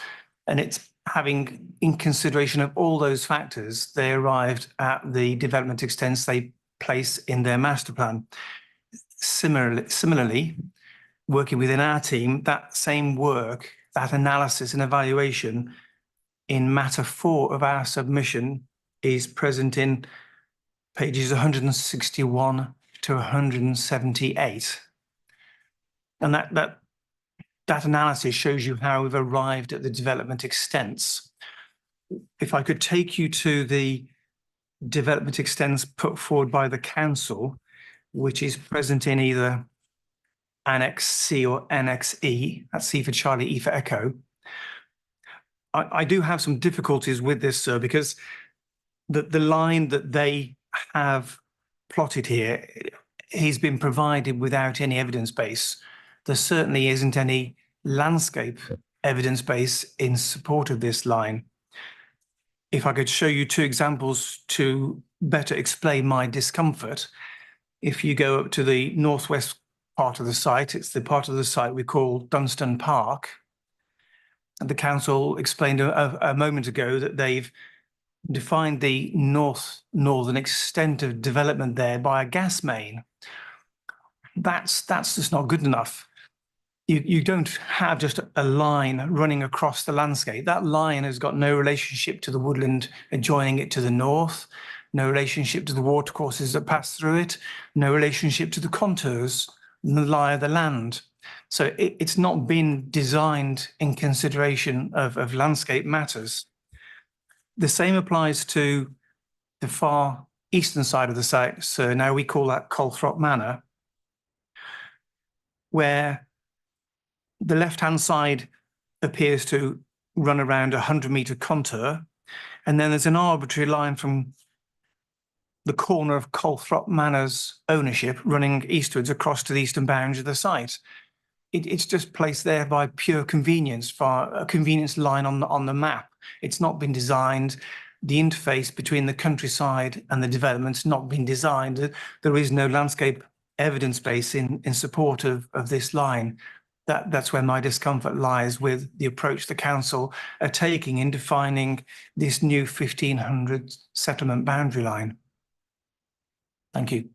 And it's having in consideration of all those factors, they arrived at the development extents they place in their master plan. Similarly, working within our team, that same work, that analysis and evaluation in matter 4 of our submission is present in pages 161 to 178. And that analysis shows you how we've arrived at the development extents. If I could take you to the development extents put forward by the council, which is present in either Annex C or Annex E, that's C for Charlie, E for Echo. I do have some difficulties with this, sir, because the line that they have plotted here, he's been provided without any evidence base. There certainly isn't any landscape evidence base in support of this line. If I could show you 2 examples to better explain my discomfort. If you go up to the northwest part of the site, it's the part of the site we call Dunstan Park. And the council explained a moment ago that they've defined the northern extent of development there by a gas main. that's just not good enough. You don't have just a line running across the landscape. That line has got no relationship to the woodland adjoining it to the north, no relationship to the watercourses that pass through it, no relationship to the contours and the lie of the land. So it's not been designed in consideration of landscape matters. The same applies to the far eastern side of the site. So now we call that Colthrop Manor, where the left-hand side appears to run around a 100-metre contour, and then there's an arbitrary line from the corner of Colthrop Manor's ownership running eastwards across to the eastern boundary of the site. It's just placed there by pure convenience, for a convenience line on the map. It's not been designed. The interface between the countryside and the development's not been designed. There is no landscape evidence base in support of this line. That's where my discomfort lies with the approach the council are taking in defining this new 1500 settlement boundary line. Thank you.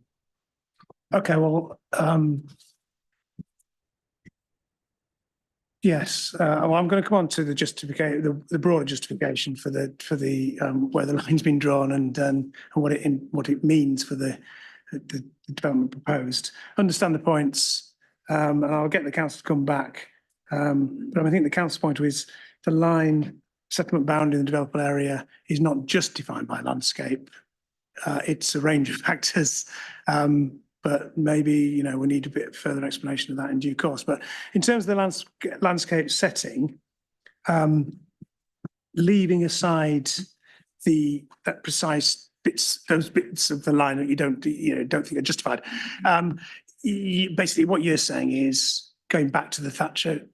Okay, well, yes, well, I'm going to come on to the justification, the broader justification for the where the line's been drawn and what it means for the development proposed. Understand the points. And I'll get the council to come back. But I think the council's point is the line settlement boundary in the developable area is not just defined by landscape. It's a range of factors. But maybe, we need a bit further explanation of that in due course. But in terms of the landscape setting, leaving aside that precise bits, those bits of the line that you don't think are justified, basically what you're saying is going back to the Thatcher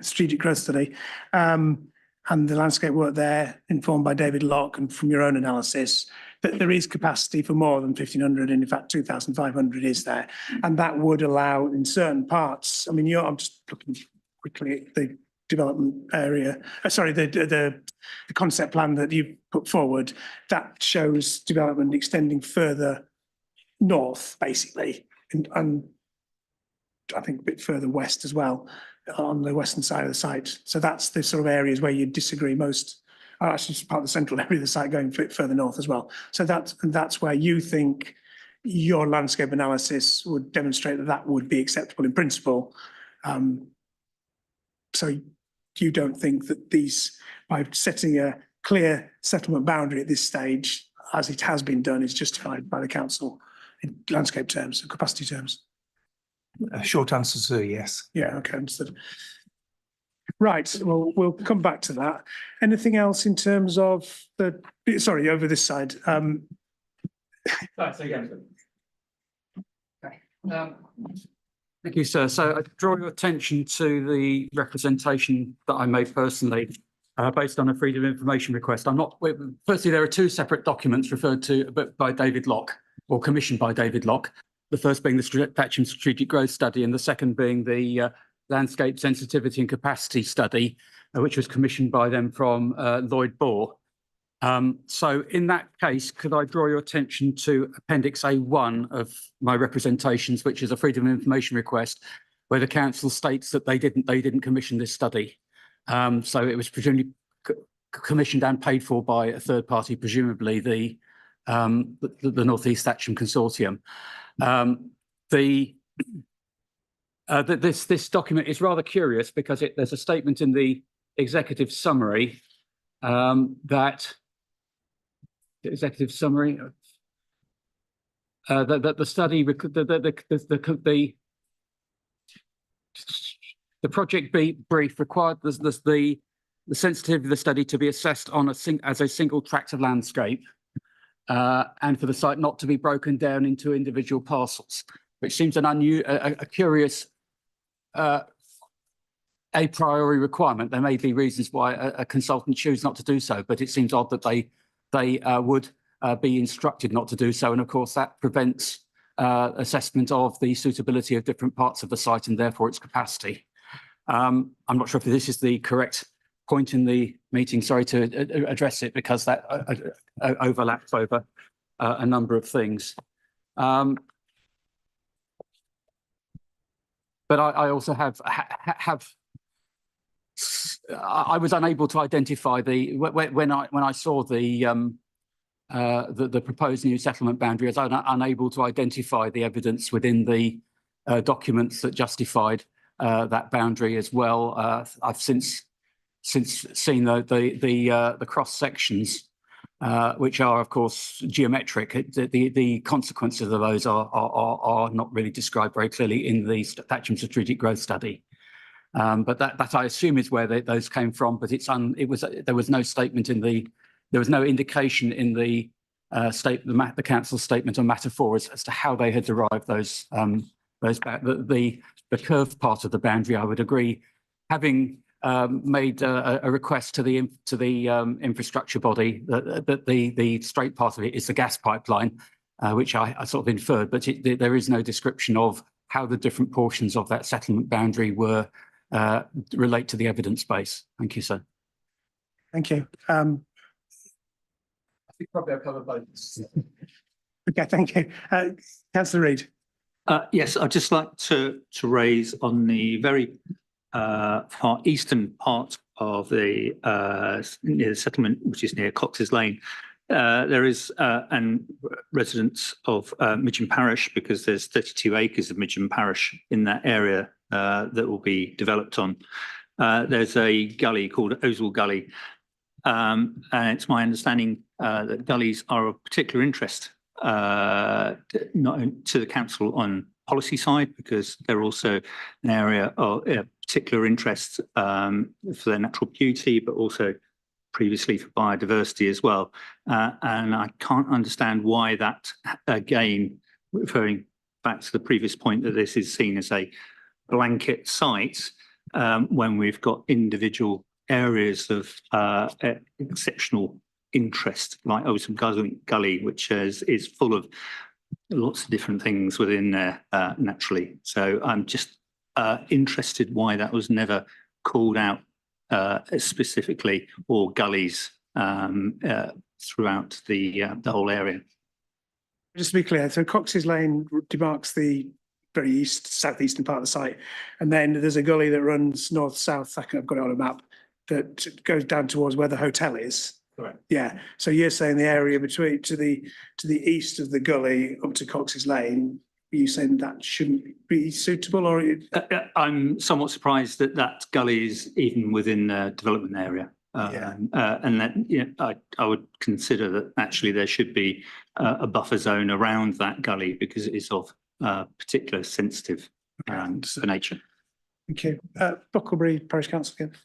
strategic growth study and the landscape work there informed by David Locke and from your own analysis that there is capacity for more than 1,500 and in fact 2,500 is there, and that would allow in certain parts. I mean, I'm just looking quickly at the development area, the concept plan that you put forward that shows development extending further north, basically, and I think a bit further west as well, on the western side of the site. So that's the sort of areas where you disagree most. Actually, it's part of the central area of the site going a bit further north as well. So that's where you think your landscape analysis would demonstrate that would be acceptable in principle. So you don't think that by setting a clear settlement boundary at this stage, as it has been done, is justified by the council in landscape terms, capacity terms? A short answer, sir, yes. Yeah, okay, understood. Right, well, we'll come back to that. Anything else in terms of over this side? Thank you, sir. So I draw your attention to the representation that I made personally based on a Freedom of Information request. Firstly, there are two separate documents referred to by David Locke or commissioned by David Locke. The first being the Thatcham Strategic Growth Study and the second being the Landscape Sensitivity and Capacity Study, which was commissioned by them from Lloyd Bohr. So in that case, could I draw your attention to Appendix A1 of my representations, which is a Freedom of Information request, where the council states that they didn't commission this study. So it was presumably commissioned and paid for by a third party, presumably the North East Thatcham Consortium. This document is rather curious because there's a statement in the executive summary that the study, the project brief required the sensitivity of the study to be assessed on as a single tract of landscape and for the site not to be broken down into individual parcels, which seems a curious a priori requirement. There may be reasons why a consultant choose not to do so, but it seems odd that they would be instructed not to do so. And of course, that prevents assessment of the suitability of different parts of the site and therefore its capacity. I'm not sure if this is the correct point in the meeting, sorry to address it, because that overlaps over a number of things. but I also have I was unable to identify when I saw the proposed new settlement boundary, I was unable to identify the evidence within the documents that justified that boundary as well. I've since seen the cross sections, which are of course geometric. The consequences of those are not really described very clearly in the Thatcham Strategic Growth Study. But that I assume is where those came from. But there was no statement there was no indication in the the council's statement on matter 4 as to how they had derived those the curved part of the boundary. I would agree, having made a request to the infrastructure body that the straight part of it is the gas pipeline, which I sort of inferred, but there is no description of how the different portions of that settlement boundary were relate to the evidence base. Thank you, sir. Thank you. I think probably I've covered both. Okay, thank you. Councillor Reid. Yes, I'd just like to raise on the very far eastern part of the near the settlement, which is near Cox's Lane. There is residents of Midgham Parish, because there's 32 acres of Midgham Parish in that area that will be developed on. There's a gully called Oswell Gully, and it's my understanding that gullies are of particular interest not to the council on policy side, because they're also an area of particular interest for their natural beauty, but also previously for biodiversity as well. And I can't understand why that, again, referring back to the previous point, that this is seen as a blanket site when we've got individual areas of exceptional interest, like Oswell Gully, which is full of lots of different things within there naturally. So I'm just interested why that was never called out specifically, or gullies throughout the whole area. Just to be clear, so Cox's Lane demarks the very southeastern part of the site, and then there's a gully that runs north-south. I think I've got it on a map that goes down towards where the hotel is. Correct. Yeah. So you're saying the area between to the east of the gully up to Cox's Lane, are you saying that shouldn't be suitable, or? I'm somewhat surprised that that gully is even within the development area. And that I would consider that actually there should be a buffer zone around that gully, because it is of particular sensitive for nature. Thank you. Bucklebury Parish Council again.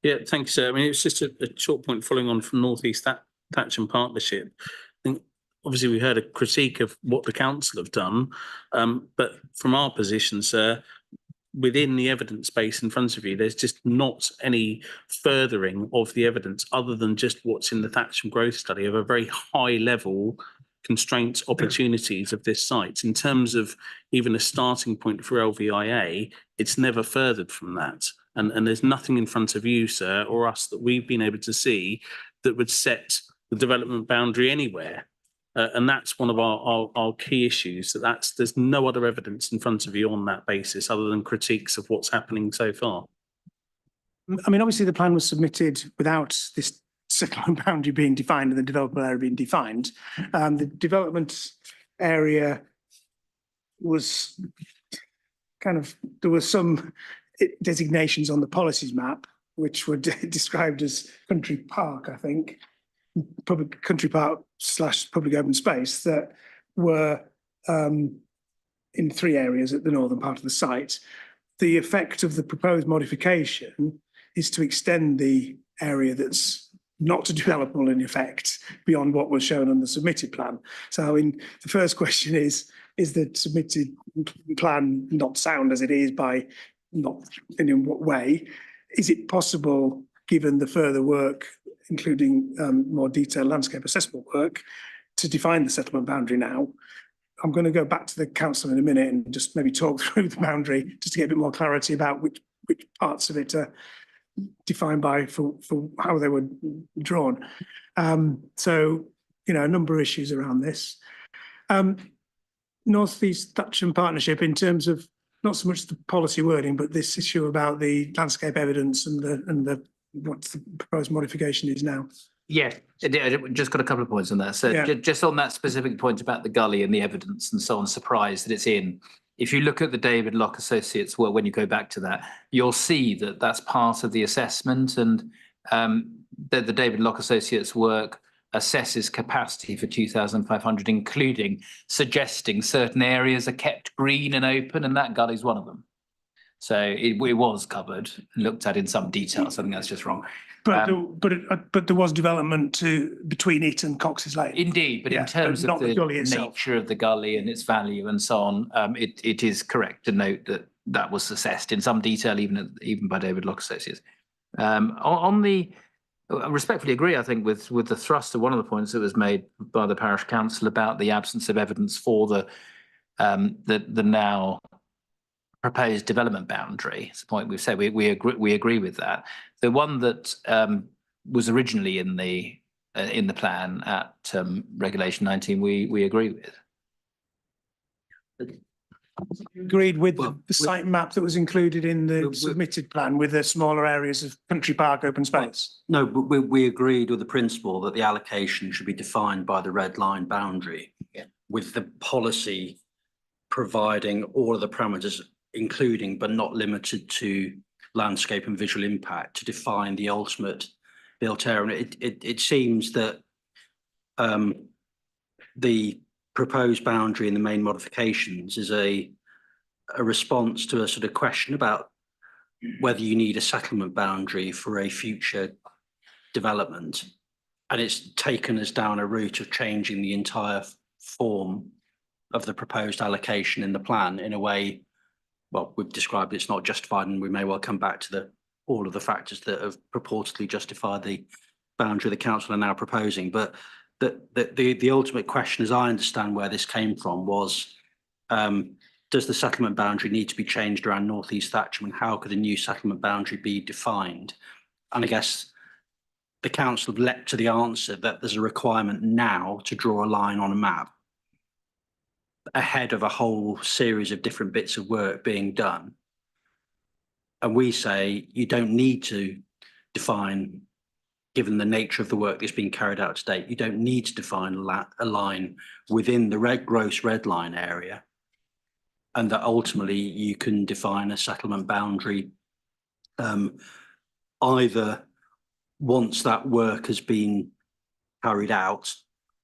Yeah, thank you, sir. I mean, it's just a short point following on from North East Thatcham Partnership. I think obviously we heard a critique of what the council have done, but from our position, sir, within the evidence base in front of you, there's just not any furthering of the evidence other than just what's in the Thatcham Growth Study of a very high level constraints opportunities of this site. In terms of even a starting point for LVIA, it's never furthered from that. And there's nothing in front of you, sir, or us that we've been able to see that would set the development boundary anywhere. And that's one of our key issues, there's no other evidence in front of you on that basis other than critiques of what's happening so far. I mean, obviously the plan was submitted without this settlement boundary being defined and the developable area being defined. The development area was there were some designations on the policies map, which were described as country park, I think, public country park / public open space, that were in 3 areas at the northern part of the site. The effect of the proposed modification is to extend the area that's not developable in effect beyond what was shown on the submitted plan. So, I mean, the first question is the submitted plan not sound as it is by not in what way? Is it possible, given the further work, including more detailed landscape assessment work, to define the settlement boundary now? I'm going to go back to the council in a minute and just maybe talk through the boundary just to get a bit more clarity about which parts of it are defined by for how they were drawn. So, you know, a number of issues around this. North East Thatcham Partnership, in terms of not so much the policy wording, but this issue about the landscape evidence and what the proposed modification is now. Yeah, just got a couple of points on that. So Yeah. just on that specific point about the gully and the evidence and so on, surprised that it's in. If you look at the David Locke Associates work, when you go back to that, you'll see that that's part of the assessment, and the David Locke Associates work assesses capacity for 2,500, including suggesting certain areas are kept green and open, and that gully is one of them. So it was covered, looked at in some detail. So I think that's just wrong. But there was development between it and Cox's Lane. Indeed, but Yeah, in terms but of not the gully the itself. nature of the gully and its value and so on, it is correct to note that that was assessed in some detail, even by David Locke Associates. I respectfully agree, I think, with the thrust of one of the points that was made by the parish council about the absence of evidence for the now proposed development boundary. It's the point we've said. We agree with that. The one that was originally in the plan at Regulation 19, we agree with. Agreed with the site map that was included in the submitted plan with the smaller areas of country park open space. No, but we agreed with the principle that the allocation should be defined by the red line boundary. Yeah. With the policy providing all of the parameters, including but not limited to landscape and visual impact, to define the ultimate built area. And it seems that the proposed boundary in the main modifications is a response to a sort of question about whether you need a settlement boundary for a future development. And it's taken us down a route of changing the entire form of the proposed allocation in the plan in a way, well, we've described it's not justified, and we may well come back to all of the factors that have purportedly justified the boundary the council are now proposing. But the ultimate question, as I understand where this came from, was does the settlement boundary need to be changed around North East Thatcham, and how could a new settlement boundary be defined? And I guess the council have leapt to the answer that there's a requirement now to draw a line on a map ahead of a whole series of different bits of work being done. And we say you don't need to define, given the nature of the work that's being carried out to date, you don't need to define a line within the gross red line area, and that ultimately you can define a settlement boundary either once that work has been carried out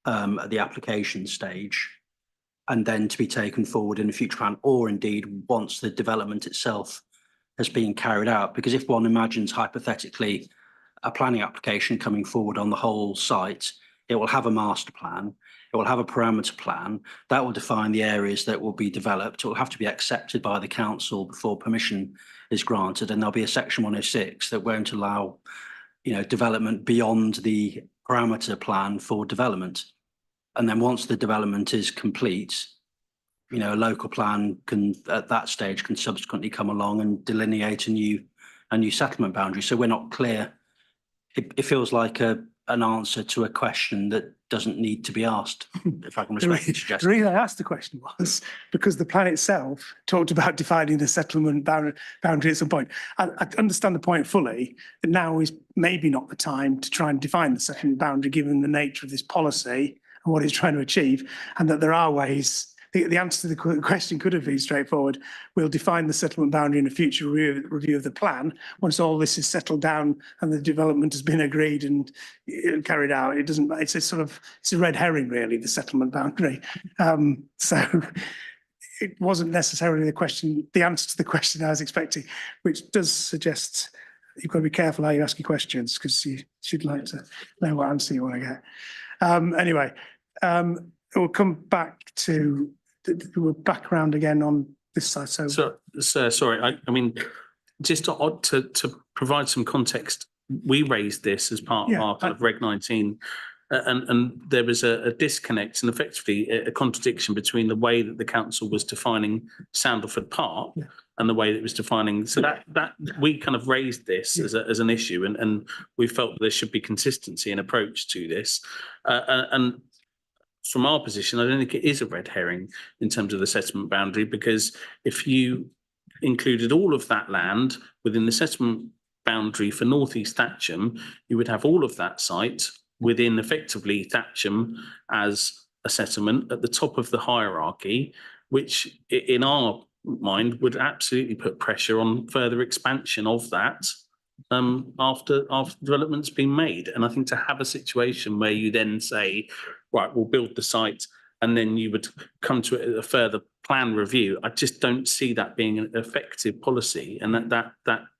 at the application stage, and then to be taken forward in a future plan, or indeed once the development itself has been carried out. Because if one imagines hypothetically a planning application coming forward on the whole site, it will have a master plan, it will have a parameter plan that will define the areas that will be developed. It will have to be accepted by the council before permission is granted, and there'll be a section 106 that won't allow, development beyond the parameter plan for development. And then once the development is complete, a local plan can, at that stage, can subsequently come along and delineate a new settlement boundary. So we're not clear. It feels like an answer to a question that doesn't need to be asked, if I can respectfully suggest. The reason I asked the question was because the plan itself talked about defining the settlement boundary at some point. I understand the point fully, that now is maybe not the time to try and define the settlement boundary, given the nature of this policy and what it's trying to achieve, and that there are ways. The answer to the question could have been straightforward. We'll define the settlement boundary in a future review of the plan. Once all this is settled down and the development has been agreed and carried out, it's a red herring, really, the settlement boundary. So it wasn't necessarily the answer to the question I was expecting, which does suggest you've got to be careful how you ask your questions, because you should like to know what answer you want to get. Anyway, we'll come back to. We're back around again on this side. So sorry, I mean, just to provide some context, we raised this as part of our kind of Reg 19, and there was a disconnect and effectively a contradiction between the way that the council was defining Sandalford Park and the way that it was defining. So that we kind of raised this as an issue, and we felt there should be consistency in approach to this, and from our position, I don't think it is a red herring in terms of the settlement boundary, because if you included all of that land within the settlement boundary for North East Thatcham, you would have all of that site within effectively Thatcham as a settlement at the top of the hierarchy, which in our mind would absolutely put pressure on further expansion of that after development's been made. And I think to have a situation where you then say, right, we'll build the site and then you would come to a further plan review, I just don't see that being an effective policy. And that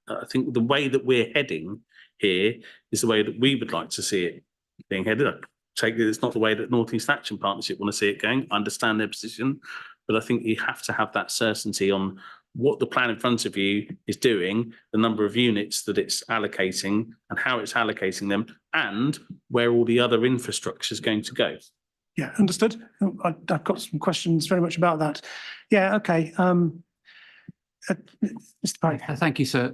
I think the way that we're heading here is the way that we would like to see it being headed. I take it it's not the way that North East Action Partnership want to see it going. I understand their position, but I think you have to have that certainty on what the plan in front of you is doing, the number of units that it's allocating and how it's allocating them, and where all the other infrastructure is going to go. Yeah, understood. I've got some questions very much about that. Yeah, okay. Mr. Pike. Thank you, sir.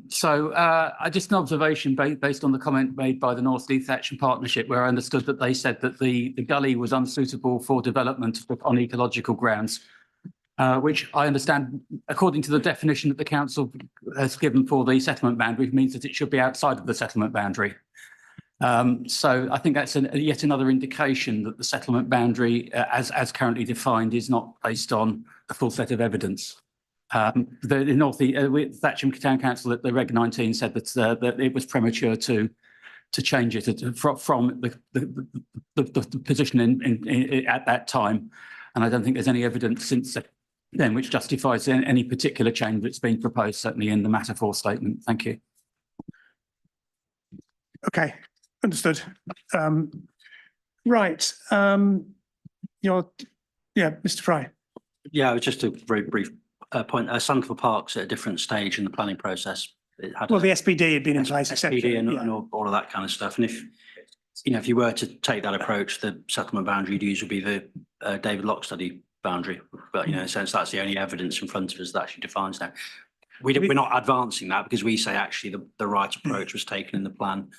Just an observation based on the comment made by the North East Action Partnership, where I understood that they said that the gully was unsuitable for development on ecological grounds, which I understand, according to the definition that the council has given for the settlement boundary, means that it should be outside of the settlement boundary. So I think that's yet another indication that the settlement boundary, as currently defined, is not based on a full set of evidence. The North Thatcham Town Council at the Reg 19 said that it was premature to change it from the position at that time, and I don't think there's any evidence since then which justifies any particular change that's been proposed. Certainly in the Matter 4 statement. Thank you. Okay, understood. Right. Mr. Fry. Yeah, just a very brief point. Sandford Park's at a different stage in the planning process. It had Well, the SPD had been in place, SPD and all of that kind of stuff. And if you were to take that approach, the settlement boundary you'd use would be the David Locke study boundary. But in a sense, that's the only evidence in front of us that actually defines that. We're not advancing that because we say actually the right approach was taken in the plan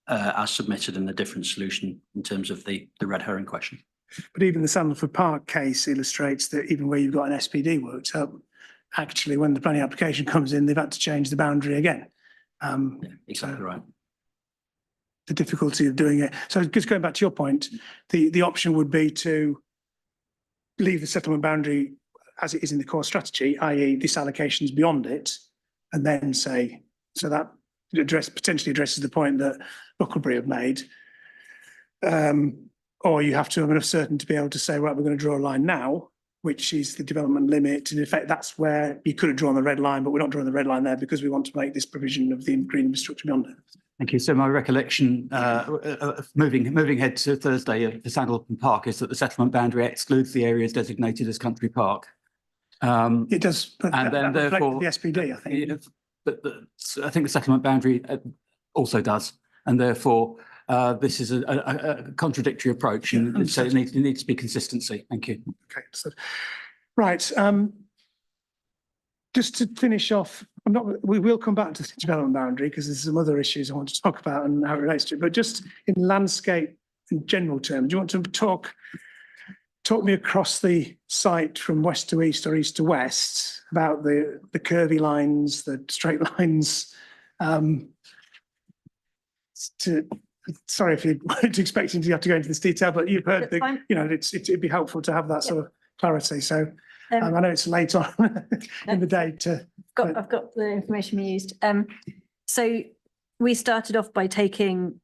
as submitted in the different solution in terms of the red herring question. But even the Sandford Park case illustrates that even where you've got an SPD worked up, actually when the planning application comes in, they've had to change the boundary again. Exactly right. The difficulty of doing it. So just going back to your point, the option would be to leave the settlement boundary as it is in the core strategy, i.e. this allocation's beyond it, and then say, so that potentially addresses the point that Bucklebury have made. Or you have to have enough certainty to be able to say, right, we're going to draw a line now, which is the development limit. In effect, that's where you could have drawn the red line, but we're not drawing the red line there because we want to make this provision of the green infrastructure beyond it. Thank you. So my recollection, moving ahead to Thursday for Sandleton Park, is that the settlement boundary excludes the areas designated as country park. It does, but and then therefore the SPD, I think. But I think the settlement boundary also does, and therefore this is a contradictory approach, and so it needs to be consistency. Thank you. Okay, so right. Just to finish off, we will come back to the development boundary because there's some other issues I want to talk about and how it relates to it. But just in landscape in general terms, do you want to talk me across the site from west to east or east to west about the curvy lines, the straight lines? Sorry if you weren't expecting to have to go into this detail, but you've heard it'd be helpful to have that sort of clarity. So I know it's late on in the day I've got the information we used. So we started off by taking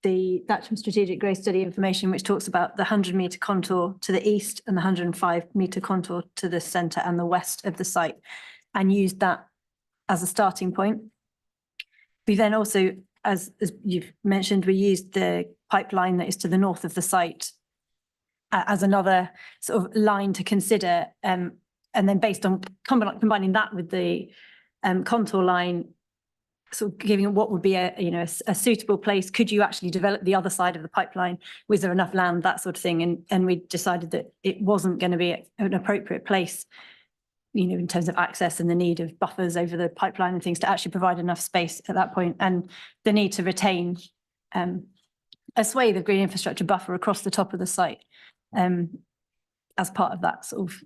the Thatcham Strategic Growth Study information, which talks about the 100-metre contour to the east and the 105-metre contour to the centre and the west of the site, and used that as a starting point. We then also, as you've mentioned, we used the pipeline that is to the north of the site as another sort of line to consider. And then based on combining that with the contour line, sort of giving what would be a suitable place. Could you actually develop the other side of the pipeline? Was there enough land, that sort of thing? And we decided that it wasn't going to be an appropriate place, in terms of access and the need of buffers over the pipeline and things to actually provide enough space at that point, and the need to retain a swathe of green infrastructure buffer across the top of the site as part of that sort of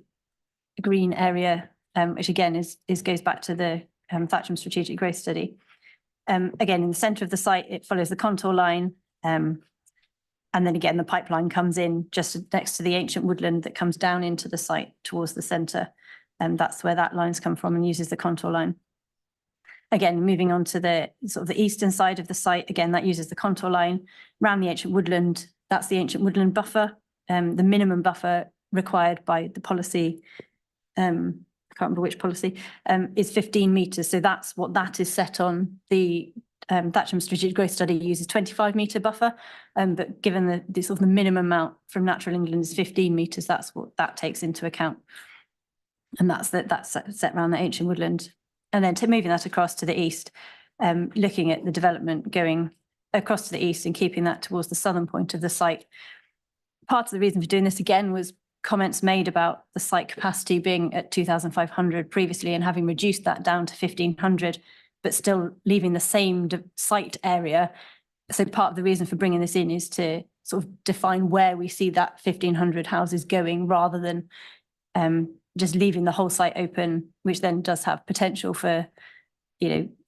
green area which again goes back to the Thatcham Strategic Growth Study. Again, in the centre of the site, it follows the contour line. And then again, the pipeline comes in just next to the ancient woodland that comes down into the site towards the centre. And that's where that line's come from and uses the contour line. Again, moving on to the sort of the eastern side of the site, again, that uses the contour line around the ancient woodland. That's the ancient woodland buffer. The minimum buffer required by the policy, I can't remember which policy, is 15 metres. So that's what that is set on. The Thatcham Strategic Growth Study uses 25-metre buffer, but given the sort of the minimum amount from Natural England is 15 metres, that's what that takes into account. And that's set around the ancient woodland. And then moving that across to the east, looking at the development going across to the east and keeping that towards the southern point of the site. Part of the reason for doing this again was comments made about the site capacity being at 2,500 previously and having reduced that down to 1,500, but still leaving the same site area. So part of the reason for bringing this in is to sort of define where we see that 1,500 houses going rather than just leaving the whole site open, which then does have potential for,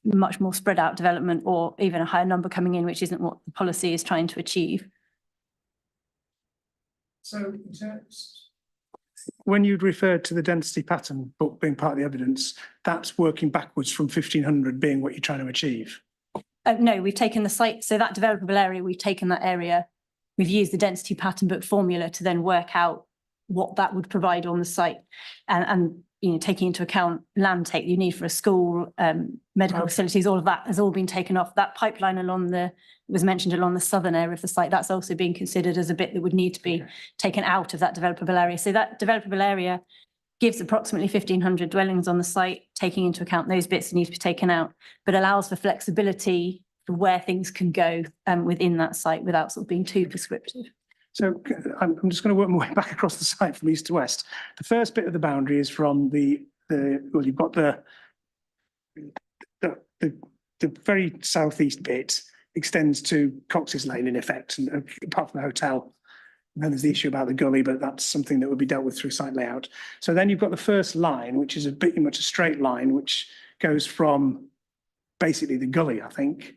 much more spread out development or even a higher number coming in, which isn't what the policy is trying to achieve. So when you'd referred to the density pattern book being part of the evidence, that's working backwards from 1,500 being what you're trying to achieve? No, we've taken the site, so that developable area, we've taken that area, we've used the density pattern book formula to then work out what that would provide on the site and taking into account land take you need for a school, medical facilities, all of that has all been taken off. That pipeline was mentioned along the southern area of the site. That's also being considered as a bit that would need to be taken out of that developable area. So that developable area gives approximately 1,500 dwellings on the site, taking into account those bits that need to be taken out, but allows for flexibility for where things can go within that site without sort of being too prescriptive. So I'm just going to work my way back across the site from east to west. The first bit of the boundary is from well, you've got the very southeast bit extends to Cox's Lane in effect, and apart from the hotel. And then there's the issue about the gully, but that's something that would be dealt with through site layout. So then you've got the first line, which is pretty much a straight line, which goes from basically the gully, I think,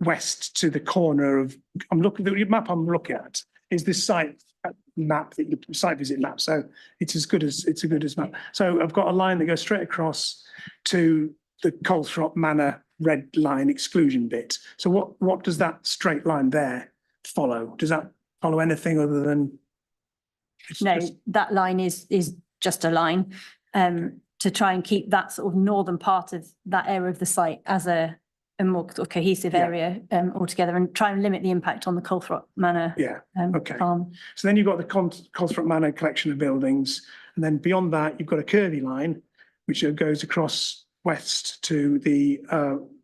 west to the corner of, the map I'm looking at is this site map, site visit map. So it's as good as map. So I've got a line that goes straight across to the Colthrop Manor red line exclusion bit. So what does that straight line there follow? Does that follow anything other than? No, that line is just a line to try and keep that sort of northern part of that area of the site as a more sort of cohesive area altogether, and try and limit the impact on the Colthrop Manor farm. So then you've got the Colthrop Manor collection of buildings, and then beyond that you've got a curvy line which goes across west to the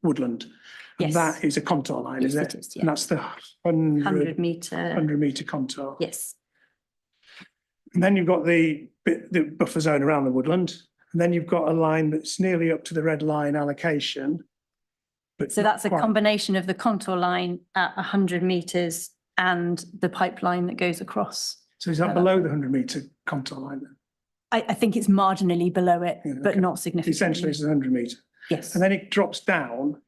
woodland. And that is a contour line, is it? Is, yeah. And that's the 100 metre contour. Yes. And then you've got the buffer zone around the woodland, and then you've got a line that's nearly up to the red line allocation. But so that's a combination of the contour line at 100 metres and the pipeline that goes across. So is that below the 100 metre contour line then? I think it's marginally below it, but not significantly. Essentially it's 100 metre. Yes. And then it drops down.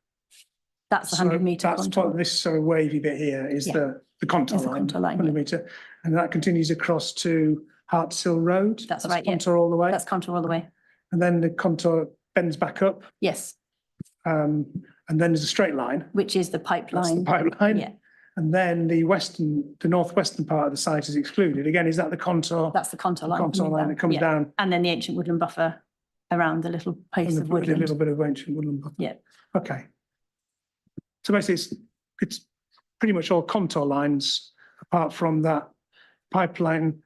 That's the 100 metre That's contour. what this sort of wavy bit here is the contour line. 100 metre. And that continues across to Hartsill Road. That's right, contour all the way. That's contour all the way. And then the contour bends back up. Yes. And then there's a straight line. Which is the pipeline. That's the pipeline. Yeah. And then the northwestern part of the site is excluded. Again, is that the contour? That's the contour line. Contour line that comes down. And then the ancient woodland buffer around the little piece of woodland. A little bit of ancient woodland buffer. Yeah. Okay. So basically it's pretty much all contour lines apart from that pipeline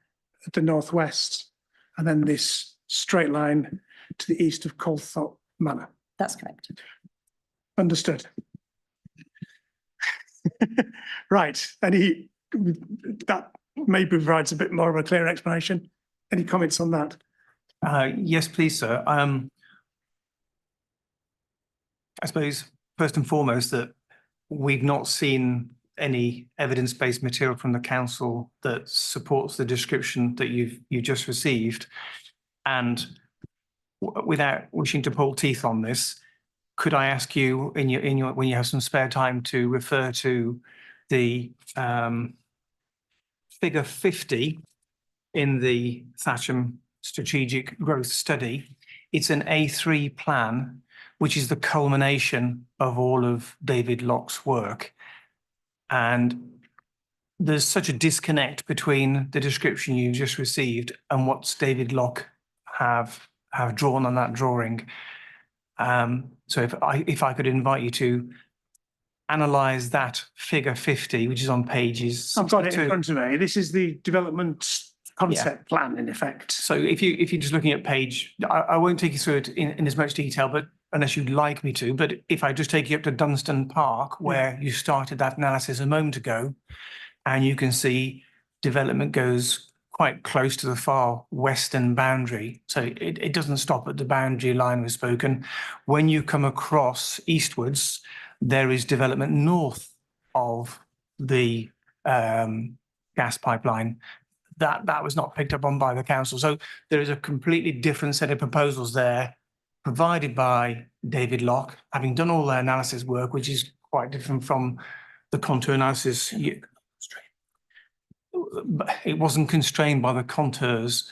at the northwest and then this straight line to the east of Colthrop Manor. That's correct. Understood. Right. That maybe provides a bit more of a clear explanation. Any comments on that? Yes, please, sir. I suppose first and foremost that we've not seen any evidence-based material from the council that supports the description that you just received. And without wishing to pull teeth on this, could I ask you when you have some spare time to refer to the figure 50 in the Thatcham Strategic Growth Study? It's an A3 plan, which is the culmination of all of David Locke's work. And there's such a disconnect between the description you just received and what's David Locke have drawn on that drawing. So if I could invite you to analyze that figure 50, which is on pages. I've got it in 62. front of me. This is the development concept plan in effect. So if you're just looking at page, I won't take you through it in as much detail, but unless you'd like me to, but if I just take you up to Dunstan Park, where you started that analysis a moment ago, and you can see development goes quite close to the far western boundary. So it doesn't stop at the boundary line we've spoken. When you come across eastwards, there is development north of the gas pipeline. That was not picked up on by the council. So there is a completely different set of proposals there provided by David Locke, having done all the analysis work, which is quite different from the contour analysis. It wasn't constrained by the contours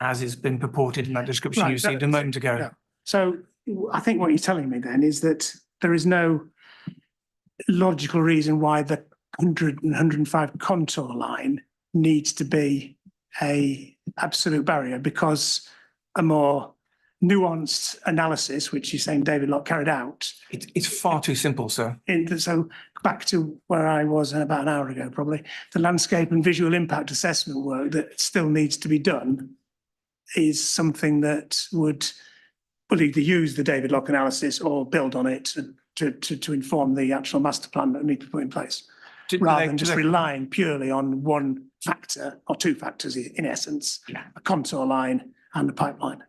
as it's been purported in that description you received a moment ago. Yeah. So I think what you're telling me then is that there is no logical reason why the 100 and 105 contour line needs to be a absolute barrier, because a more nuanced analysis, which you're saying David Locke carried out. It's far too simple, sir. So back to where I was about an hour ago, probably, the landscape and visual impact assessment work that still needs to be done is something that would either use the David Locke analysis or build on it to inform the actual master plan that need to be put in place, rather than just relying purely on one factor or two factors in essence, a contour line and a pipeline.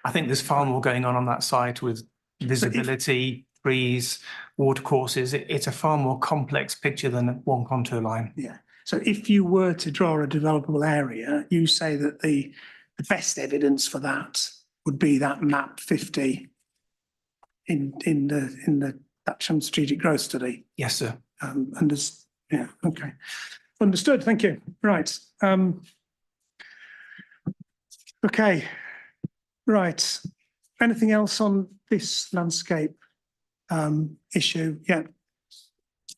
I think there's far more going on that site with visibility, trees, water courses. It's a far more complex picture than one contour line. Yeah. So if you were to draw a developable area, you say that the best evidence for that would be that map 50 in the Thatcham Strategic Growth Study. Yes, sir. Yeah. Okay. Understood. Thank you. Right. Okay. Right. Anything else on this landscape issue? Yeah.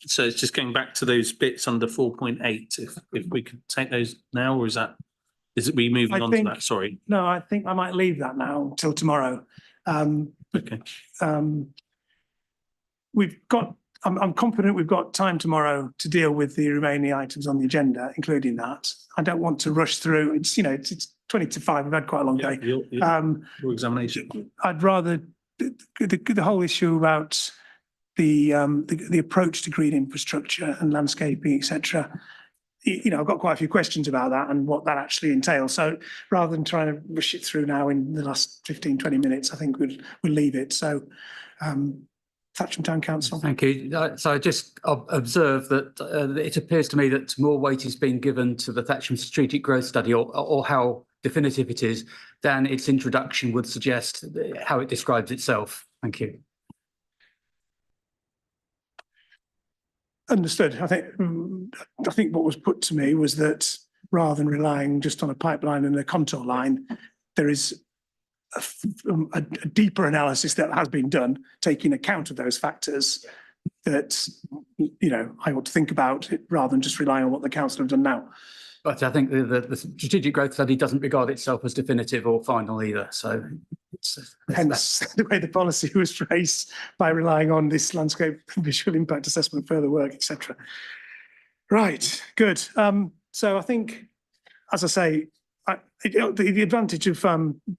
So it's just going back to those bits under 4.8, if we could take those now, or is it we moving on to that? Sorry. No, I think I might leave that now till tomorrow. Okay. I'm confident we've got time tomorrow to deal with the remaining items on the agenda, including that. I don't want to rush through. It's 20 to 5. We've had quite a long day. Your examination. I'd rather the whole issue about the approach to green infrastructure and landscaping, etc. I've got quite a few questions about that and what that actually entails. So rather than trying to rush it through now in the last 15, 20 minutes, I think we'll leave it. So Thatcham Town Council. Thank you. So I just observe that it appears to me that more weight is being given to the Thatcham Strategic Growth Study, or how definitive it is, than its introduction would suggest, how it describes itself. Thank you. Understood. I think what was put to me was that rather than relying just on a pipeline and a contour line, there is a deeper analysis that has been done, taking account of those factors that, I ought to think about it rather than just relying on what the council have done now. But I think the strategic growth study doesn't regard itself as definitive or final either. So hence the way the policy was phrased, by relying on this landscape visual impact assessment, further work, etc. Right, good. So I think, as I say, the advantage of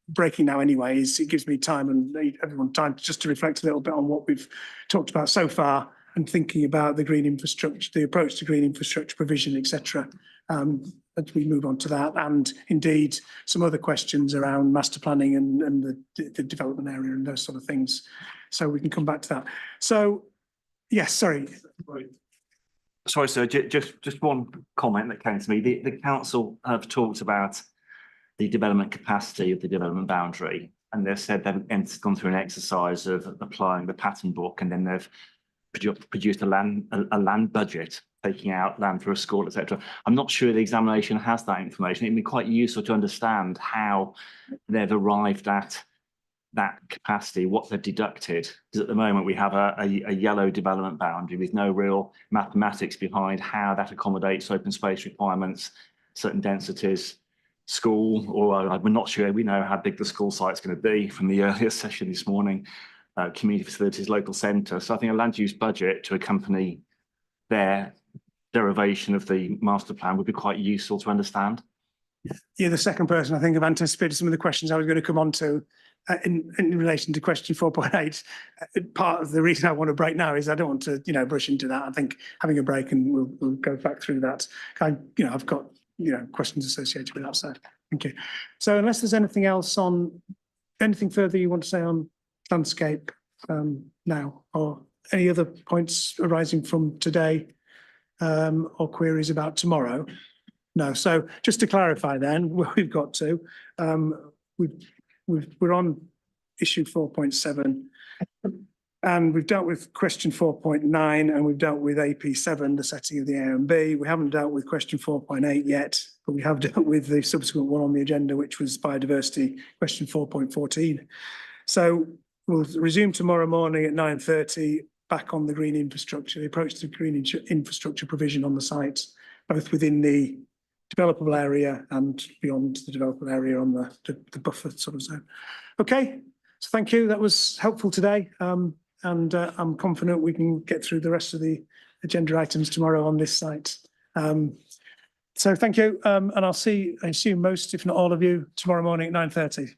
breaking now anyway is it gives me time and everyone time just to reflect a little bit on what we've talked about so far and thinking about the green infrastructure, the approach to green infrastructure provision, etc. As we move on to that, and indeed some other questions around master planning and the development area and those sort of things. So we can come back to that. So, yes, sorry. Sorry, sir, just one comment that came to me. The council have talked about the development capacity of the development boundary. and they've said they've gone through an exercise of applying the pattern book, and then they've produced a land budget, taking out land for a school, etc. I'm not sure the examination has that information. It'd be quite useful to understand how they've arrived at that capacity, what they've deducted. Because at the moment we have a yellow development boundary with no real mathematics behind how that accommodates open space requirements, certain densities, school, or we're not sure we know how big the school site's going to be from the earlier session this morning, community facilities, local centre. So I think a land use budget to accompany their derivation of the master plan would be quite useful to understand. You're the second person I think I've anticipated some of the questions I was going to come on to in relation to question 4.8. Part of the reason I want to break now is I don't want to, brush into that. I think having a break and we'll go back through that. I've got, questions associated with that. So thank you. So unless there's anything else anything further you want to say on landscape now, or any other points arising from today or queries about tomorrow? No. So just to clarify then where we've got to, we're on issue 4.7 and we've dealt with question 4.9 and we've dealt with AP7, the setting of the A and B. We haven't dealt with question 4.8 yet, but we have dealt with the subsequent one on the agenda, which was biodiversity, question 4.14. So we'll resume tomorrow morning at 9:30 back on the green infrastructure, the approach to green infrastructure provision on the site, both within the developable area and beyond the developable area on the buffer sort of zone. Okay, so thank you. That was helpful today. And I'm confident we can get through the rest of the agenda items tomorrow on this site. So thank you. And I'll see, I assume most, if not all of you, tomorrow morning at 9:30.